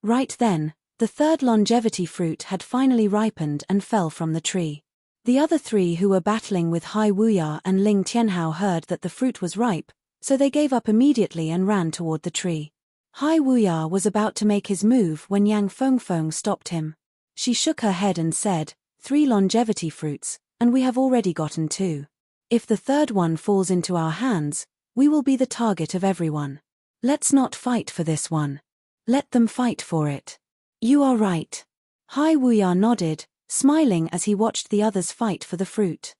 Right then, the third longevity fruit had finally ripened and fell from the tree. The other three who were battling with Hai Wuya and Ling Tianhao heard that the fruit was ripe, so they gave up immediately and ran toward the tree. Hai Wuya was about to make his move when Yang Fengfeng stopped him. She shook her head and said, 3 longevity fruits, and we have already gotten 2. If the third one falls into our hands, we will be the target of everyone. Let's not fight for this one. Let them fight for it. You are right. Hai Wuya nodded, smiling as he watched the others fight for the fruit.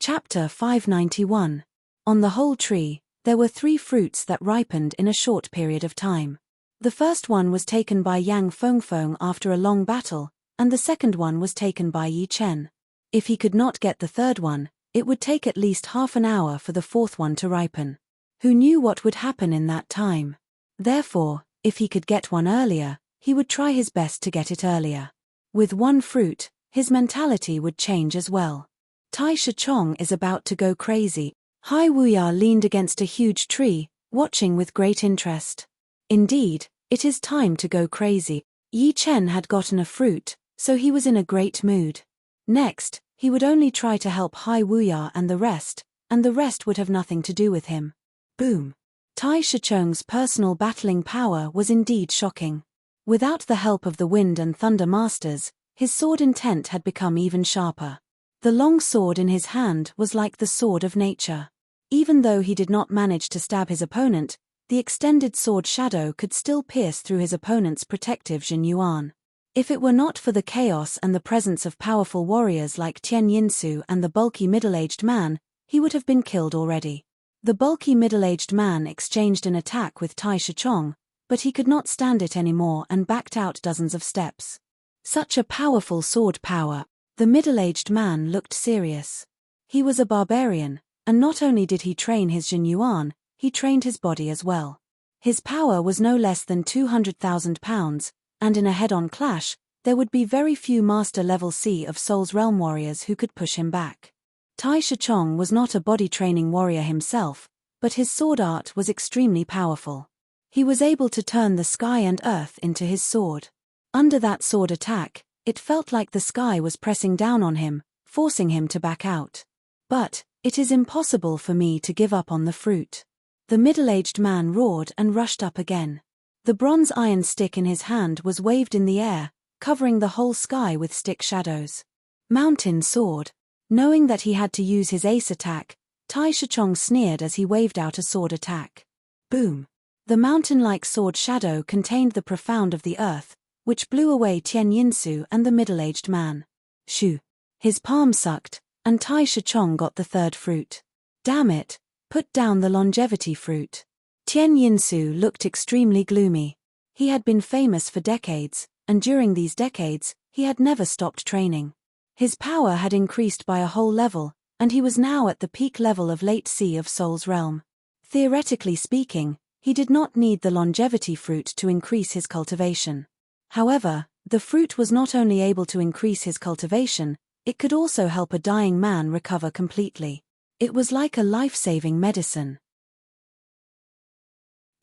Chapter 591. On the whole tree, there were 3 fruits that ripened in a short period of time. The first one was taken by Yang Fengfeng after a long battle, and the second one was taken by Yi Chen. If he could not get the third one, it would take at least half an hour for the fourth one to ripen. Who knew what would happen in that time? Therefore, if he could get one earlier, he would try his best to get it earlier. With one fruit, his mentality would change as well. Tai Shichong is about to go crazy. Hai Wuya leaned against a huge tree, watching with great interest. Indeed, it is time to go crazy. Yi Chen had gotten a fruit, so he was in a great mood. Next, he would only try to help Hai Wuya and the rest would have nothing to do with him. Boom! Tai Shichong's personal battling power was indeed shocking. Without the help of the wind and thunder masters, his sword intent had become even sharper. The long sword in his hand was like the sword of nature. Even though he did not manage to stab his opponent, the extended sword shadow could still pierce through his opponent's protective Jin Yuan. If it were not for the chaos and the presence of powerful warriors like Tian Yinsu and the bulky middle-aged man, he would have been killed already. The bulky middle-aged man exchanged an attack with Tai Shichong, but he could not stand it anymore and backed out dozens of steps. Such a powerful sword power. The middle-aged man looked serious. He was a barbarian, and not only did he train his Jin Yuan, he trained his body as well. His power was no less than 200,000 pounds, and in a head-on clash, there would be very few master-level Sea of Souls Realm warriors who could push him back. Tai Shichong was not a body-training warrior himself, but his sword art was extremely powerful. He was able to turn the sky and earth into his sword. Under that sword attack, it felt like the sky was pressing down on him, forcing him to back out. But, it is impossible for me to give up on the fruit. The middle-aged man roared and rushed up again. The bronze iron stick in his hand was waved in the air, covering the whole sky with stick shadows. Mountain sword. Knowing that he had to use his ace attack, Tai Shichong sneered as he waved out a sword attack. Boom! The mountain-like sword shadow contained the profound of the earth, which blew away Tian Yinsu and the middle-aged man. Shoo! His palm sucked, and Tai Shichong got the third fruit. Damn it! Put down the longevity fruit. Tian Yinsu looked extremely gloomy. He had been famous for decades, and during these decades, he had never stopped training. His power had increased by a whole level, and he was now at the peak level of late Sea of Souls realm. Theoretically speaking, he did not need the longevity fruit to increase his cultivation. However, the fruit was not only able to increase his cultivation, it could also help a dying man recover completely. It was like a life-saving medicine.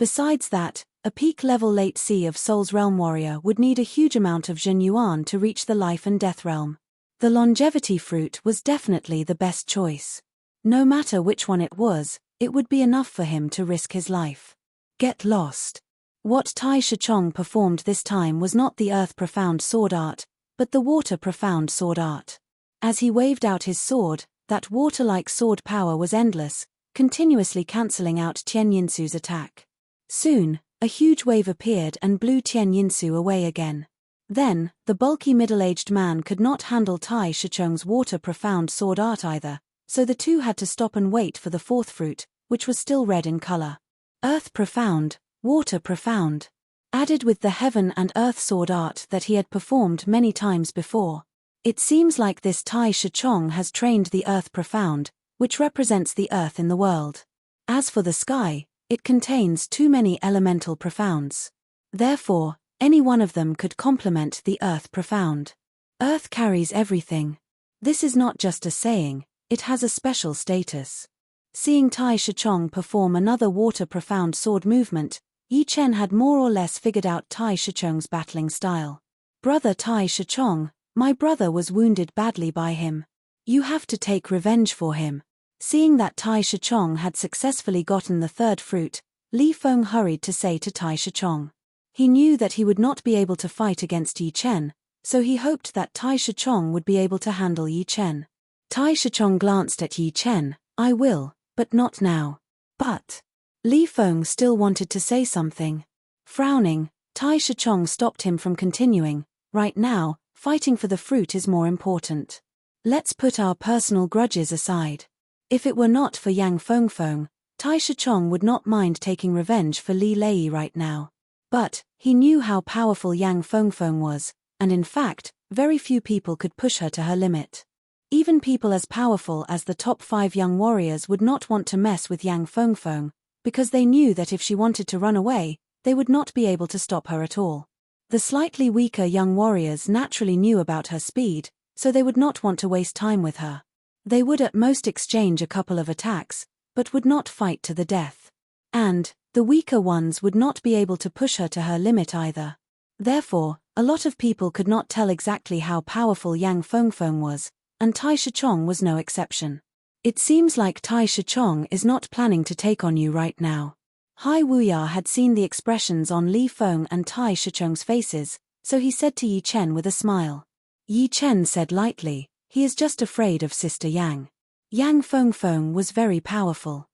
Besides that, a peak-level late Sea of Souls realm warrior would need a huge amount of Jin Yuan to reach the life and death realm. The longevity fruit was definitely the best choice. No matter which one it was, it would be enough for him to risk his life. Get lost. What Tai Shichong performed this time was not the earth profound sword art, but the water profound sword art. As he waved out his sword, that water-like sword power was endless, continuously cancelling out Tian Yinsu's attack. Soon, a huge wave appeared and blew Tian Yinsu away again. Then, the bulky middle-aged man could not handle Tai Shichong's water profound sword art either, so the two had to stop and wait for the fourth fruit, which was still red in color. Earth profound, water profound. Added with the heaven and earth sword art that he had performed many times before. It seems like this Tai Shichong has trained the earth profound, which represents the earth in the world. As for the sky, it contains too many elemental profounds. Therefore, any one of them could complement the earth profound. Earth carries everything. This is not just a saying, it has a special status. Seeing Tai Shichong perform another water profound sword movement, Yi Chen had more or less figured out Tai Shichong's battling style. Brother Tai Shichong, my brother was wounded badly by him. You have to take revenge for him. Seeing that Tai Shichong had successfully gotten the third fruit, Li Feng hurried to say to Tai Shichong. He knew that he would not be able to fight against Yi Chen, so he hoped that Tai Shichong would be able to handle Yi Chen. Tai Shichong glanced at Yi Chen. I will, but not now. But Li Feng still wanted to say something. Frowning, Tai Shichong stopped him from continuing. Right now, fighting for the fruit is more important. Let's put our personal grudges aside. If it were not for Yang Fengfeng, Tai Shichong would not mind taking revenge for Li Lei right now. But he knew how powerful Yang Fengfeng was, and in fact, very few people could push her to her limit. Even people as powerful as the top 5 young warriors would not want to mess with Yang Fengfeng, because they knew that if she wanted to run away, they would not be able to stop her at all. The slightly weaker young warriors naturally knew about her speed, so they would not want to waste time with her. They would at most exchange a couple of attacks, but would not fight to the death. And the weaker ones would not be able to push her to her limit either. Therefore, a lot of people could not tell exactly how powerful Yang Fengfeng was, and Tai Shichong was no exception. It seems like Tai Shichong is not planning to take on you right now. Hai Wuya had seen the expressions on Li Feng and Tai Shichong's faces, so he said to Yi Chen with a smile. Yi Chen said lightly, he is just afraid of Sister Yang. Yang Fengfeng was very powerful.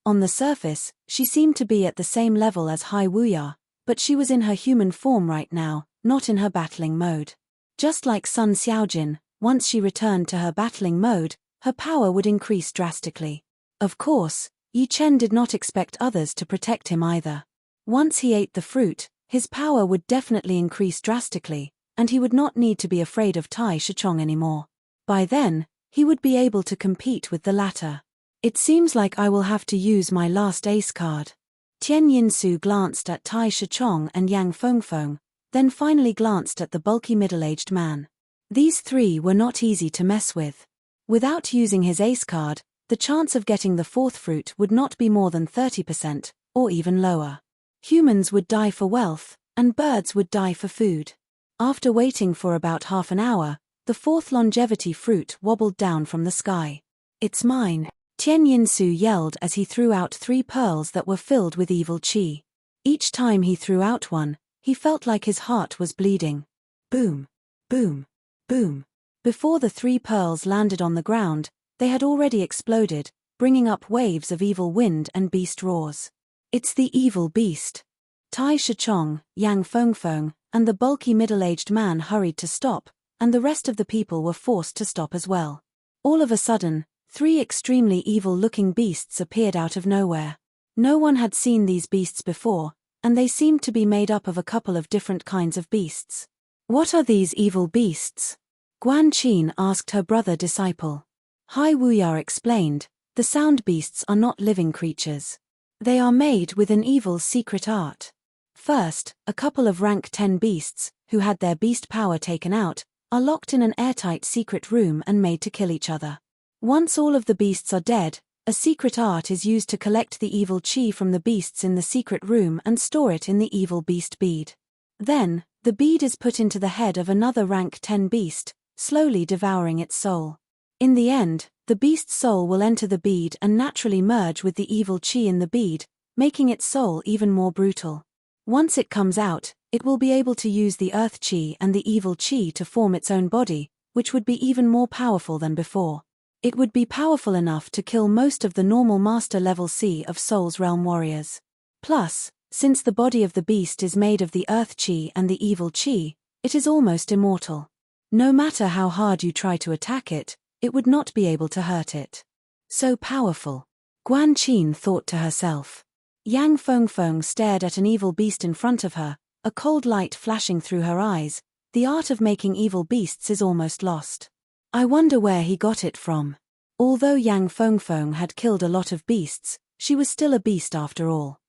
On the surface, she seemed to be at the same level as Hai Wuya, but she was in her human form right now, not in her battling mode. Just like Sun Xiaojin, once she returned to her battling mode, her power would increase drastically. Of course, Yi Chen did not expect others to protect him either. Once he ate the fruit, his power would definitely increase drastically, and he would not need to be afraid of Tai Shichong anymore. By then, he would be able to compete with the latter. It seems like I will have to use my last ace card. Tian Yinsu glanced at Tai Shichong and Yang Fengfeng, then finally glanced at the bulky middle-aged man. These three were not easy to mess with. Without using his ace card, the chance of getting the fourth fruit would not be more than 30%, or even lower. Humans would die for wealth, and birds would die for food. After waiting for about half an hour, the fourth longevity fruit wobbled down from the sky. It's mine. Tian Yinsu yelled as he threw out 3 pearls that were filled with evil qi. Each time he threw out one, he felt like his heart was bleeding. Boom, boom, boom. Before the 3 pearls landed on the ground, they had already exploded, bringing up waves of evil wind and beast roars. It's the evil beast. Tai Shichong, Yang Fengfeng, and the bulky middle-aged man hurried to stop, and the rest of the people were forced to stop as well. All of a sudden, 3 extremely evil-looking beasts appeared out of nowhere. No one had seen these beasts before, and they seemed to be made up of a couple of different kinds of beasts. What are these evil beasts? Guan Qin asked her brother disciple. Hai Wuya explained, the sound beasts are not living creatures. They are made with an evil secret art. First, a couple of rank 10 beasts, who had their beast power taken out, are locked in an airtight secret room and made to kill each other. Once all of the beasts are dead, a secret art is used to collect the evil qi from the beasts in the secret room and store it in the evil beast bead. Then, the bead is put into the head of another rank 10 beast, slowly devouring its soul. In the end, the beast's soul will enter the bead and naturally merge with the evil qi in the bead, making its soul even more brutal. Once it comes out, it will be able to use the earth qi and the evil qi to form its own body, which would be even more powerful than before. It would be powerful enough to kill most of the normal Master Level C of Soul's Realm warriors. Plus, since the body of the beast is made of the earth qi and the evil qi, it is almost immortal. No matter how hard you try to attack it, it would not be able to hurt it. So powerful. Guan Qin thought to herself. Yang Fengfeng stared at an evil beast in front of her, a cold light flashing through her eyes. The art of making evil beasts is almost lost. I wonder where he got it from. Although Yang Fengfeng had killed a lot of beasts, she was still a beast after all.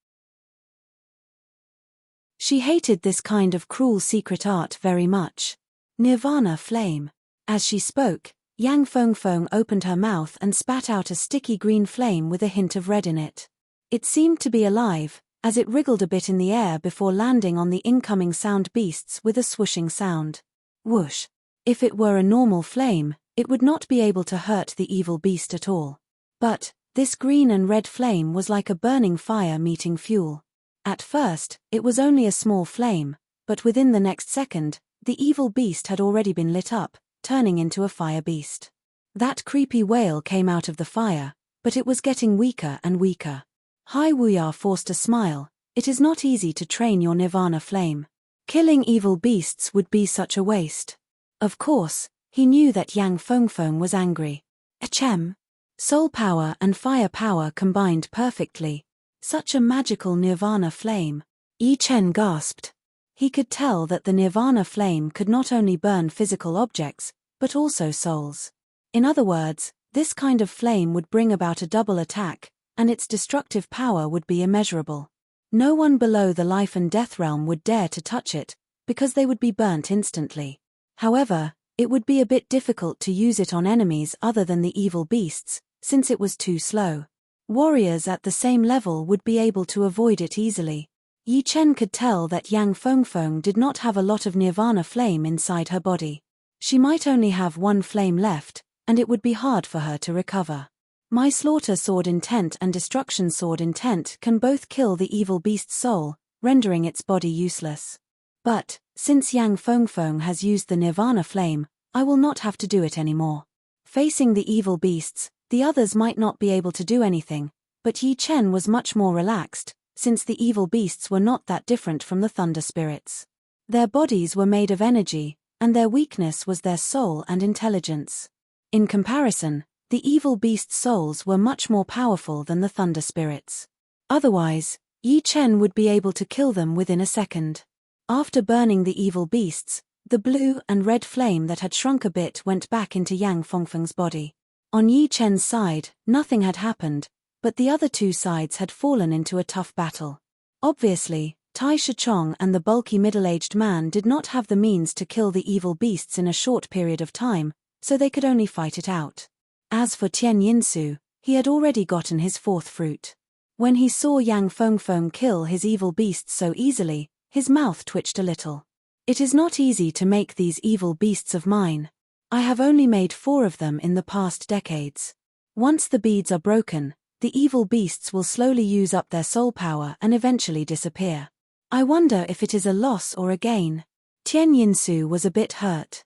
She hated this kind of cruel secret art very much. Nirvana flame. As she spoke, Yang Fengfeng opened her mouth and spat out a sticky green flame with a hint of red in it. It seemed to be alive, as it wriggled a bit in the air before landing on the incoming sound beasts with a swooshing sound. Whoosh. If it were a normal flame, it would not be able to hurt the evil beast at all. But this green and red flame was like a burning fire meeting fuel. At first, it was only a small flame, but within the next second, the evil beast had already been lit up, turning into a fire beast. That creepy wail came out of the fire, but it was getting weaker and weaker. Hai Wuya forced a smile. It is not easy to train your nirvana flame. Killing evil beasts would be such a waste. Of course, he knew that Yang Fengfeng was angry. Ahem. Soul power and fire power combined perfectly. Such a magical nirvana flame. Yi Chen gasped. He could tell that the nirvana flame could not only burn physical objects, but also souls. In other words, this kind of flame would bring about a double attack, and its destructive power would be immeasurable. No one below the life and death realm would dare to touch it, because they would be burnt instantly. However, it would be a bit difficult to use it on enemies other than the evil beasts, since it was too slow. Warriors at the same level would be able to avoid it easily. Yi Chen could tell that Yang Fengfeng did not have a lot of nirvana flame inside her body. She might only have one flame left, and it would be hard for her to recover. My slaughter sword intent and destruction sword intent can both kill the evil beast's soul, rendering its body useless. But, since Yang Fengfeng has used the nirvana flame, I will not have to do it anymore. Facing the evil beasts, the others might not be able to do anything, but Yi Chen was much more relaxed, since the evil beasts were not that different from the thunder spirits. Their bodies were made of energy, and their weakness was their soul and intelligence. In comparison, the evil beast souls were much more powerful than the thunder spirits. Otherwise, Yi Chen would be able to kill them within a second. After burning the evil beasts, the blue and red flame that had shrunk a bit went back into Yang Fengfeng's body. On Yi Chen's side, nothing had happened, but the other two sides had fallen into a tough battle. Obviously, Tai Shichong and the bulky middle-aged man did not have the means to kill the evil beasts in a short period of time, so they could only fight it out. As for Tian Yinsu, he had already gotten his fourth fruit. When he saw Yang Fengfeng kill his evil beasts so easily, his mouth twitched a little. It is not easy to make these evil beasts of mine. I have only made 4 of them in the past decades. Once the beads are broken, the evil beasts will slowly use up their soul power and eventually disappear. I wonder if it is a loss or a gain. Tian Yinsu was a bit hurt.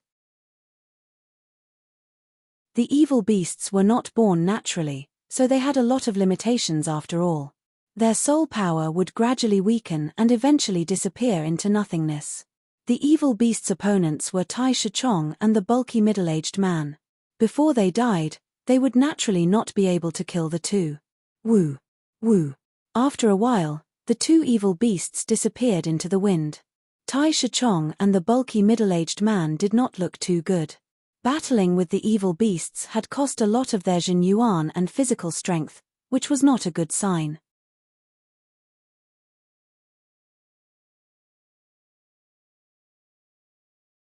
The evil beasts were not born naturally, so they had a lot of limitations after all. Their soul power would gradually weaken and eventually disappear into nothingness. The evil beast's opponents were Tai Shichong and the bulky middle-aged man. Before they died, they would naturally not be able to kill the two. Woo! Woo! After a while, the 2 evil beasts disappeared into the wind. Tai Shichong and the bulky middle-aged man did not look too good. Battling with the evil beasts had cost a lot of their Jin Yuan and physical strength, which was not a good sign.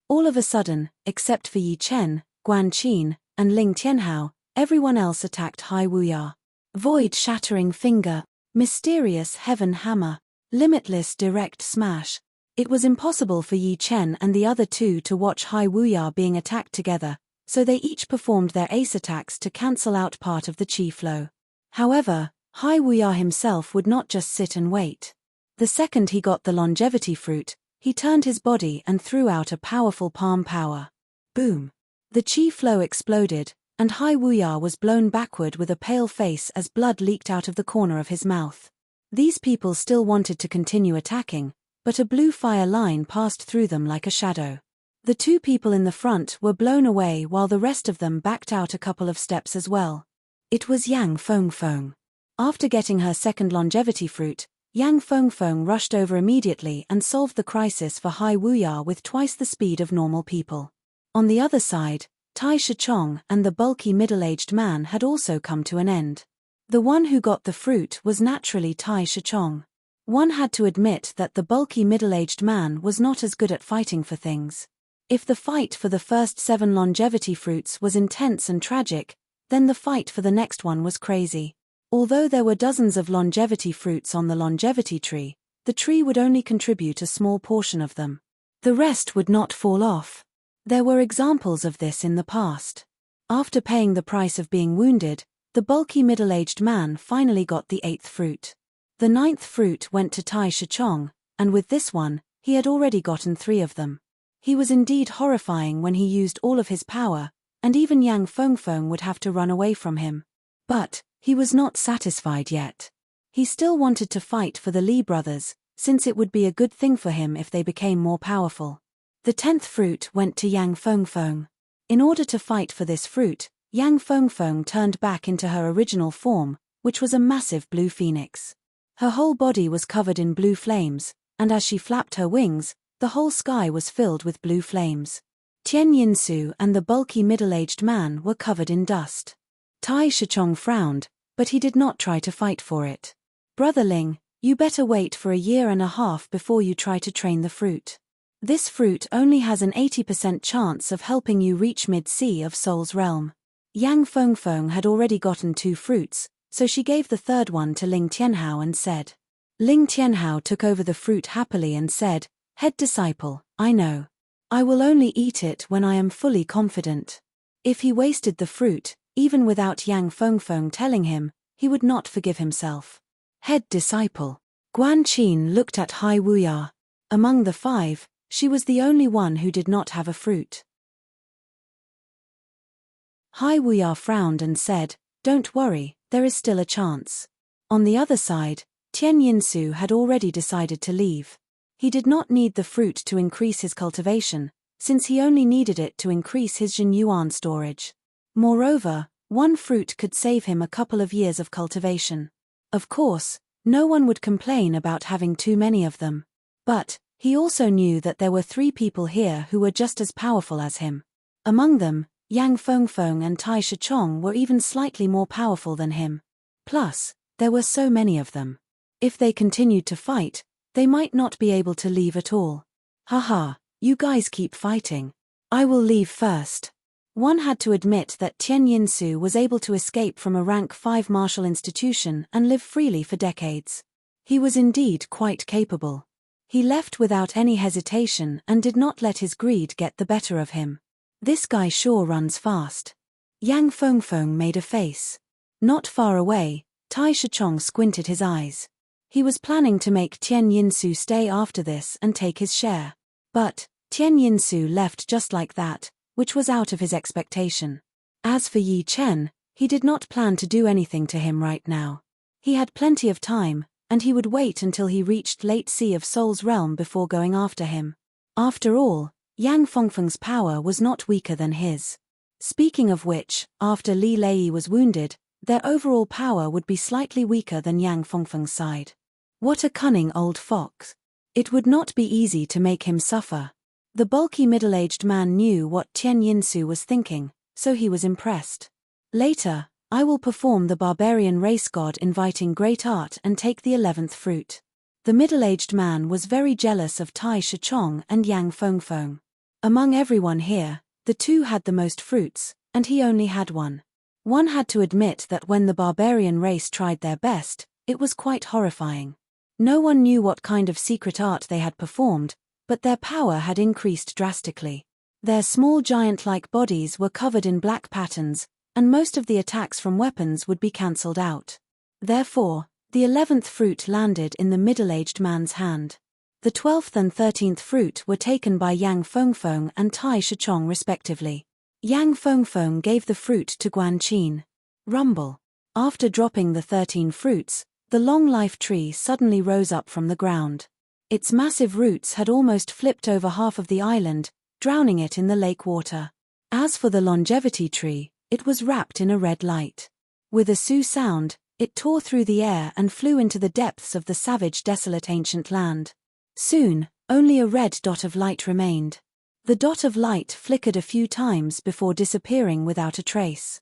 All of a sudden, except for Yi Chen, Guan Qin, and Ling Tianhao, everyone else attacked Hai Wuya. Void-shattering finger, mysterious heaven hammer, limitless direct smash. It was impossible for Yi Chen and the other 2 to watch Hai Wuya being attacked together, so they each performed their ace attacks to cancel out part of the chi flow. However, Hai Wuya himself would not just sit and wait. The second he got the longevity fruit, he turned his body and threw out a powerful palm power. Boom! The chi flow exploded, and Hai Wuya was blown backward with a pale face as blood leaked out of the corner of his mouth. These people still wanted to continue attacking, but a blue fire line passed through them like a shadow. The 2 people in the front were blown away while the rest of them backed out a couple of steps as well. It was Yang Fengfeng. After getting her second longevity fruit, Yang Fengfeng rushed over immediately and solved the crisis for Hai Wuya with twice the speed of normal people. On the other side, Tai Shichong and the bulky middle-aged man had also come to an end. The one who got the fruit was naturally Tai Shichong. One had to admit that the bulky middle-aged man was not as good at fighting for things. If the fight for the first 7 longevity fruits was intense and tragic, then the fight for the next one was crazy. Although there were dozens of longevity fruits on the longevity tree, the tree would only contribute a small portion of them. The rest would not fall off. There were examples of this in the past. After paying the price of being wounded, the bulky middle-aged man finally got the 8th fruit. The 9th fruit went to Tai Shichong, and with this one, he had already gotten 3 of them. He was indeed horrifying when he used all of his power, and even Yang Fengfeng would have to run away from him. But he was not satisfied yet. He still wanted to fight for the Li brothers, since it would be a good thing for him if they became more powerful. The 10th fruit went to Yang Fengfeng. In order to fight for this fruit, Yang Fengfeng turned back into her original form, which was a massive blue phoenix. Her whole body was covered in blue flames, and as she flapped her wings, the whole sky was filled with blue flames. Tian Yinsu and the bulky middle-aged man were covered in dust. Tai Shichong frowned, but he did not try to fight for it. Brother Ling, you better wait for a year and a half before you try to train the fruit. This fruit only has an 80% chance of helping you reach mid-sea of Soul's realm. Yang Fengfeng had already gotten 2 fruits, so she gave the 3rd one to Ling Tianhao and said. Ling Tianhao took over the fruit happily and said, "Head disciple, I know. I will only eat it when I am fully confident." If he wasted the fruit, even without Yang Fengfeng telling him, he would not forgive himself. Head disciple. Guan Qin looked at Hai Wuya. Among the 5, she was the only one who did not have a fruit. Hai Wuya frowned and said, "Don't worry, there is still a chance." On the other side, Tian Yinsu had already decided to leave. He did not need the fruit to increase his cultivation, since he only needed it to increase his Jin Yuan storage. Moreover, 1 fruit could save him a couple of years of cultivation. Of course, no one would complain about having too many of them. But he also knew that there were 3 people here who were just as powerful as him. Among them, Yang Fengfeng and Tai Shichong were even slightly more powerful than him. Plus, there were so many of them. If they continued to fight, they might not be able to leave at all. Haha, you guys keep fighting. I will leave first. One had to admit that Tian Yinsu was able to escape from a rank 5 martial institution and live freely for decades. He was indeed quite capable. He left without any hesitation and did not let his greed get the better of him. This guy sure runs fast. Yang Fengfeng made a face. Not far away, Tai Shichong squinted his eyes. He was planning to make Tian Yinsu stay after this and take his share. But Tian Yinsu left just like that, which was out of his expectation. As for Yi Chen, he did not plan to do anything to him right now. He had plenty of time, and he would wait until he reached late sea of Soul's realm before going after him. After all, Yang Fengfeng's power was not weaker than his. Speaking of which, after Li Lei was wounded, their overall power would be slightly weaker than Yang Fengfeng's side. What a cunning old fox. It would not be easy to make him suffer. The bulky middle-aged man knew what Tian Yinsu was thinking, so he was impressed. Later, I will perform the barbarian race god inviting great art and take the 11th fruit. The middle-aged man was very jealous of Tai Shichong and Yang Fengfeng. Among everyone here, the 2 had the most fruits, and he only had 1. One had to admit that when the barbarian race tried their best, it was quite horrifying. No one knew what kind of secret art they had performed, but their power had increased drastically. Their small giant-like bodies were covered in black patterns, and most of the attacks from weapons would be cancelled out. Therefore, the 11th fruit landed in the middle-aged man's hand. The 12th and 13th fruit were taken by Yang Fengfeng and Tai Shichong respectively. Yang Fengfeng gave the fruit to Guan Qin. Rumble. After dropping the 13 fruits, the long-life tree suddenly rose up from the ground. Its massive roots had almost flipped over half of the island, drowning it in the lake water. As for the longevity tree, it was wrapped in a red light. With a su sound, it tore through the air and flew into the depths of the savage, desolate ancient land. Soon, only a red dot of light remained. The dot of light flickered a few times before disappearing without a trace.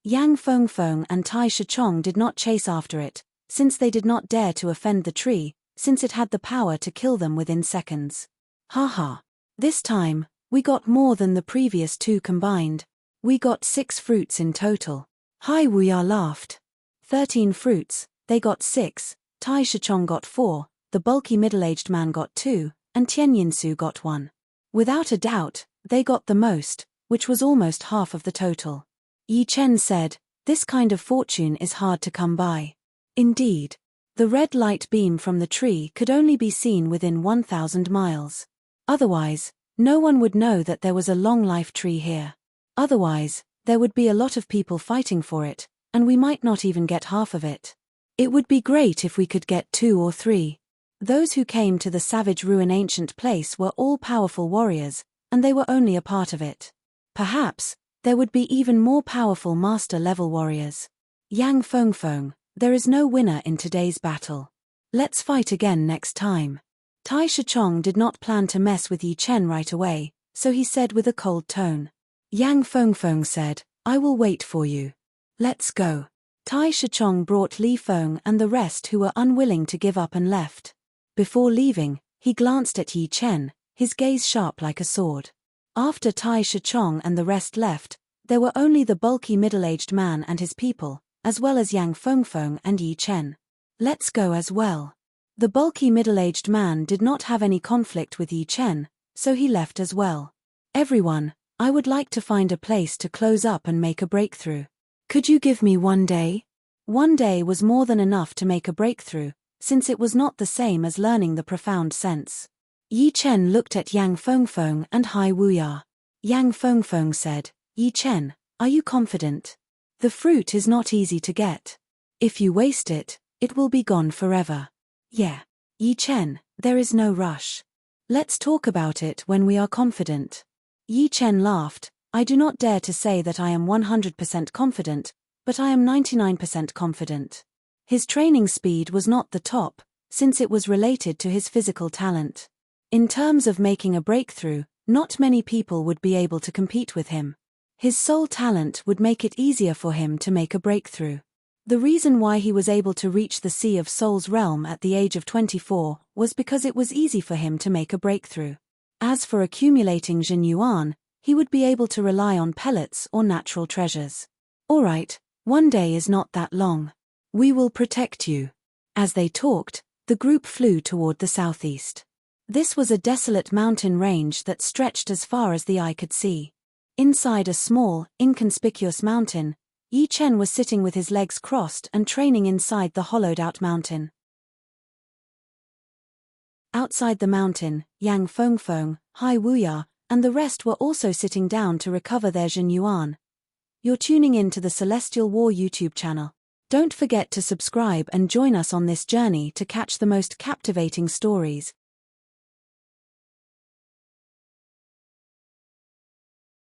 Yang Fengfeng and Tai Shichong did not chase after it, since they did not dare to offend the tree, since it had the power to kill them within seconds. Haha. This time, we got more than the previous 2 combined. We got 6 fruits in total. Hai Wuya laughed. 13 fruits, they got 6, Tai Shichong got 4, the bulky middle-aged man got 2, and Tian Yinsu got 1. Without a doubt, they got the most, which was almost half of the total. Yi Chen said, "This kind of fortune is hard to come by." Indeed. The red light beam from the tree could only be seen within 1,000 miles. Otherwise, no one would know that there was a long-life tree here. Otherwise, there would be a lot of people fighting for it, and we might not even get half of it. It would be great if we could get 2 or 3. Those who came to the Savage Ruin ancient place were all powerful warriors, and they were only a part of it. Perhaps there would be even more powerful master-level warriors. Yang Fengfeng, there is no winner in today's battle. Let's fight again next time. Tai Shichong did not plan to mess with Yi Chen right away, so he said with a cold tone. Yang Fengfeng said, I will wait for you. Let's go. Tai Shichong brought Li Feng and the rest who were unwilling to give up and left. Before leaving, he glanced at Yi Chen, his gaze sharp like a sword. After Tai Shichong and the rest left, there were only the bulky middle-aged man and his people, as well as Yang Fengfeng and Yi Chen. Let's go as well. The bulky middle-aged man did not have any conflict with Yi Chen, so he left as well. Everyone, I would like to find a place to close up and make a breakthrough. Could you give me 1 day? 1 day was more than enough to make a breakthrough, since it was not the same as learning the profound sense. Yi Chen looked at Yang Fengfeng and Hai Wuya. Yang Fengfeng said, Yi Chen, are you confident? The fruit is not easy to get. If you waste it, it will be gone forever. Yeah. Yi Chen, there is no rush. Let's talk about it when we are confident. Yi Chen laughed. I do not dare to say that I am 100% confident, but I am 99% confident. His training speed was not the top, since it was related to his physical talent. In terms of making a breakthrough, not many people would be able to compete with him. His soul talent would make it easier for him to make a breakthrough. The reason why he was able to reach the Sea of Souls realm at the age of 24 was because it was easy for him to make a breakthrough. As for accumulating Jin Yuan, he would be able to rely on pellets or natural treasures. Alright, 1 day is not that long. We will protect you. As they talked, the group flew toward the southeast. This was a desolate mountain range that stretched as far as the eye could see. Inside a small, inconspicuous mountain, Yi Chen was sitting with his legs crossed and training inside the hollowed-out mountain. Outside the mountain, Yang Fengfeng, Hai Wuya, and the rest were also sitting down to recover their Jin Yuan. You're tuning in to the Celestial War YouTube channel. Don't forget to subscribe and join us on this journey to catch the most captivating stories,